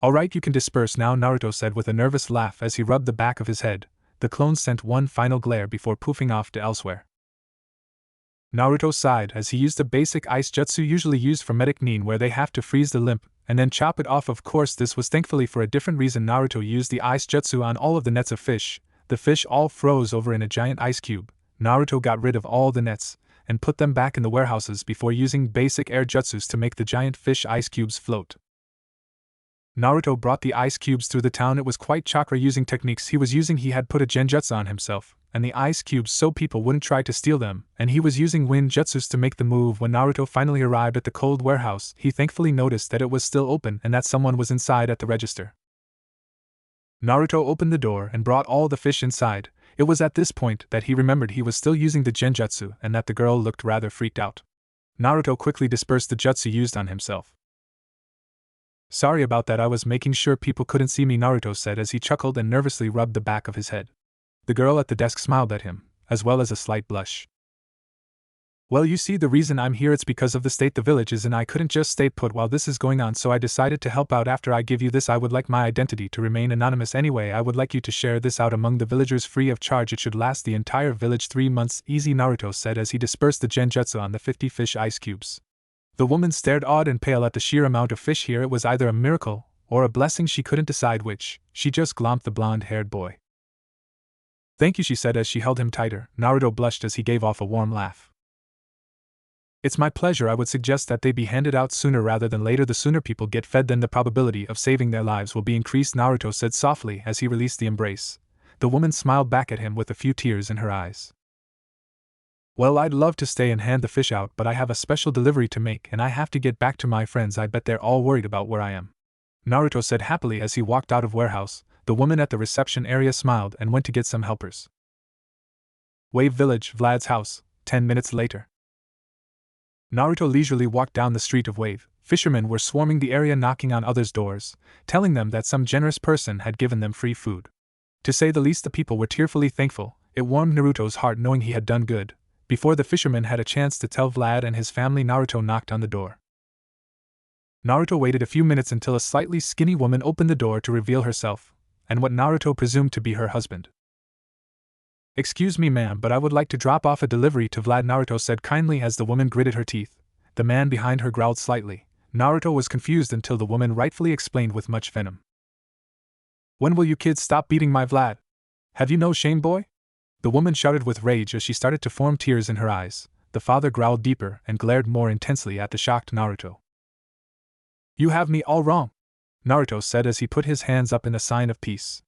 "Alright, you can disperse now," Naruto said with a nervous laugh as he rubbed the back of his head. The clones sent one final glare before poofing off to elsewhere. Naruto sighed as he used the basic ice jutsu usually used for medic nin, where they have to freeze the limb and then chop it off. Of course, this was thankfully for a different reason. Naruto used the ice jutsu on all of the nets of fish. The fish all froze over in a giant ice cube. Naruto got rid of all the nets and put them back in the warehouses before using basic air jutsus to make the giant fish ice cubes float. Naruto brought the ice cubes through the town. It was quite chakra using techniques he was using. He had put a genjutsu on himself and the ice cubes so people wouldn't try to steal them, and he was using wind jutsus to make the move. When Naruto finally arrived at the cold warehouse, he thankfully noticed that it was still open and that someone was inside at the register. Naruto opened the door and brought all the fish inside. It was at this point that he remembered he was still using the genjutsu and that the girl looked rather freaked out. Naruto quickly dispersed the jutsu used on himself. "Sorry about that, I was making sure people couldn't see me," Naruto said as he chuckled and nervously rubbed the back of his head. The girl at the desk smiled at him, as well as a slight blush. "Well, you see, the reason I'm here, it's because of the state the village is in. I couldn't just stay put while this is going on, so I decided to help out. After I give you this, I would like my identity to remain anonymous anyway. I would like you to share this out among the villagers free of charge. It should last the entire village 3 months easy," Naruto said as he dispersed the genjutsu on the 50 fish ice cubes. The woman stared awed and pale at the sheer amount of fish here. It was either a miracle or a blessing, she couldn't decide which. She just glomped the blonde-haired boy. "Thank you," she said as she held him tighter. Naruto blushed as he gave off a warm laugh. "It's my pleasure. I would suggest that they be handed out sooner rather than later. The sooner people get fed, then the probability of saving their lives will be increased," Naruto said softly as he released the embrace. The woman smiled back at him with a few tears in her eyes. "Well, I'd love to stay and hand the fish out, but I have a special delivery to make and I have to get back to my friends. I bet they're all worried about where I am," Naruto said happily as he walked out of warehouse. The woman at the reception area smiled and went to get some helpers. Wave Village, Vlad's house, 10 minutes later. Naruto leisurely walked down the street of Wave. Fishermen were swarming the area, knocking on others' doors, telling them that some generous person had given them free food. To say the least, the people were tearfully thankful. It warmed Naruto's heart knowing he had done good. Before the fishermen had a chance to tell Vlad and his family, Naruto knocked on the door. Naruto waited a few minutes until a slightly skinny woman opened the door to reveal herself, and what Naruto presumed to be her husband. "Excuse me, ma'am, but I would like to drop off a delivery to Vlad," Naruto said kindly as the woman gritted her teeth. The man behind her growled slightly. Naruto was confused until the woman rightfully explained with much venom. "When will you kids stop beating my Vlad? Have you no shame, boy?" The woman shouted with rage as she started to form tears in her eyes. The father growled deeper and glared more intensely at the shocked Naruto. "You have me all wrong," Naruto said as he put his hands up in a sign of peace.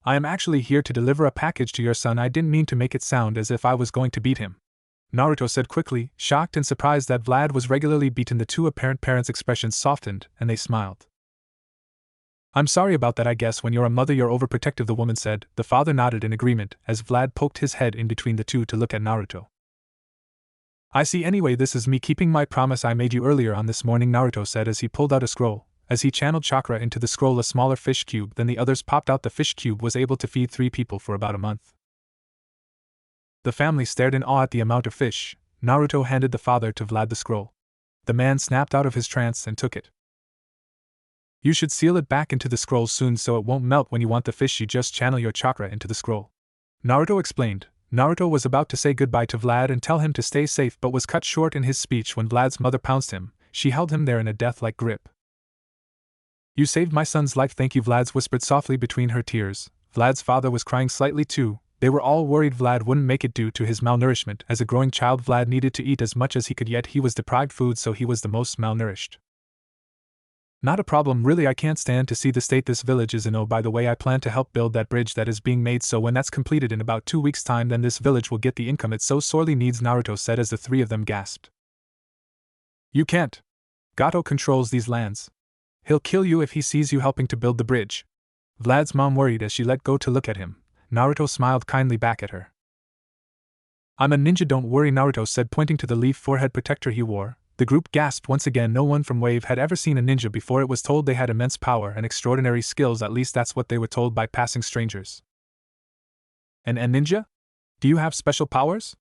"I am actually here to deliver a package to your son. I didn't mean to make it sound as if I was going to beat him," Naruto said quickly, shocked and surprised that Vlad was regularly beaten. The two apparent parents' expressions softened and they smiled. "I'm sorry about that. I guess when you're a mother you're overprotective," the woman said. The father nodded in agreement as Vlad poked his head in between the two to look at Naruto. "I see. Anyway, this is me keeping my promise I made you earlier on this morning," Naruto said as he pulled out a scroll. As he channeled chakra into the scroll, a smaller fish cube than the others popped out. The fish cube was able to feed 3 people for about a month. The family stared in awe at the amount of fish. Naruto handed the father to Vlad the scroll. The man snapped out of his trance and took it. "You should seal it back into the scroll soon so it won't melt when you want the fish. You just channel your chakra into the scroll," Naruto explained. Naruto was about to say goodbye to Vlad and tell him to stay safe but was cut short in his speech when Vlad's mother pounced him. She held him there in a death-like grip. "You saved my son's life, thank you," Vlad whispered softly between her tears. Vlad's father was crying slightly too. They were all worried Vlad wouldn't make it due to his malnourishment. As a growing child, Vlad needed to eat as much as he could, yet he was deprived food, so he was the most malnourished. Not a problem, really. I can't stand to see the state this village is in. Oh, by the way, I plan to help build that bridge that is being made, so when that's completed in about 2 weeks' time, then this village will get the income it so sorely needs, Naruto said as the three of them gasped. You can't. Gato controls these lands. He'll kill you if he sees you helping to build the bridge. Vlad's mom worried as she let go to look at him. Naruto smiled kindly back at her. I'm a ninja, don't worry, Naruto said, pointing to the leaf forehead protector he wore. The group gasped once again. No one from Wave had ever seen a ninja before. It was told they had immense power and extraordinary skills, at least that's what they were told by passing strangers. An ninja? Do you have special powers?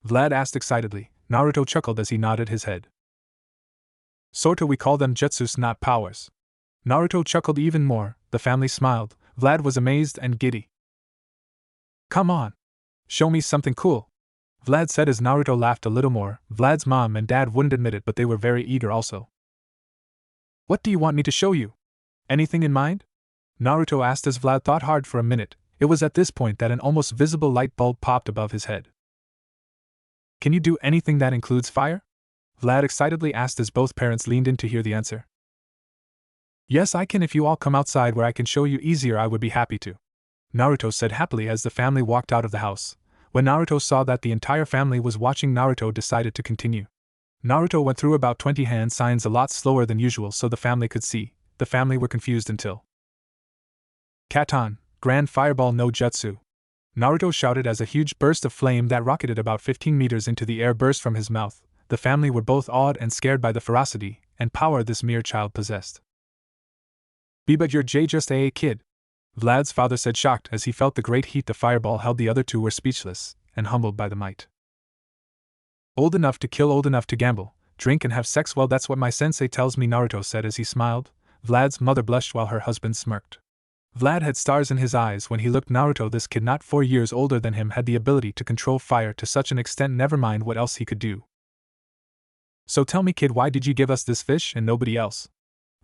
Vlad asked excitedly. Naruto chuckled as he nodded his head. Sorta, we call them jutsus, not powers. Naruto chuckled even more. The family smiled. Vlad was amazed and giddy. Come on. Show me something cool, Vlad said as Naruto laughed a little more. Vlad's mom and dad wouldn't admit it, but they were very eager also. What do you want me to show you? Anything in mind? Naruto asked as Vlad thought hard for a minute. It was at this point that an almost visible light bulb popped above his head. Can you do anything that includes fire? Vlad excitedly asked as both parents leaned in to hear the answer. Yes, I can. If you all come outside where I can show you easier, I would be happy to, Naruto said happily as the family walked out of the house. When Naruto saw that the entire family was watching, Naruto decided to continue. Naruto went through about 20 hand signs a lot slower than usual so the family could see. The family were confused until Katan, Grand Fireball no Jutsu, Naruto shouted as a huge burst of flame that rocketed about 15 meters into the air burst from his mouth. The family were both awed and scared by the ferocity and power this mere child possessed. But you're just a kid, Vlad's father said, shocked as he felt the great heat the fireball held. The other two were speechless and humbled by the might. Old enough to kill, old enough to gamble, drink and have sex, well, that's what my sensei tells me, Naruto said as he smiled. Vlad's mother blushed while her husband smirked. Vlad had stars in his eyes when he looked Naruto. This kid, not 4 years older than him, had the ability to control fire to such an extent, never mind what else he could do. So tell me, kid, why did you give us this fish and nobody else?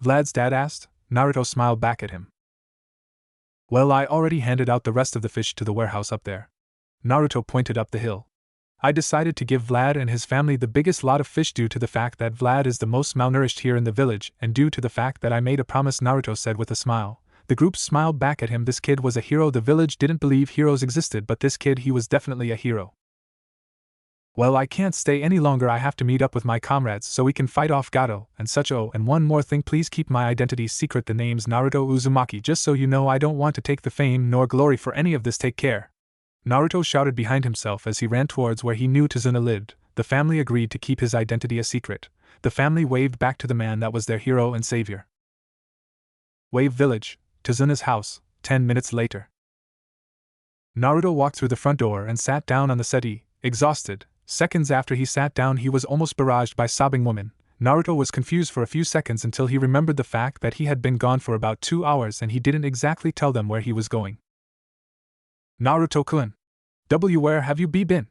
Vlad's dad asked. Naruto smiled back at him. Well, I already handed out the rest of the fish to the warehouse up there. Naruto pointed up the hill. I decided to give Vlad and his family the biggest lot of fish due to the fact that Vlad is the most malnourished here in the village, and due to the fact that I made a promise, Naruto said with a smile. The group smiled back at him. This kid was a hero. The village didn't believe heroes existed, but this kid, he was definitely a hero. Well, I can't stay any longer. I have to meet up with my comrades so we can fight off Gato and such. Oh, and one more thing, please keep my identity secret. The name's Naruto Uzumaki, just so you know. I don't want to take the fame nor glory for any of this. Take care, Naruto shouted behind himself as he ran towards where he knew Tazuna lived. The family agreed to keep his identity a secret. The family waved back to the man that was their hero and savior. Wave Village, Tazuna's house, 10 minutes later. Naruto walked through the front door and sat down on the settee, exhausted. Seconds after he sat down, he was almost barraged by sobbing women. Naruto was confused for a few seconds until he remembered the fact that he had been gone for about 2 hours and he didn't exactly tell them where he was going. Naruto-kun. Where have you been?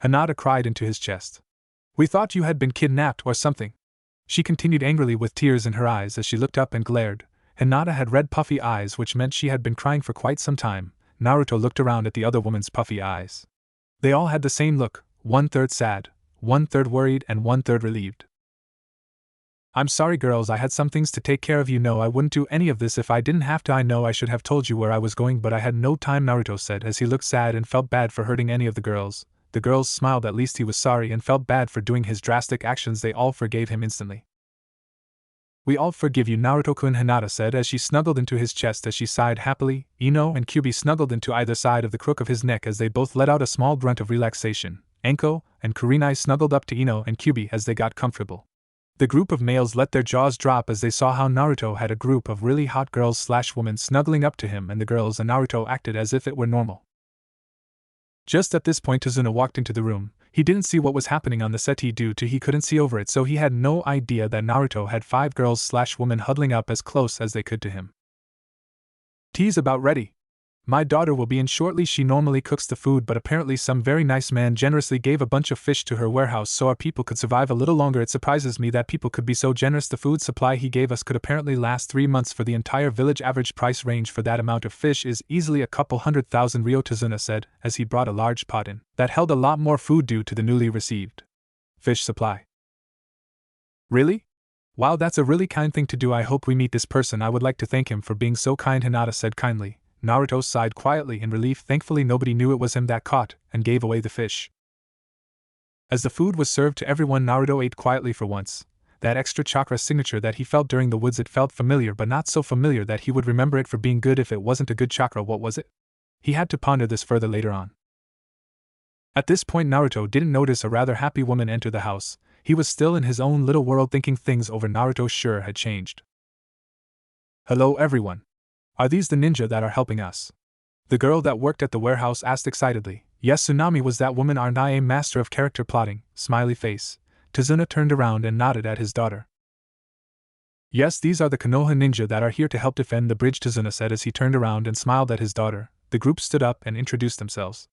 Hinata cried into his chest. We thought you had been kidnapped or something, she continued angrily with tears in her eyes as she looked up and glared. Hinata had red puffy eyes, which meant she had been crying for quite some time. Naruto looked around at the other woman's puffy eyes. They all had the same look, 1/3 sad, 1/3 worried, and 1/3 relieved. I'm sorry, girls, I had some things to take care of. You know I wouldn't do any of this if I didn't have to. I know I should have told you where I was going, but I had no time, Naruto said as he looked sad and felt bad for hurting any of the girls. The girls smiled. At least he was sorry and felt bad for doing his drastic actions. They all forgave him instantly. We all forgive you, Naruto-kun, Hinata said as she snuggled into his chest as she sighed happily. Ino and Kyubi snuggled into either side of the crook of his neck as they both let out a small grunt of relaxation. Enko and Kurenai snuggled up to Ino and Kyubi as they got comfortable. The group of males let their jaws drop as they saw how Naruto had a group of really hot girls/women snuggling up to him, and the girls and Naruto acted as if it were normal. Just at this point, Tazuna walked into the room. He didn't see what was happening on the settee due to he couldn't see over it, so he had no idea that Naruto had 5 girls/women huddling up as close as they could to him. Tea's about ready. My daughter will be in shortly. She normally cooks the food, but apparently some very nice man generously gave a bunch of fish to her warehouse so our people could survive a little longer. It surprises me that people could be so generous. The food supply he gave us could apparently last 3 months for the entire village. Average price range for that amount of fish is easily a couple 100,000 ryo, Tazuna said as he brought a large pot in that held a lot more food due to the newly received fish supply. Really? Wow, that's a really kind thing to do. I hope we meet this person. I would like to thank him for being so kind, Hinata said kindly. Naruto sighed quietly in relief. Thankfully nobody knew it was him that caught and gave away the fish. As the food was served to everyone, Naruto ate quietly for once. That extra chakra signature that he felt during the woods, it felt familiar, but not so familiar that he would remember it for being good. If it wasn't a good chakra, what was it? He had to ponder this further later on. At this point Naruto didn't notice a rather happy woman enter the house. He was still in his own little world thinking things over. Naruto sure had changed. Hello everyone. Are these the ninja that are helping us? The girl that worked at the warehouse asked excitedly. Yes, Tsunami was that woman. Aren't I a master of character plotting? Smiley face. Tazuna turned around and nodded at his daughter. Yes, these are the Konoha ninja that are here to help defend the bridge, Tazuna said as he turned around and smiled at his daughter. The group stood up and introduced themselves.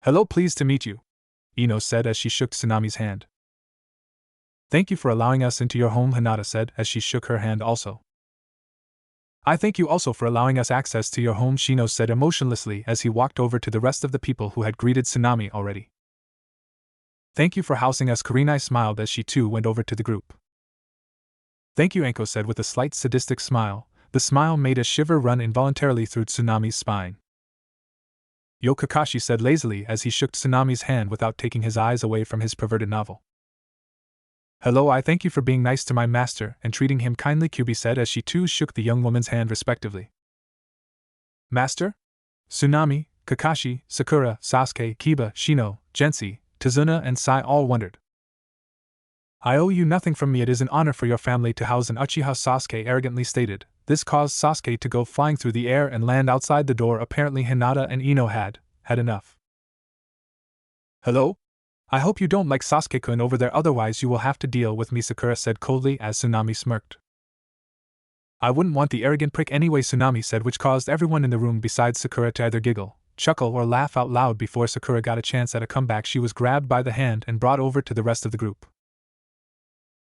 Hello, pleased to meet you, Ino said as she shook Tsunami's hand. Thank you for allowing us into your home, Hinata said as she shook her hand also. I thank you also for allowing us access to your home, Shino said emotionlessly as he walked over to the rest of the people who had greeted Tsunami already. Thank you for housing us, Kurenai smiled as she too went over to the group. Thank you, Anko said with a slight sadistic smile. The smile made a shiver run involuntarily through Tsunami's spine. Yo, Kakashi said lazily as he shook Tsunami's hand without taking his eyes away from his perverted novel. Hello, I thank you for being nice to my master and treating him kindly, Kyubi said as she too shook the young woman's hand respectively. Master? Tsunami, Kakashi, Sakura, Sasuke, Kiba, Shino, Gensi, Tazuna and Sai all wondered. I owe you nothing from me. It is an honor for your family to house an Uchiha, Sasuke arrogantly stated. This caused Sasuke to go flying through the air and land outside the door. Apparently Hinata and Ino had enough. Hello? I hope you don't like Sasuke-kun over there, otherwise you will have to deal with me, Sakura said coldly as Tsunami smirked. I wouldn't want the arrogant prick anyway, Tsunami said, which caused everyone in the room besides Sakura to either giggle, chuckle or laugh out loud. Before Sakura got a chance at a comeback, she was grabbed by the hand and brought over to the rest of the group.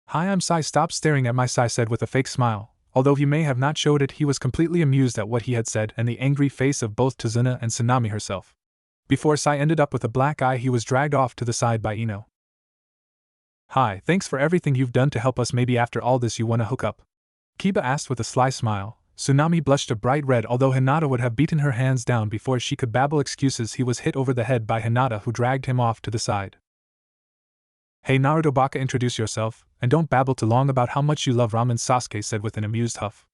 Hi, I'm Sai. Stop staring at my, Sai said with a fake smile. Although he may have not showed it, he was completely amused at what he had said and the angry face of both Tazuna and Tsunami herself. Before Sai ended up with a black eye, he was dragged off to the side by Ino. Hi, thanks for everything you've done to help us. Maybe after all this you wanna hook up? Kiba asked with a sly smile. Tsunami blushed a bright red. Although Hinata would have beaten her hands down before she could babble excuses, he was hit over the head by Hinata, who dragged him off to the side. Hey Naruto Baka, introduce yourself, and don't babble too long about how much you love ramen, Sasuke said with an amused huff.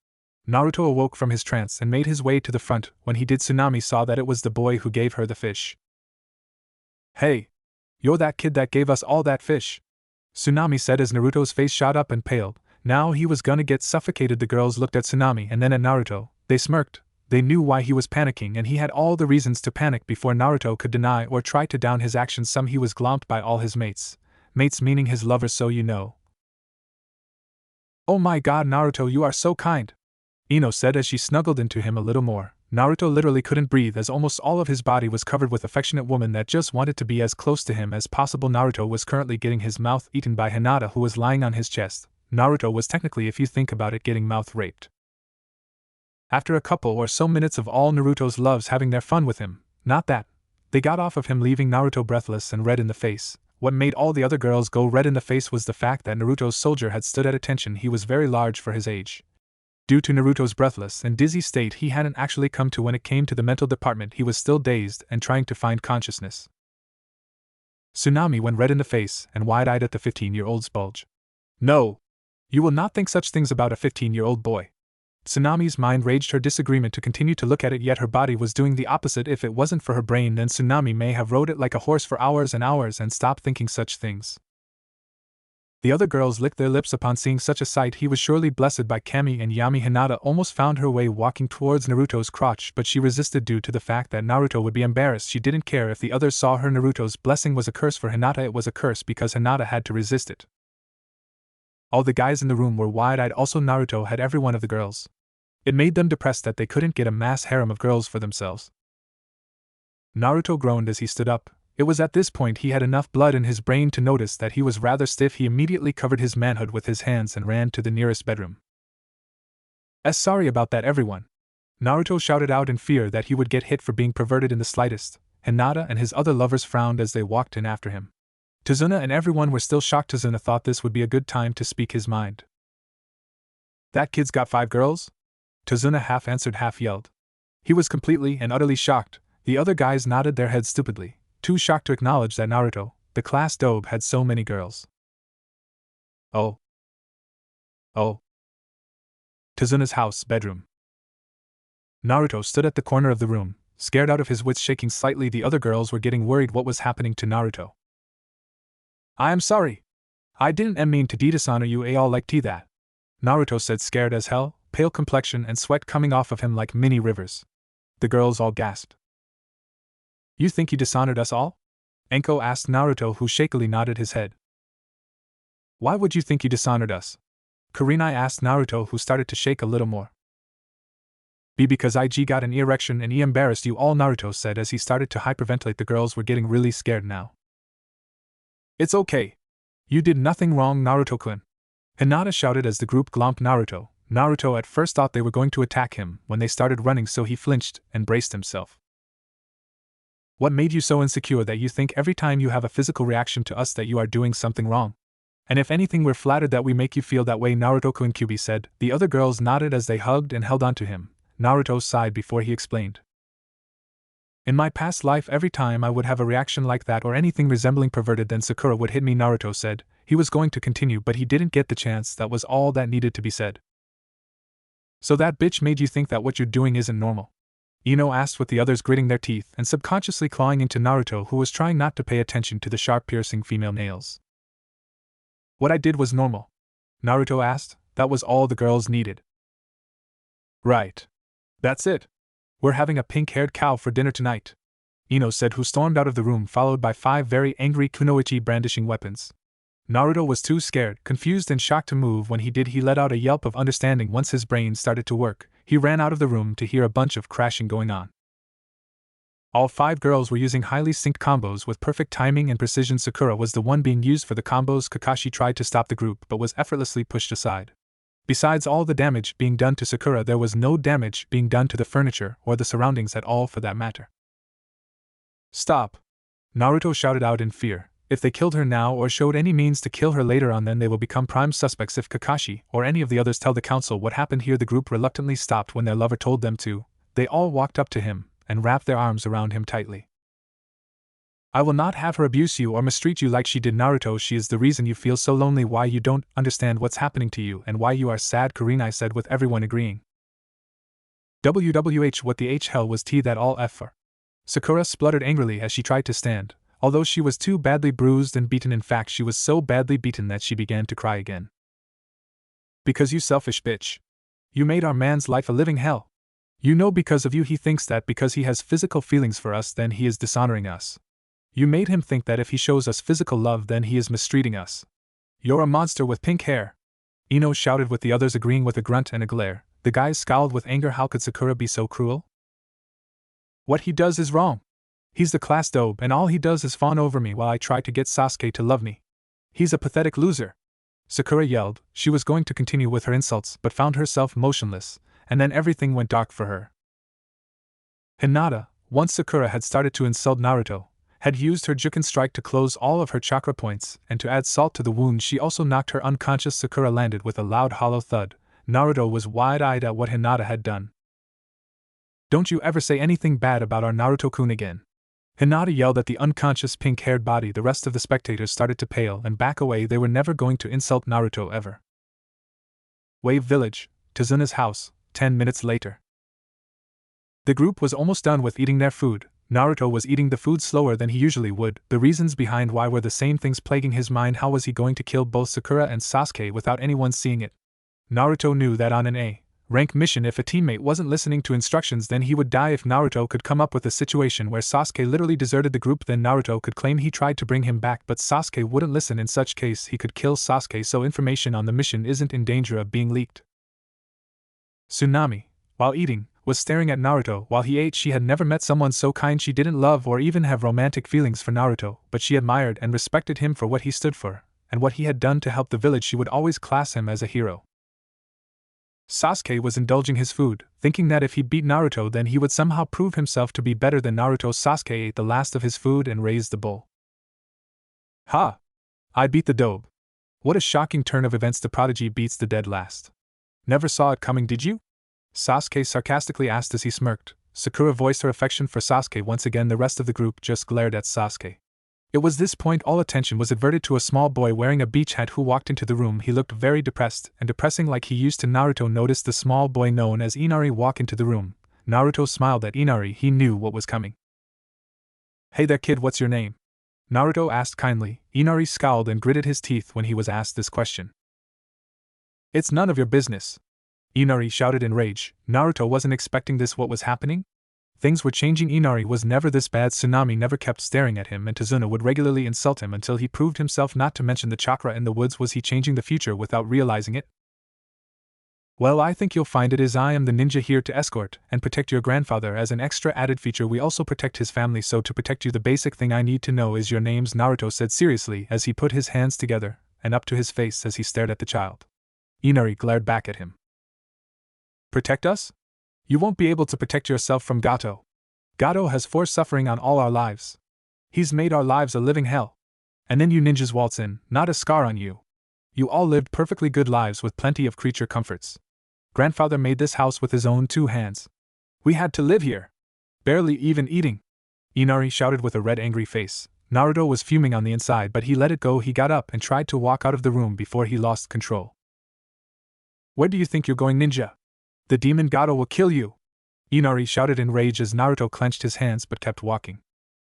Naruto awoke from his trance and made his way to the front. When he did, Tsunami saw that it was the boy who gave her the fish. Hey! You're that kid that gave us all that fish! Tsunami said as Naruto's face shot up and paled. Now he was gonna get suffocated. The girls looked at Tsunami and then at Naruto. They smirked. They knew why he was panicking, and he had all the reasons to panic before Naruto could deny or try to down his actions. He was glomped by all his mates. Mates meaning his lovers, so you know. Oh my god, Naruto, you are so kind! Ino said as she snuggled into him a little more. Naruto literally couldn't breathe as almost all of his body was covered with affectionate women that just wanted to be as close to him as possible. Naruto was currently getting his mouth eaten by Hinata, who was lying on his chest. Naruto was technically, if you think about it, getting mouth raped. After a couple or so minutes of all Naruto's loves having their fun with him, not that, they got off of him, leaving Naruto breathless and red in the face. What made all the other girls go red in the face was the fact that Naruto's soldier had stood at attention. He was very large for his age. Due to Naruto's breathless and dizzy state, he hadn't actually come to when it came to the mental department. He was still dazed and trying to find consciousness. Tsunami went red in the face and wide-eyed at the 15-year-old's bulge. No! You will not think such things about a 15-year-old boy. Tsunami's mind raged her disagreement to continue to look at it, yet her body was doing the opposite. If it wasn't for her brain, then Tsunami may have rode it like a horse for hours and hours and stopped thinking such things. The other girls licked their lips upon seeing such a sight. He was surely blessed by Kami and Yami. Hinata almost found her way walking towards Naruto's crotch, but she resisted due to the fact that Naruto would be embarrassed. She didn't care if the others saw her. Naruto's blessing was a curse for Hinata. It was a curse because Hinata had to resist it. All the guys in the room were wide-eyed. Also Naruto had every one of the girls. It made them depressed that they couldn't get a mass harem of girls for themselves. Naruto groaned as he stood up. It was at this point he had enough blood in his brain to notice that he was rather stiff. He immediately covered his manhood with his hands and ran to the nearest bedroom. Sorry about that, everyone. Naruto shouted out in fear that he would get hit for being perverted in the slightest. Hinata and his other lovers frowned as they walked in after him. Tazuna and everyone were still shocked. Tazuna thought this would be a good time to speak his mind. That kid's got 5 girls? Tazuna half answered, half yelled. He was completely and utterly shocked. The other guys nodded their heads stupidly, too shocked to acknowledge that Naruto, the class dope, had so many girls. Oh. Tazuna's house bedroom. Naruto stood at the corner of the room, scared out of his wits, shaking slightly. The other girls were getting worried what was happening to Naruto. I am sorry. I didn't mean to dishonor you all like that. Naruto said, scared as hell, pale complexion and sweat coming off of him like mini rivers. The girls all gasped. You think you dishonored us all? Enko asked Naruto, who shakily nodded his head. Why would you think you dishonored us? Kurenai asked Naruto, who started to shake a little more. Because I got an erection and embarrassed you all, Naruto said as he started to hyperventilate. The girls were getting really scared now. It's okay. You did nothing wrong, Naruto-kun. Hinata shouted as the group glomped Naruto. Naruto at first thought they were going to attack him when they started running, so he flinched and braced himself. What made you so insecure that you think every time you have a physical reaction to us that you are doing something wrong? And if anything, we're flattered that we make you feel that way, Naruto-kun, Kyubi said. The other girls nodded as they hugged and held onto him. Naruto sighed before he explained. In my past life, every time I would have a reaction like that or anything resembling perverted, then Sakura would hit me, Naruto said. He was going to continue, but he didn't get the chance. That was all that needed to be said. So that bitch made you think that what you're doing isn't normal? Ino asked, with the others gritting their teeth and subconsciously clawing into Naruto, who was trying not to pay attention to the sharp piercing female nails. What I did was normal? Naruto asked. That was all the girls needed. Right. That's it. We're having a pink-haired cow for dinner tonight, Ino said, who stormed out of the room followed by 5 very angry kunoichi brandishing weapons. Naruto was too scared, confused and shocked to move. When he did, he let out a yelp of understanding. Once his brain started to work, he ran out of the room to hear a bunch of crashing going on. All 5 girls were using highly synced combos with perfect timing and precision. Sakura was the one being used for the combos. Kakashi tried to stop the group but was effortlessly pushed aside. Besides all the damage being done to Sakura, there was no damage being done to the furniture or the surroundings at all, for that matter. Stop! Naruto shouted out in fear. If they killed her now or showed any means to kill her later on, then they will become prime suspects. If Kakashi or any of the others tell the council what happened here. The group reluctantly stopped when their lover told them to. They all walked up to him and wrapped their arms around him tightly. I will not have her abuse you or mistreat you like she did, Naruto. She is the reason you feel so lonely, why you don't understand what's happening to you, and why you are sad, Kurenai said, with everyone agreeing. WWH, what the hell was that all F for? Sakura spluttered angrily as she tried to stand, although she was too badly bruised and beaten. In fact, she was so badly beaten that she began to cry again. Because you selfish bitch. You made our man's life a living hell. You know, because of you he thinks that because he has physical feelings for us, then he is dishonoring us. You made him think that if he shows us physical love, then he is mistreating us. You're a monster with pink hair, Ino shouted, with the others agreeing with a grunt and a glare. The guys scowled with anger. How could Sakura be so cruel? What he does is wrong. He's the class dope, and all he does is fawn over me while I try to get Sasuke to love me. He's a pathetic loser, Sakura yelled. She was going to continue with her insults but found herself motionless, and then everything went dark for her. Hinata, once Sakura had started to insult Naruto, had used her Juken strike to close all of her chakra points, and to add salt to the wound she also knocked her unconscious. Sakura landed with a loud hollow thud. Naruto was wide-eyed at what Hinata had done. Don't you ever say anything bad about our Naruto-kun again, Hinata yelled at the unconscious pink-haired body. The rest of the spectators started to pale and back away. They were never going to insult Naruto ever. Wave Village, Tazuna's house, 10 minutes later. The group was almost done with eating their food. Naruto was eating the food slower than he usually would. The reasons behind why were the same things plaguing his mind. How was he going to kill both Sakura and Sasuke without anyone seeing it? Naruto knew that on an A-rank mission, if a teammate wasn't listening to instructions, then he would die. If Naruto could come up with a situation where Sasuke literally deserted the group, then Naruto could claim he tried to bring him back, but Sasuke wouldn't listen. In such case, he could kill Sasuke, so information on the mission isn't in danger of being leaked. Tsunami, while eating, was staring at Naruto while he ate. She had never met someone so kind. She didn't love or even have romantic feelings for Naruto, but she admired and respected him for what he stood for, and what he had done to help the village. She would always class him as a hero. Sasuke was indulging his food, thinking that if he beat Naruto then he would somehow prove himself to be better than Naruto. Sasuke ate the last of his food and raised the bowl. Ha! I beat the dobe. What a shocking turn of events, the prodigy beats the dead last. Never saw it coming, did you? Sasuke sarcastically asked as he smirked. Sakura voiced her affection for Sasuke once again. The rest of the group just glared at Sasuke. It was this point all attention was adverted to a small boy wearing a beach hat who walked into the room. He looked very depressed and depressing like he used to. Naruto noticed the small boy known as Inari walk into the room. Naruto smiled at Inari. He knew what was coming. Hey there kid, what's your name? Naruto asked kindly. Inari scowled and gritted his teeth when he was asked this question. It's none of your business, Inari shouted in rage. Naruto wasn't expecting this. What was happening? Things were changing. Inari was never this bad. Tsunami never kept staring at him, and Tazuna would regularly insult him until he proved himself. Not to mention the chakra in the woods. Was he changing the future without realizing it? Well, I think you'll find it is. I am the ninja here to escort and protect your grandfather. As an extra added feature, we also protect his family, so to protect you the basic thing I need to know is your names, Naruto said seriously as he put his hands together and up to his face as he stared at the child. Inari glared back at him. Protect us? You won't be able to protect yourself from Gato. Gato has forced suffering on all our lives. He's made our lives a living hell. And then you ninjas waltz in, not a scar on you. You all lived perfectly good lives with plenty of creature comforts. Grandfather made this house with his own 2 hands. We had to live here. Barely even eating. Inari shouted with a red angry face. Naruto was fuming on the inside, but he let it go. He got up and tried to walk out of the room before he lost control. Where do you think you're going, ninja? The demon Gato will kill you! Inari shouted in rage as Naruto clenched his hands but kept walking.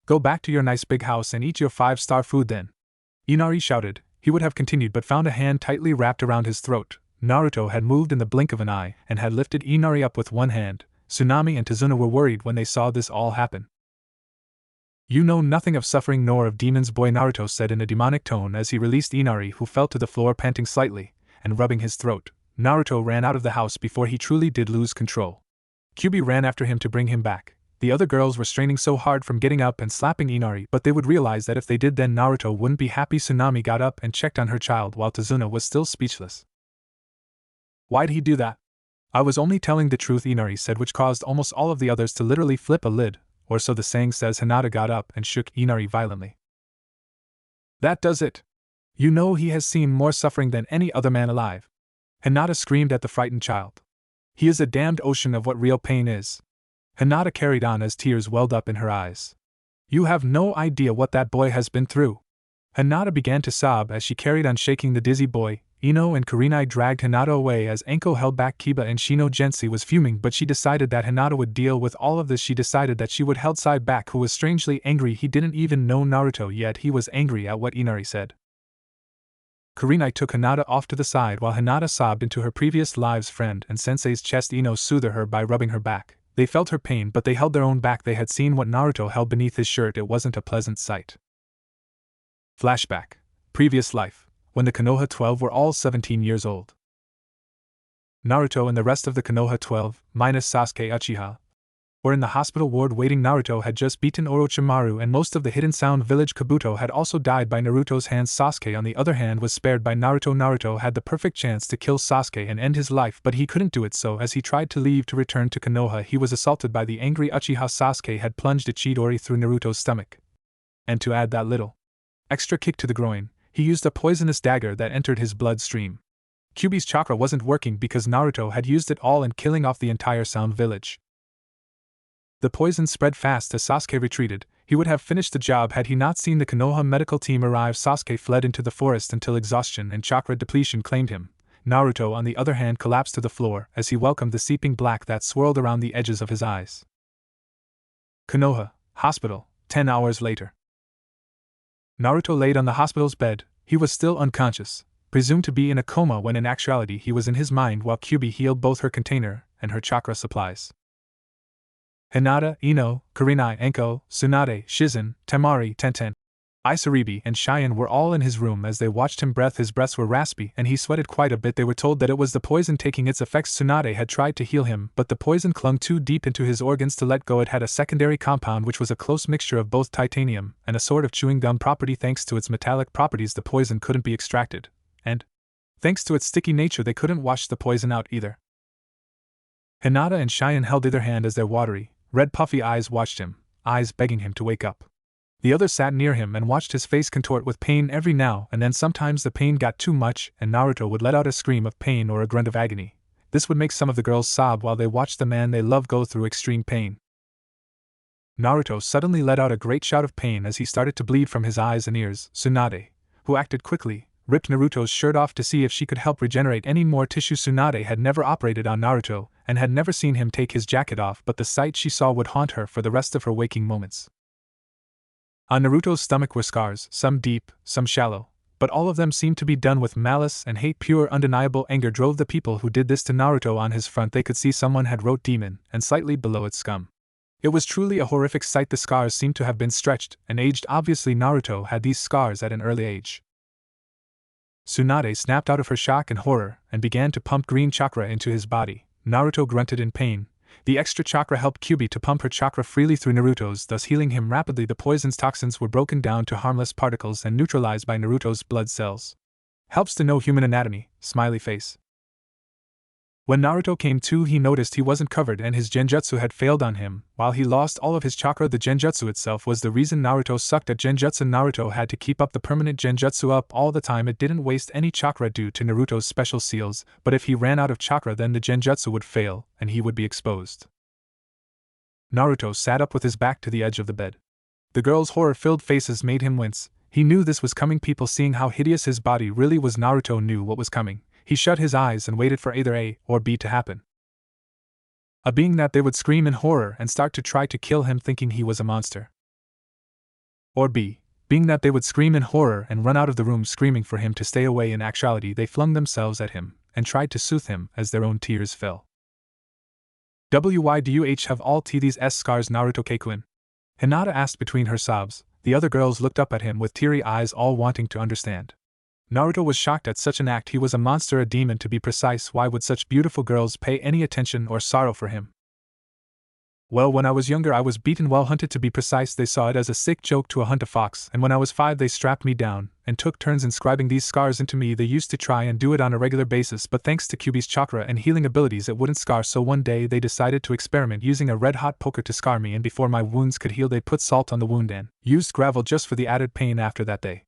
Go back to your nice big house and eat your 5-star food then. Inari shouted. He would have continued but found a hand tightly wrapped around his throat. Naruto had moved in the blink of an eye and had lifted Inari up with one hand. Tsunami and Tazuna were worried when they saw this all happen. You know nothing of suffering nor of demons, boy, Naruto said in a demonic tone as he released Inari, who fell to the floor panting slightly and rubbing his throat. Naruto ran out of the house before he truly did lose control. Kyuubi ran after him to bring him back. The other girls were straining so hard from getting up and slapping Inari, but they would realize that if they did then Naruto wouldn't be happy. Tsunami got up and checked on her child while Tazuna was still speechless. Why'd he do that? I was only telling the truth, Inari said, which caused almost all of the others to literally flip a lid, or so the saying says. Hinata got up and shook Inari violently. That does it. You know he has seen more suffering than any other man alive. Hinata screamed at the frightened child. He is a damned ocean of what real pain is. Hinata carried on as tears welled up in her eyes. You have no idea what that boy has been through. Hinata began to sob as she carried on shaking the dizzy boy. Ino and Kurenai dragged Hinata away as Enko held back Kiba and Shino. Gensi was fuming, but she decided that Hinata would deal with all of this. She decided that she would held side back, who was strangely angry. He didn't even know Naruto yet he was angry at what Inari said. Kurenai took Hinata off to the side while Hinata sobbed into her previous lives friend and sensei's chest. Ino soothed her by rubbing her back. They felt her pain, but they held their own back. They had seen what Naruto held beneath his shirt. It wasn't a pleasant sight. Flashback. Previous life, when the Konoha 12 were all 17 years old. Naruto and the rest of the Konoha 12, minus Sasuke Uchiha, were in the hospital ward waiting. Naruto had just beaten Orochimaru and most of the Hidden Sound village. Kabuto had also died by Naruto's hands. Sasuke, on the other hand, was spared by Naruto. Naruto had the perfect chance to kill Sasuke and end his life, but he couldn't do it, so as he tried to leave to return to Konoha, he was assaulted by the angry Uchiha. Sasuke had plunged a Chidori through Naruto's stomach. And to add that little extra kick to the groin, he used a poisonous dagger that entered his bloodstream. Kyuubi's chakra wasn't working because Naruto had used it all in killing off the entire Sound village. The poison spread fast as Sasuke retreated. He would have finished the job had he not seen the Konoha medical team arrive. Sasuke fled into the forest until exhaustion and chakra depletion claimed him. Naruto, on the other hand, collapsed to the floor as he welcomed the seeping black that swirled around the edges of his eyes. Konoha Hospital, 10 hours later. Naruto laid on the hospital's bed. He was still unconscious, presumed to be in a coma when in actuality he was in his mind while Kyuubi healed both her container and her chakra supplies. Hinata, Ino, Kurenai, Enko, Tsunade, Shizen, Temari, Tenten, Isaribi, and Cheyenne were all in his room as they watched him breathe. His breaths were raspy and he sweated quite a bit. They were told that it was the poison taking its effects. Tsunade had tried to heal him, but the poison clung too deep into his organs to let go. It had a secondary compound which was a close mixture of both titanium and a sort of chewing gum property. Thanks to its metallic properties, the poison couldn't be extracted, and thanks to its sticky nature, they couldn't wash the poison out either. Hinata and Cheyenne held either hand as their watery, red puffy eyes watched him, eyes begging him to wake up. The other sat near him and watched his face contort with pain every now and then. Sometimes the pain got too much and Naruto would let out a scream of pain or a grunt of agony. This would make some of the girls sob while they watched the man they loved go through extreme pain. Naruto suddenly let out a great shout of pain as he started to bleed from his eyes and ears. Tsunade, who acted quickly, ripped Naruto's shirt off to see if she could help regenerate any more tissue. Tsunade had never operated on Naruto and had never seen him take his jacket off, but the sight she saw would haunt her for the rest of her waking moments. On Naruto's stomach were scars, some deep, some shallow, but all of them seemed to be done with malice and hate. Pure undeniable anger drove the people who did this to Naruto. On his front they could see someone had wrote demon, and slightly below it scum. It was truly a horrific sight. The scars seemed to have been stretched and aged. Obviously Naruto had these scars at an early age. Tsunade snapped out of her shock and horror and began to pump green chakra into his body. Naruto grunted in pain. The extra chakra helped Kyuubi to pump her chakra freely through Naruto's, thus healing him rapidly. The poison's toxins were broken down to harmless particles and neutralized by Naruto's blood cells. Helps to know human anatomy, smiley face. When Naruto came to, he noticed he wasn't covered and his genjutsu had failed on him. While he lost all of his chakra, the genjutsu itself was the reason Naruto sucked at genjutsu. Naruto had to keep up the permanent genjutsu up all the time. It didn't waste any chakra due to Naruto's special seals, but if he ran out of chakra then the genjutsu would fail, and he would be exposed. Naruto sat up with his back to the edge of the bed. The girls' horror-filled faces made him wince. He knew this was coming. People seeing how hideous his body really was. Naruto knew what was coming. He shut his eyes and waited for either A or B to happen. A being that they would scream in horror and start to try to kill him thinking he was a monster. Or B, being that they would scream in horror and run out of the room screaming for him to stay away. In actuality they flung themselves at him and tried to soothe him as their own tears fell. Why do you have all these scars, Naruto Keikuin? Hinata asked between her sobs. The other girls looked up at him with teary eyes, all wanting to understand. Naruto was shocked at such an act. He was a monster, a demon to be precise. Why would such beautiful girls pay any attention or sorrow for him? Well, when I was younger I was beaten while hunted, to be precise. They saw it as a sick joke to hunt a fox, and when I was 5 they strapped me down and took turns inscribing these scars into me. They used to try and do it on a regular basis, but thanks to Kyuubi's chakra and healing abilities it wouldn't scar, so one day they decided to experiment using a red-hot poker to scar me, and before my wounds could heal they put salt on the wound and used gravel just for the added pain. After that they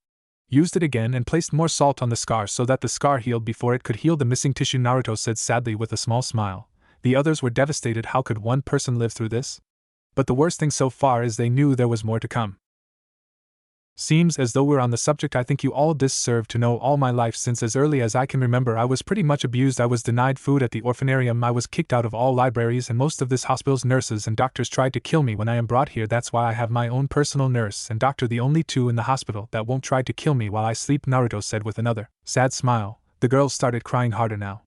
used it again and placed more salt on the scar so that the scar healed before it could heal the missing tissue, Naruto said sadly with a small smile. The others were devastated. How could one person live through this? But the worst thing so far is they knew there was more to come. Seems as though we're on the subject. I think you all deserve to know all my life. Since as early as I can remember I was pretty much abused. I was denied food at the orphanarium, I was kicked out of all libraries, and most of this hospital's nurses and doctors tried to kill me when I am brought here. That's why I have my own personal nurse and doctor, the only two in the hospital that won't try to kill me while I sleep, Naruto said with another sad smile. The girls started crying harder now.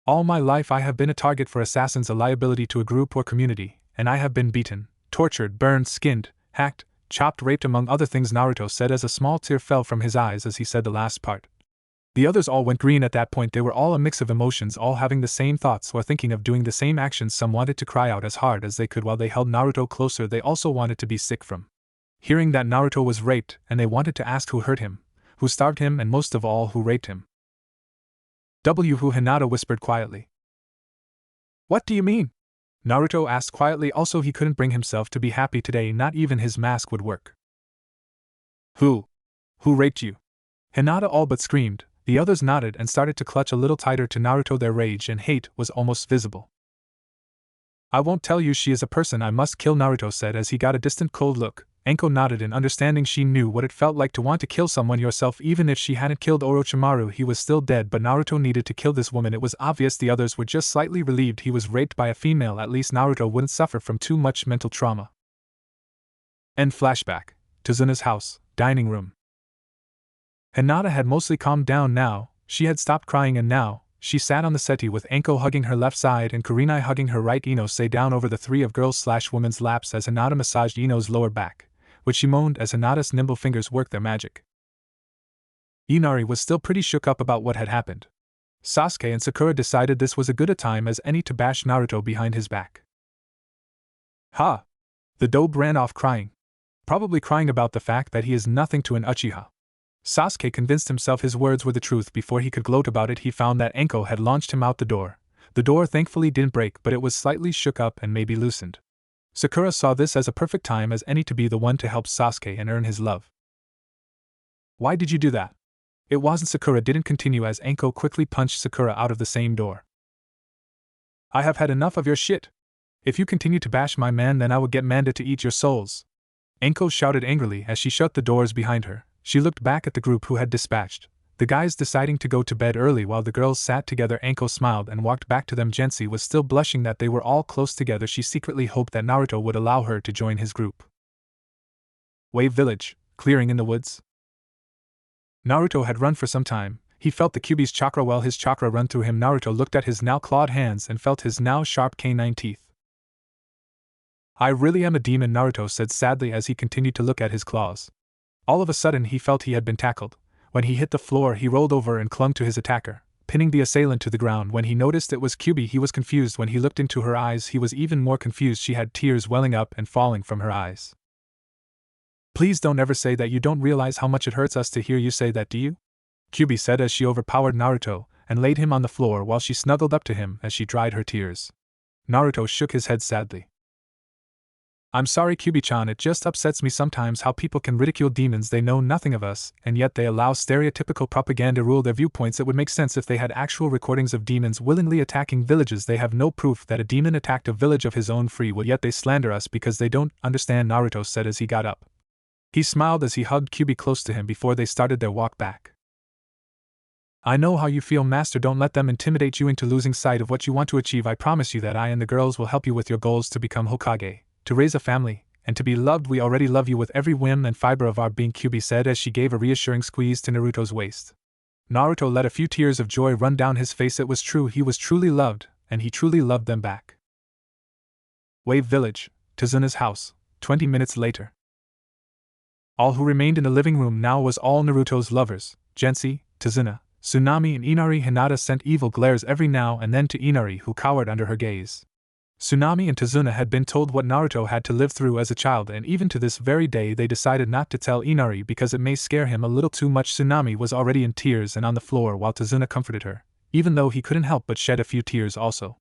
All my life I have been a target for assassins, a liability to a group or community, and I have been beaten, tortured, burned, skinned, hacked, chopped, raped, among other things, Naruto said as a small tear fell from his eyes as he said the last part. The others all went green at that point. They were all a mix of emotions, all having the same thoughts or thinking of doing the same actions. Some wanted to cry out as hard as they could while they held Naruto closer. They also wanted to be sick from hearing that Naruto was raped, and they wanted to ask who hurt him, who starved him, and most of all who raped him. Who? Hinata whispered quietly. What do you mean? Naruto asked quietly. Also, he couldn't bring himself to be happy today, not even his mask would work. Who raped you? Hinata all but screamed. The others nodded and started to clutch a little tighter to Naruto. Their rage and hate was almost visible. I won't tell you. She is a person I must kill, Naruto said as he got a distant cold look. Anko nodded in understanding. She knew what it felt like to want to kill someone yourself. Even if she hadn't killed Orochimaru, he was still dead, but Naruto needed to kill this woman. It was obvious. The others were just slightly relieved he was raped by a female. At least Naruto wouldn't suffer from too much mental trauma. End flashback. To Zuna's house, dining room. Hinata had mostly calmed down now. She had stopped crying and now she sat on the settee with Anko hugging her left side and Kurenai hugging her right. Ino sat down over the three of girls/women's laps as Hinata massaged Ino's lower back, which she moaned as Hinata's nimble fingers worked their magic. Inari was still pretty shook up about what had happened. Sasuke and Sakura decided this was as good a time as any to bash Naruto behind his back. Ha! The dobe ran off crying. Probably crying about the fact that he is nothing to an Uchiha. Sasuke convinced himself his words were the truth. Before he could gloat about it, he found that Anko had launched him out the door. The door thankfully didn't break, but it was slightly shook up and maybe loosened. Sakura saw this as a perfect time as any to be the one to help Sasuke and earn his love. Why did you do that? It wasn't. Sakura didn't continue as Anko quickly punched Sakura out of the same door. I have had enough of your shit. If you continue to bash my man, then I will get Manda to eat your souls. Anko shouted angrily as she shut the doors behind her. She looked back at the group who had dispatched, the guys deciding to go to bed early while the girls sat together. Anko smiled and walked back to them. Gensi was still blushing that they were all close together. She secretly hoped that Naruto would allow her to join his group. Wave Village, clearing in the woods. Naruto had run for some time. He felt the Kyuubi's chakra well, his chakra run through him. Naruto looked at his now clawed hands and felt his now sharp canine teeth. I really am a demon, Naruto said sadly as he continued to look at his claws. All of a sudden he felt he had been tackled. When he hit the floor he rolled over and clung to his attacker, pinning the assailant to the ground. When he noticed it was Kyuubi he was confused. When he looked into her eyes he was even more confused. She had tears welling up and falling from her eyes. Please don't ever say that. You don't realize how much it hurts us to hear you say that, do you? Kyuubi said as she overpowered Naruto and laid him on the floor while she snuggled up to him as she dried her tears. Naruto shook his head sadly. I'm sorry, Kyuubi-chan, it just upsets me sometimes how people can ridicule demons. They know nothing of us, and yet they allow stereotypical propaganda rule their viewpoints. It would make sense if they had actual recordings of demons willingly attacking villages. They have no proof that a demon attacked a village of his own free will, yet they slander us because they don't understand, Naruto said as he got up. He smiled as he hugged Kyuubi close to him before they started their walk back. I know how you feel, Master. Don't let them intimidate you into losing sight of what you want to achieve. I promise you that I and the girls will help you with your goals to become Hokage, to raise a family, and to be loved. We already love you with every whim and fiber of our being, Kyuubi said as she gave a reassuring squeeze to Naruto's waist. Naruto let a few tears of joy run down his face. It was true, he was truly loved, and he truly loved them back. Wave Village, Tazuna's house, 20 minutes later. All who remained in the living room now was all Naruto's lovers, Gensi, Tazuna, Tsunami and Inari. Hinata sent evil glares every now and then to Inari, who cowered under her gaze. Tsunami and Tazuna had been told what Naruto had to live through as a child, and even to this very day they decided not to tell Inari because it may scare him a little too much. Tsunami was already in tears and on the floor while Tazuna comforted her, even though he couldn't help but shed a few tears also.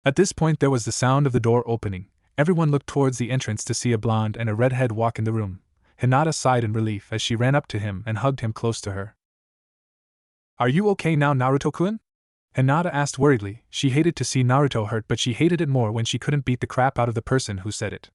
At this point there was the sound of the door opening. Everyone looked towards the entrance to see a blonde and a redhead walk in the room. Hinata sighed in relief as she ran up to him and hugged him close to her. Are you okay now, Naruto-kun? Hinata asked worriedly. She hated to see Naruto hurt, but she hated it more when she couldn't beat the crap out of the person who said it.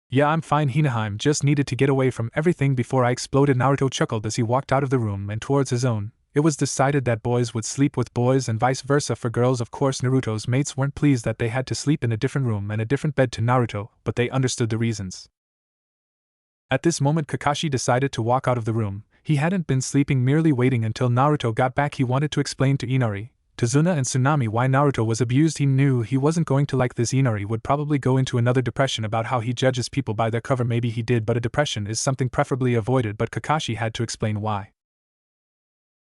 Yeah, I'm fine, Hinaheim, just needed to get away from everything before I exploded. Naruto chuckled as he walked out of the room and towards his own. It was decided that boys would sleep with boys and vice versa for girls. Of course, Naruto's mates weren't pleased that they had to sleep in a different room and a different bed to Naruto, but they understood the reasons. At this moment Kakashi decided to walk out of the room. He hadn't been sleeping, merely waiting until Naruto got back. He wanted to explain to Inari, Tazuna and Tsunami why Naruto was abused. He knew he wasn't going to like this. Inari would probably go into another depression about how he judges people by their cover. Maybe he did, but a depression is something preferably avoided. But Kakashi had to explain why.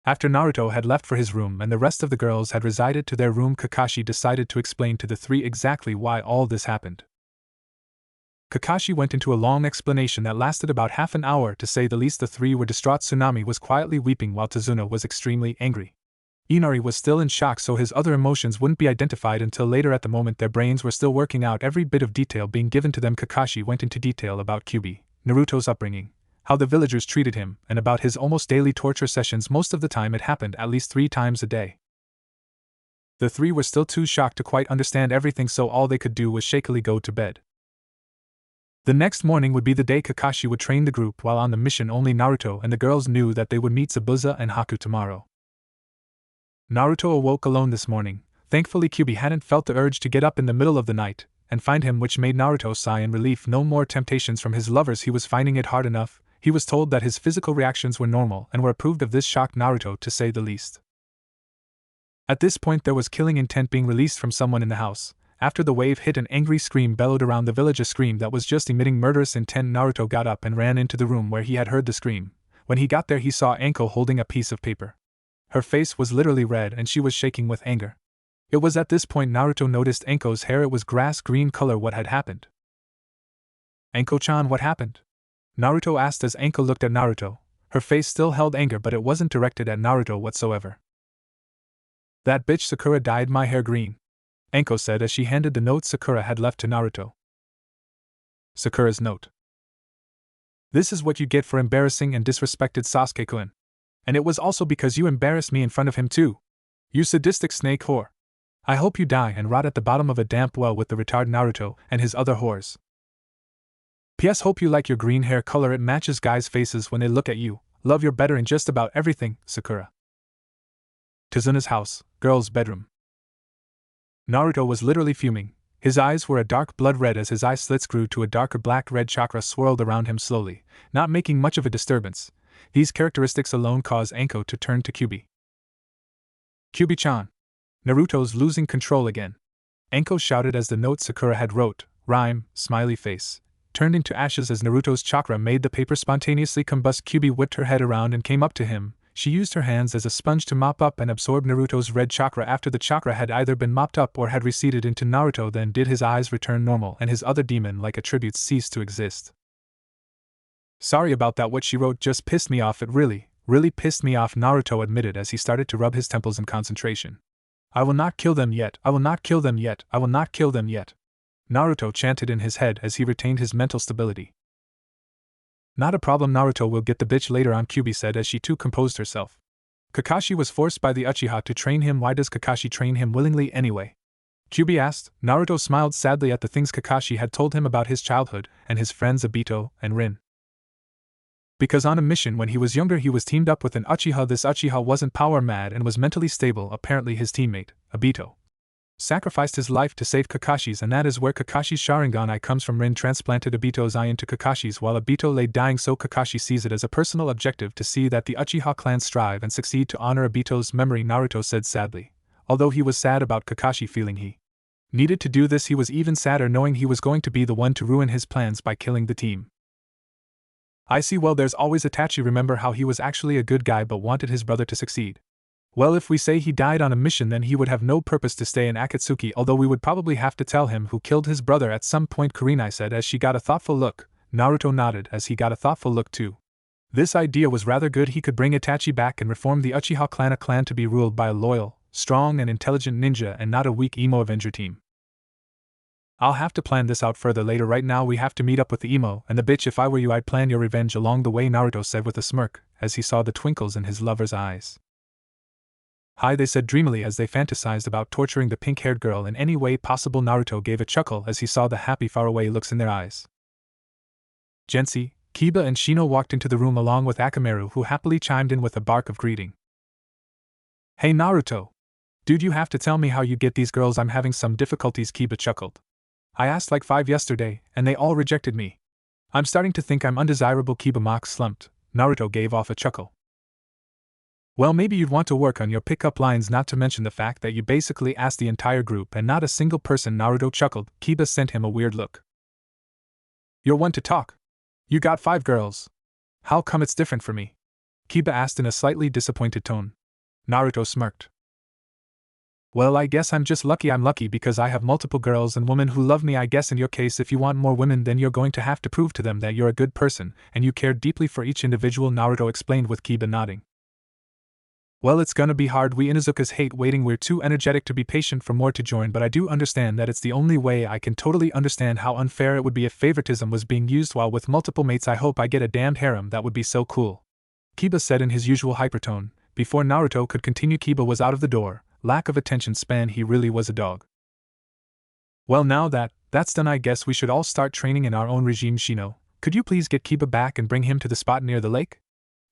After Naruto had left for his room and the rest of the girls had resided to their room, Kakashi decided to explain to the three exactly why all this happened. Kakashi went into a long explanation that lasted about half an hour, to say the least. The three were distraught. Tsunami was quietly weeping while Tazuna was extremely angry. Inari was still in shock, so his other emotions wouldn't be identified until later. At the moment their brains were still working out every bit of detail being given to them. Kakashi went into detail about Kyuubi, Naruto's upbringing, how the villagers treated him, and about his almost daily torture sessions. Most of the time it happened at least 3 times a day. The three were still too shocked to quite understand everything, so all they could do was shakily go to bed. The next morning would be the day Kakashi would train the group. While on the mission, only Naruto and the girls knew that they would meet Zabuza and Haku tomorrow. Naruto awoke alone this morning. Thankfully Kyuubi hadn't felt the urge to get up in the middle of the night and find him, which made Naruto sigh in relief. No more temptations from his lovers. He was finding it hard enough. He was told that his physical reactions were normal and were approved of. This shocked Naruto, to say the least. At this point there was killing intent being released from someone in the house. After the wave hit, an angry scream bellowed around the village, a scream that was just emitting murderous intent. Naruto got up and ran into the room where he had heard the scream. When he got there he saw Anko holding a piece of paper. Her face was literally red and she was shaking with anger. It was at this point Naruto noticed Anko's hair. It was grass green color. What had happened? Anko-chan, what happened? Naruto asked as Anko looked at Naruto. Her face still held anger, but it wasn't directed at Naruto whatsoever. That bitch Sakura dyed my hair green. Anko said as she handed the note Sakura had left to Naruto. Sakura's note. This is what you get for embarrassing and disrespected Sasuke-kun. And it was also because you embarrassed me in front of him too. You sadistic snake whore. I hope you die and rot at the bottom of a damp well with the retard Naruto and his other whores. P.S. Hope you like your green hair color, it matches guys' faces when they look at you. Love you're better in just about everything, Sakura. Tazuna's house, girl's bedroom. Naruto was literally fuming. His eyes were a dark blood red as his eye slits grew to a darker black-red chakra swirled around him slowly, not making much of a disturbance. These characteristics alone caused Anko to turn to Kyubi. Kyubi-chan. Naruto's losing control again. Anko shouted as the note Sakura had wrote, rhyme, smiley face, turned into ashes as Naruto's chakra made the paper spontaneously combust. Kyubi whipped her head around and came up to him. She used her hands as a sponge to mop up and absorb Naruto's red chakra. After the chakra had either been mopped up or had receded into Naruto, then did his eyes return normal and his other demon-like attributes cease to exist. Sorry about that, what she wrote just pissed me off, it really pissed me off, Naruto admitted as he started to rub his temples in concentration. I will not kill them yet, I will not kill them yet, I will not kill them yet. Naruto chanted in his head as he retained his mental stability. Not a problem, Naruto will get the bitch later on, Kyubi said as she too composed herself. Kakashi was forced by the Uchiha to train him. Why does Kakashi train him willingly anyway? Kyubi asked. Naruto smiled sadly at the things Kakashi had told him about his childhood and his friends Obito and Rin. Because on a mission when he was younger he was teamed up with an Uchiha. This Uchiha wasn't power mad and was mentally stable. Apparently his teammate, Obito, sacrificed his life to save Kakashi's, and that is where Kakashi's Sharingan eye comes from. Rin transplanted Obito's eye into Kakashi's while Obito lay dying, so Kakashi sees it as a personal objective to see that the Uchiha clan strive and succeed to honor Obito's memory, Naruto said sadly. Although he was sad about Kakashi feeling he needed to do this, he was even sadder knowing he was going to be the one to ruin his plans by killing the team. I see, well, there's always Itachi. Remember how he was actually a good guy but wanted his brother to succeed? Well, if we say he died on a mission, then he would have no purpose to stay in Akatsuki, although we would probably have to tell him who killed his brother at some point, Kurenai said as she got a thoughtful look. Naruto nodded as he got a thoughtful look too. This idea was rather good. He could bring Itachi back and reform the Uchiha clan, a clan to be ruled by a loyal, strong and intelligent ninja and not a weak emo Avenger team. I'll have to plan this out further later. Right now we have to meet up with the emo and the bitch. If I were you, I'd plan your revenge along the way, Naruto said with a smirk as he saw the twinkles in his lover's eyes. Hi, they said dreamily as they fantasized about torturing the pink-haired girl in any way possible. Naruto gave a chuckle as he saw the happy faraway looks in their eyes. Gensi, Kiba and Shino walked into the room along with Akamaru, who happily chimed in with a bark of greeting. Hey Naruto! Dude, you have to tell me how you get these girls. I'm having some difficulties, Kiba chuckled. I asked like 5 yesterday, and they all rejected me. I'm starting to think I'm undesirable, Kiba mock slumped. Naruto gave off a chuckle. Well, maybe you'd want to work on your pickup lines, not to mention the fact that you basically asked the entire group and not a single person, Naruto chuckled. Kiba sent him a weird look. You're one to talk. You got 5 girls. How come it's different for me? Kiba asked in a slightly disappointed tone. Naruto smirked. Well, I guess I'm just lucky. I'm lucky because I have multiple girls and women who love me. I guess in your case, if you want more women, then you're going to have to prove to them that you're a good person and you care deeply for each individual, Naruto explained with Kiba nodding. Well, it's gonna be hard. We Inuzukas hate waiting. We're too energetic to be patient for more to join, but I do understand that it's the only way. I can totally understand how unfair it would be if favoritism was being used while with multiple mates. I hope I get a damned harem. That would be so cool, Kiba said in his usual hypertone. Before Naruto could continue, Kiba was out of the door. Lack of attention span, he really was a dog. Well, now that's done, I guess we should all start training in our own regime. Shino, could you please get Kiba back and bring him to the spot near the lake?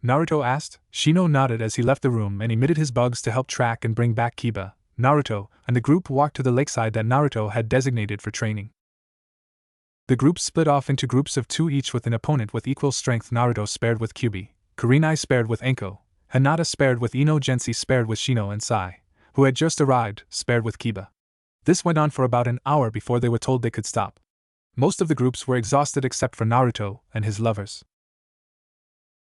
Naruto asked. Shino nodded as he left the room and emitted his bugs to help track and bring back Kiba. Naruto and the group walked to the lakeside that Naruto had designated for training. The group split off into groups of 2 each with an opponent with equal strength. Naruto spared with Kyubi, Kurenai spared with Anko, Hinata spared with Ino, Gensi spared with Shino, and Sai, who had just arrived, spared with Kiba. This went on for about an hour before they were told they could stop. Most of the groups were exhausted except for Naruto and his lovers.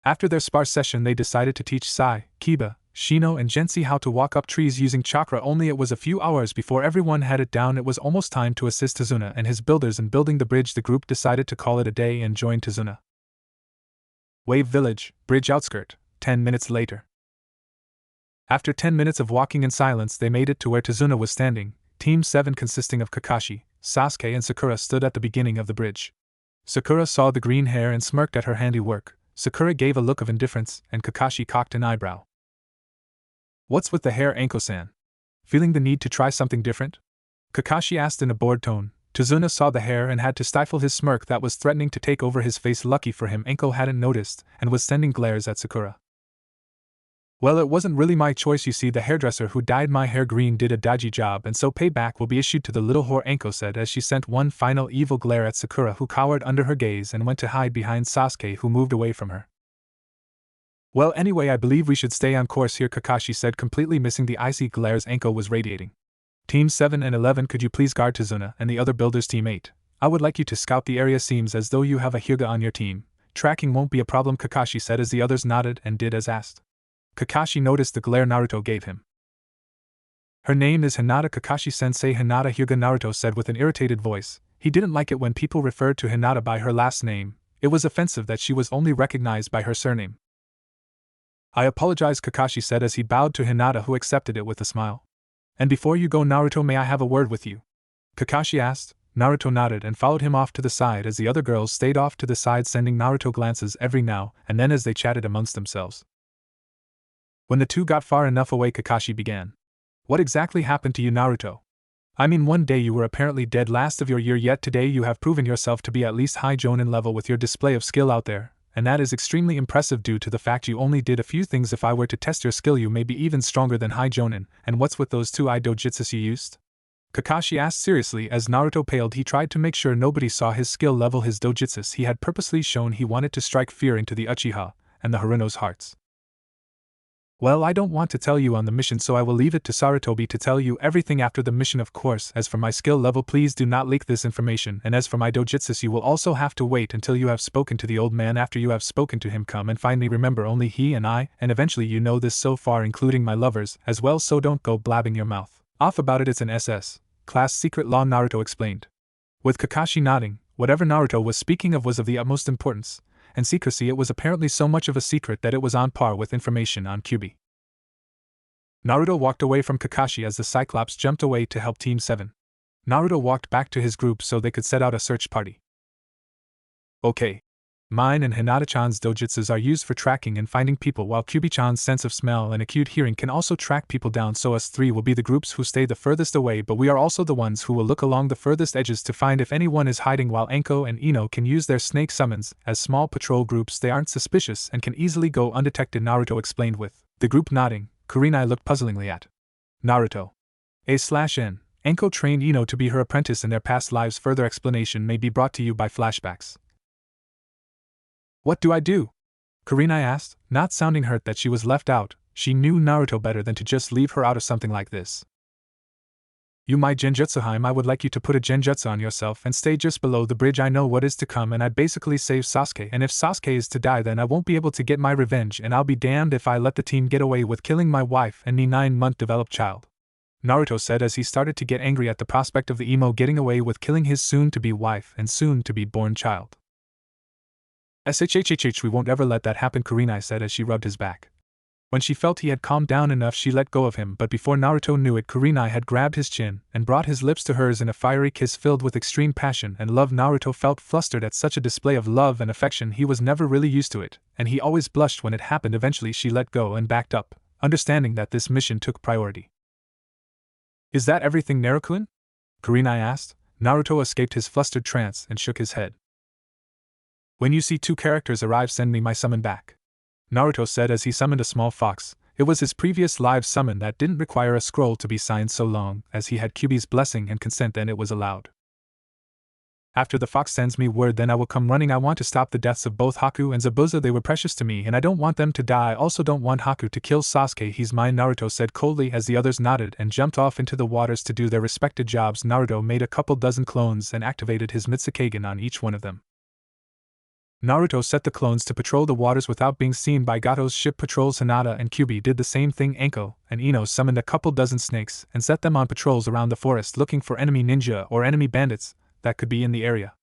After their sparse session, they decided to teach Sai, Kiba, Shino, and Gensi how to walk up trees using chakra. Only it was a few hours before everyone had it down. It was almost time to assist Tazuna and his builders in building the bridge. The group decided to call it a day and join Tazuna. Wave Village, bridge outskirt, 10 minutes later. After 10 minutes of walking in silence, they made it to where Tazuna was standing. Team 7 consisting of Kakashi, Sasuke and Sakura stood at the beginning of the bridge. Sakura saw the green hair and smirked at her handiwork. Sakura gave a look of indifference, and Kakashi cocked an eyebrow. "What's with the hair, Anko-san? Feeling the need to try something different?" Kakashi asked in a bored tone. Tazuna saw the hair and had to stifle his smirk that was threatening to take over his face. Lucky for him, Anko hadn't noticed, and was sending glares at Sakura. "Well, it wasn't really my choice, you see. The hairdresser who dyed my hair green did a dodgy job, and so payback will be issued to the little whore," Anko said as she sent one final evil glare at Sakura, who cowered under her gaze and went to hide behind Sasuke, who moved away from her. "Well, anyway, I believe we should stay on course here," Kakashi said, completely missing the icy glares Anko was radiating. "Team 7 and 11, could you please guard Tazuna and the other builders? Team 8, I would like you to scout the area. Seems as though you have a Hyuga on your team. Tracking won't be a problem," Kakashi said as the others nodded and did as asked. Kakashi noticed the glare Naruto gave him. "Her name is Hinata, Kakashi-sensei." "Hinata Hyuga," Naruto said with an irritated voice. He didn't like it when people referred to Hinata by her last name. It was offensive that she was only recognized by her surname. "I apologize," Kakashi said as he bowed to Hinata, who accepted it with a smile. "And before you go, Naruto, may I have a word with you?" Kakashi asked. Naruto nodded and followed him off to the side as the other girls stayed off to the side, sending Naruto glances every now and then as they chatted amongst themselves. When the two got far enough away, Kakashi began. "What exactly happened to you, Naruto? I mean, one day you were apparently dead, last of your year, yet today you have proven yourself to be at least high Jonin level with your display of skill out there, and that is extremely impressive due to the fact you only did a few things. If I were to test your skill, you may be even stronger than high Jonin. And what's with those two dojutsus you used?" Kakashi asked seriously as Naruto paled. He tried to make sure nobody saw his skill level. His dojutsus he had purposely shown. He wanted to strike fear into the Uchiha and the Haruno's hearts. "Well, I don't want to tell you on the mission, so I will leave it to Sarutobi to tell you everything after the mission, of course. As for my skill level, please do not leak this information, and as for my dojutsus, you will also have to wait until you have spoken to the old man. After you have spoken to him, come and find me. Remember, only he and I, and eventually you know this so far, including my lovers as well, so don't go blabbing your mouth off about it. It's an SS class secret law," Naruto explained. With Kakashi nodding, whatever Naruto was speaking of was of the utmost importance, and secrecy. It was apparently so much of a secret that it was on par with information on Kyuubi. Naruto walked away from Kakashi as the Cyclops jumped away to help Team 7. Naruto walked back to his group so they could set out a search party. "Okay. Mine and Hinata-chan's dojutsus are used for tracking and finding people, while Kyuubi-chan's sense of smell and acute hearing can also track people down, so us three will be the groups who stay the furthest away, but we are also the ones who will look along the furthest edges to find if anyone is hiding, while Anko and Ino can use their snake summons as small patrol groups. They aren't suspicious and can easily go undetected," Naruto explained with the group nodding. Kurenai looked puzzlingly at Naruto. A/N. Anko trained Ino to be her apprentice in their past lives. Further explanation may be brought to you by flashbacks. "What do I do?" Kurenai asked, not sounding hurt that she was left out. She knew Naruto better than to just leave her out of something like this. "You my Genjutsuheim, I would like you to put a Genjutsu on yourself and stay just below the bridge. I know what is to come, and I basically save Sasuke, and if Sasuke is to die, then I won't be able to get my revenge, and I'll be damned if I let the team get away with killing my wife and me 9-month developed child," Naruto said as he started to get angry at the prospect of the emo getting away with killing his soon-to-be wife and soon-to-be-born child. "SHHHH, we won't ever let that happen," Kurenai said as she rubbed his back. When she felt he had calmed down enough, she let go of him, but before Naruto knew it, Kurenai had grabbed his chin and brought his lips to hers in a fiery kiss filled with extreme passion and love. Naruto felt flustered at such a display of love and affection. He was never really used to it, and he always blushed when it happened. Eventually she let go and backed up, understanding that this mission took priority. "Is that everything, Naruto-kun?" Kurenai asked. Naruto escaped his flustered trance and shook his head. "When you see 2 characters arrive, send me my summon back," Naruto said as he summoned a small fox. It was his previous live summon that didn't require a scroll to be signed, so long as he had Kyuubi's blessing and consent, then it was allowed. "After the fox sends me word, then I will come running. I want to stop the deaths of both Haku and Zabuza. They were precious to me and I don't want them to die. I also don't want Haku to kill Sasuke. He's mine," Naruto said coldly as the others nodded and jumped off into the waters to do their respected jobs. Naruto made a couple dozen clones and activated his Mitsukagen on each one of them. Naruto set the clones to patrol the waters without being seen by Gato's ship patrols. Hinata and Kyuubi did the same thing. Anko and Ino summoned a couple dozen snakes and set them on patrols around the forest looking for enemy ninja or enemy bandits that could be in the area.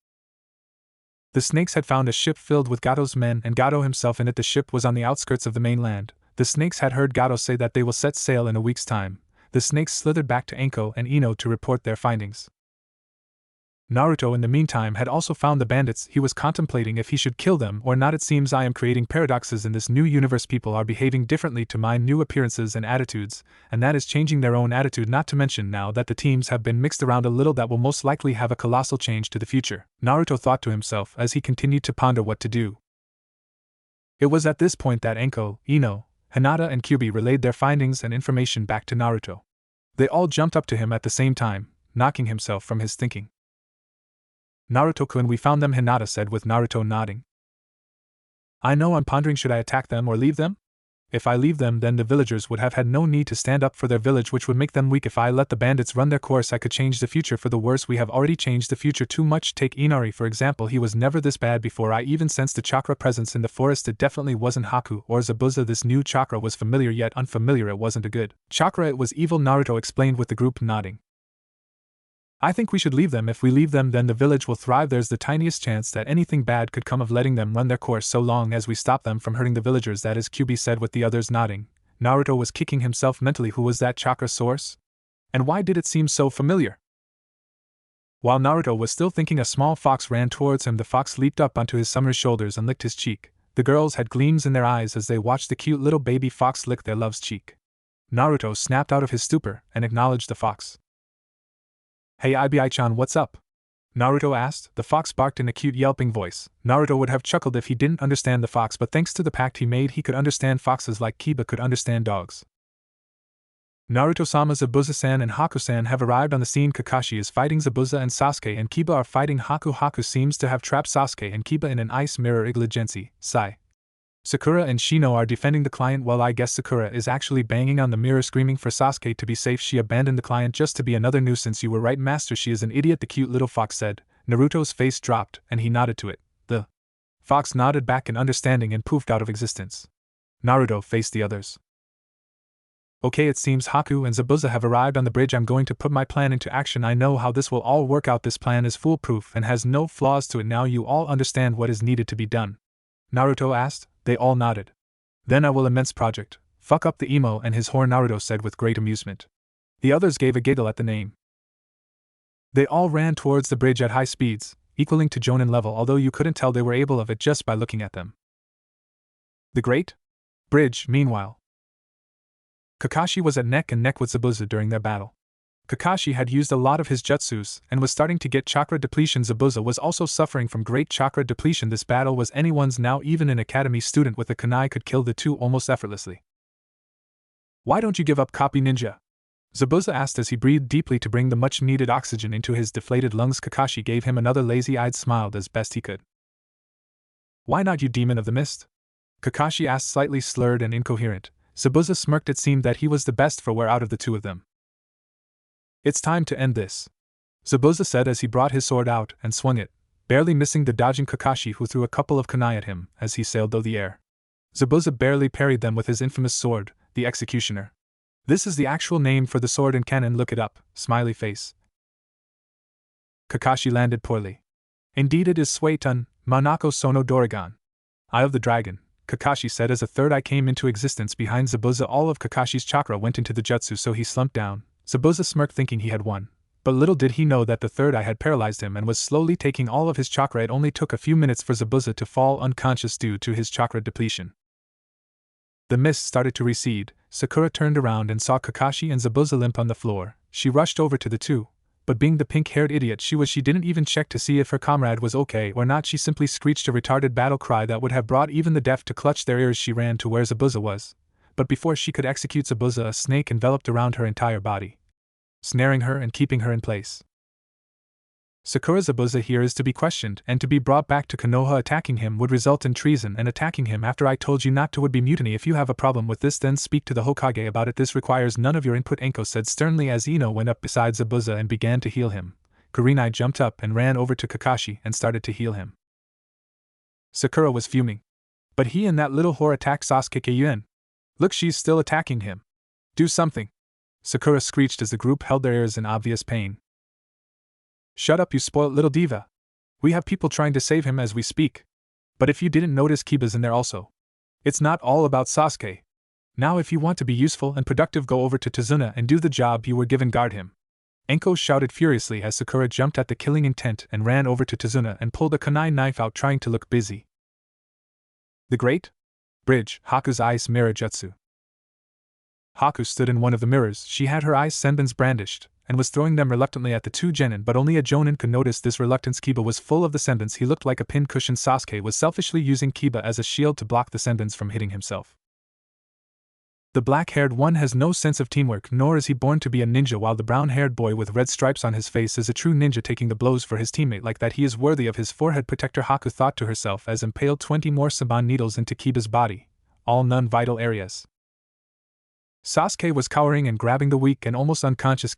The snakes had found a ship filled with Gato's men and Gato himself in it. The ship was on the outskirts of the mainland. The snakes had heard Gato say that they will set sail in a week's time, The snakes slithered back to Anko and Ino to report their findings. Naruto in the meantime had also found the bandits. He was contemplating if he should kill them or not. It seems I am creating paradoxes in this new universe. People are behaving differently to my new appearances and attitudes, and that is changing their own attitude, not to mention now that the teams have been mixed around a little that will most likely have a colossal change to the future, Naruto thought to himself as he continued to ponder what to do. It was at this point that Anko, Ino, Hinata and Kyubi relayed their findings and information back to Naruto. They all jumped up to him at the same time, knocking himself from his thinking. Naruto-kun, we found them, Hinata said with Naruto nodding. I know, I'm pondering, should I attack them or leave them? If I leave them, then the villagers would have had no need to stand up for their village, which would make them weak. If I let the bandits run their course, I could change the future for the worse. We have already changed the future too much. Take Inari for example, he was never this bad before. I even sensed a chakra presence in the forest. It definitely wasn't Haku or Zabuza. This new chakra was familiar yet unfamiliar. It wasn't a good chakra, it was evil, Naruto explained with the group nodding. I think we should leave them. If we leave them, then the village will thrive. There's the tiniest chance that anything bad could come of letting them run their course, so long as we stop them from hurting the villagers. That is, Kyubi said with the others nodding. Naruto was kicking himself mentally. Who was that chakra source? And why did it seem so familiar? While Naruto was still thinking, a small fox ran towards him. The fox leaped up onto his summer's shoulders and licked his cheek. The girls had gleams in their eyes as they watched the cute little baby fox lick their love's cheek. Naruto snapped out of his stupor and acknowledged the fox. Hey Ibi-chan, what's up? Naruto asked. The fox barked in a cute yelping voice. Naruto would have chuckled if he didn't understand the fox, but thanks to the pact he made, he could understand foxes like Kiba could understand dogs. Naruto-sama, Zabuza-san and Haku-san have arrived on the scene. Kakashi is fighting Zabuza and Sasuke, and Kiba are fighting Haku. Haku seems to have trapped Sasuke and Kiba in an ice mirror. Igligensi, sigh. Sakura and Shino are defending the client. Well, I guess Sakura is actually banging on the mirror, screaming for Sasuke to be safe. She abandoned the client just to be another nuisance. You were right, master, she is an idiot, the cute little fox said. Naruto's face dropped, and he nodded to it. The fox nodded back in understanding and poofed out of existence. Naruto faced the others. Okay, it seems Haku and Zabuza have arrived on the bridge. I'm going to put my plan into action. I know how this will all work out. This plan is foolproof and has no flaws to it. Now you all understand what is needed to be done? Naruto asked. They all nodded. Then I will immense project. Fuck up the emo and his horn, Naruto said with great amusement. The others gave a giggle at the name. They all ran towards the bridge at high speeds, equaling to Jonin level, although you couldn't tell they were able of it just by looking at them. The Great Bridge, meanwhile. Kakashi was at neck and neck with Zabuza during their battle. Kakashi had used a lot of his jutsus and was starting to get chakra depletion. Zabuza was also suffering from great chakra depletion. This battle was anyone's now. Even an academy student with a kunai could kill the two almost effortlessly. Why don't you give up, copy ninja? Zabuza asked as he breathed deeply to bring the much-needed oxygen into his deflated lungs. Kakashi gave him another lazy-eyed smile as best he could. Why not, you demon of the mist? Kakashi asked, slightly slurred and incoherent. Zabuza smirked. It seemed that he was the best for wear out of the two of them. It's time to end this, Zabuza said as he brought his sword out and swung it, barely missing the dodging Kakashi, who threw a couple of kunai at him as he sailed through the air. Zabuza barely parried them with his infamous sword, the Executioner. This is the actual name for the sword in canon, look it up, smiley face. Kakashi landed poorly. Indeed it is Suetun, Manako Sono Dorigan. Eye of the Dragon, Kakashi said as a third eye came into existence behind Zabuza. All of Kakashi's chakra went into the jutsu, so he slumped down. Zabuza smirked, thinking he had won. But little did he know that the third eye had paralyzed him and was slowly taking all of his chakra. It only took a few minutes for Zabuza to fall unconscious due to his chakra depletion. The mist started to recede. Sakura turned around and saw Kakashi and Zabuza limp on the floor. She rushed over to the two, but being the pink-haired idiot she didn't even check to see if her comrade was okay or not. She simply screeched a retarded battle cry that would have brought even the deaf to clutch their ears. She ran to where Zabuza was, but before she could execute Zabuza, a snake enveloped around her entire body, snaring her and keeping her in place. Sakura, Zabuza here is to be questioned and to be brought back to Konoha. Attacking him would result in treason, and attacking him after I told you not to would be mutiny. If you have a problem with this, then speak to the Hokage about it. This requires none of your input, Anko said sternly as Ino went up beside Zabuza and began to heal him. Kurenai jumped up and ran over to Kakashi and started to heal him. Sakura was fuming. But he and that little whore attacked Sasuke Kayuen. Look, she's still attacking him. Do something, Sakura screeched as the group held their ears in obvious pain. Shut up, you spoilt little diva. We have people trying to save him as we speak. But if you didn't notice, Kiba's in there also. It's not all about Sasuke. Now if you want to be useful and productive, go over to Tazuna and do the job you were given. Guard him. Enko shouted furiously as Sakura jumped at the killing intent and ran over to Tazuna and pulled a kunai knife out, trying to look busy. The Great Bridge, Haku's Ice Mirror Jutsu. Haku stood in one of the mirrors. She had her ice senbons brandished, and was throwing them reluctantly at the two genin, but only a jonin could notice this reluctance. Kiba was full of the senbons. He looked like a pin-cushion. Sasuke was selfishly using Kiba as a shield to block the senbons from hitting himself. The black-haired one has no sense of teamwork, nor is he born to be a ninja, while the brown-haired boy with red stripes on his face is a true ninja, taking the blows for his teammate like that. He is worthy of his forehead protector, Haku thought to herself as impaled 20 more Saban needles into Kiba's body, all non-vital areas. Sasuke was cowering and grabbing the weak and almost unconscious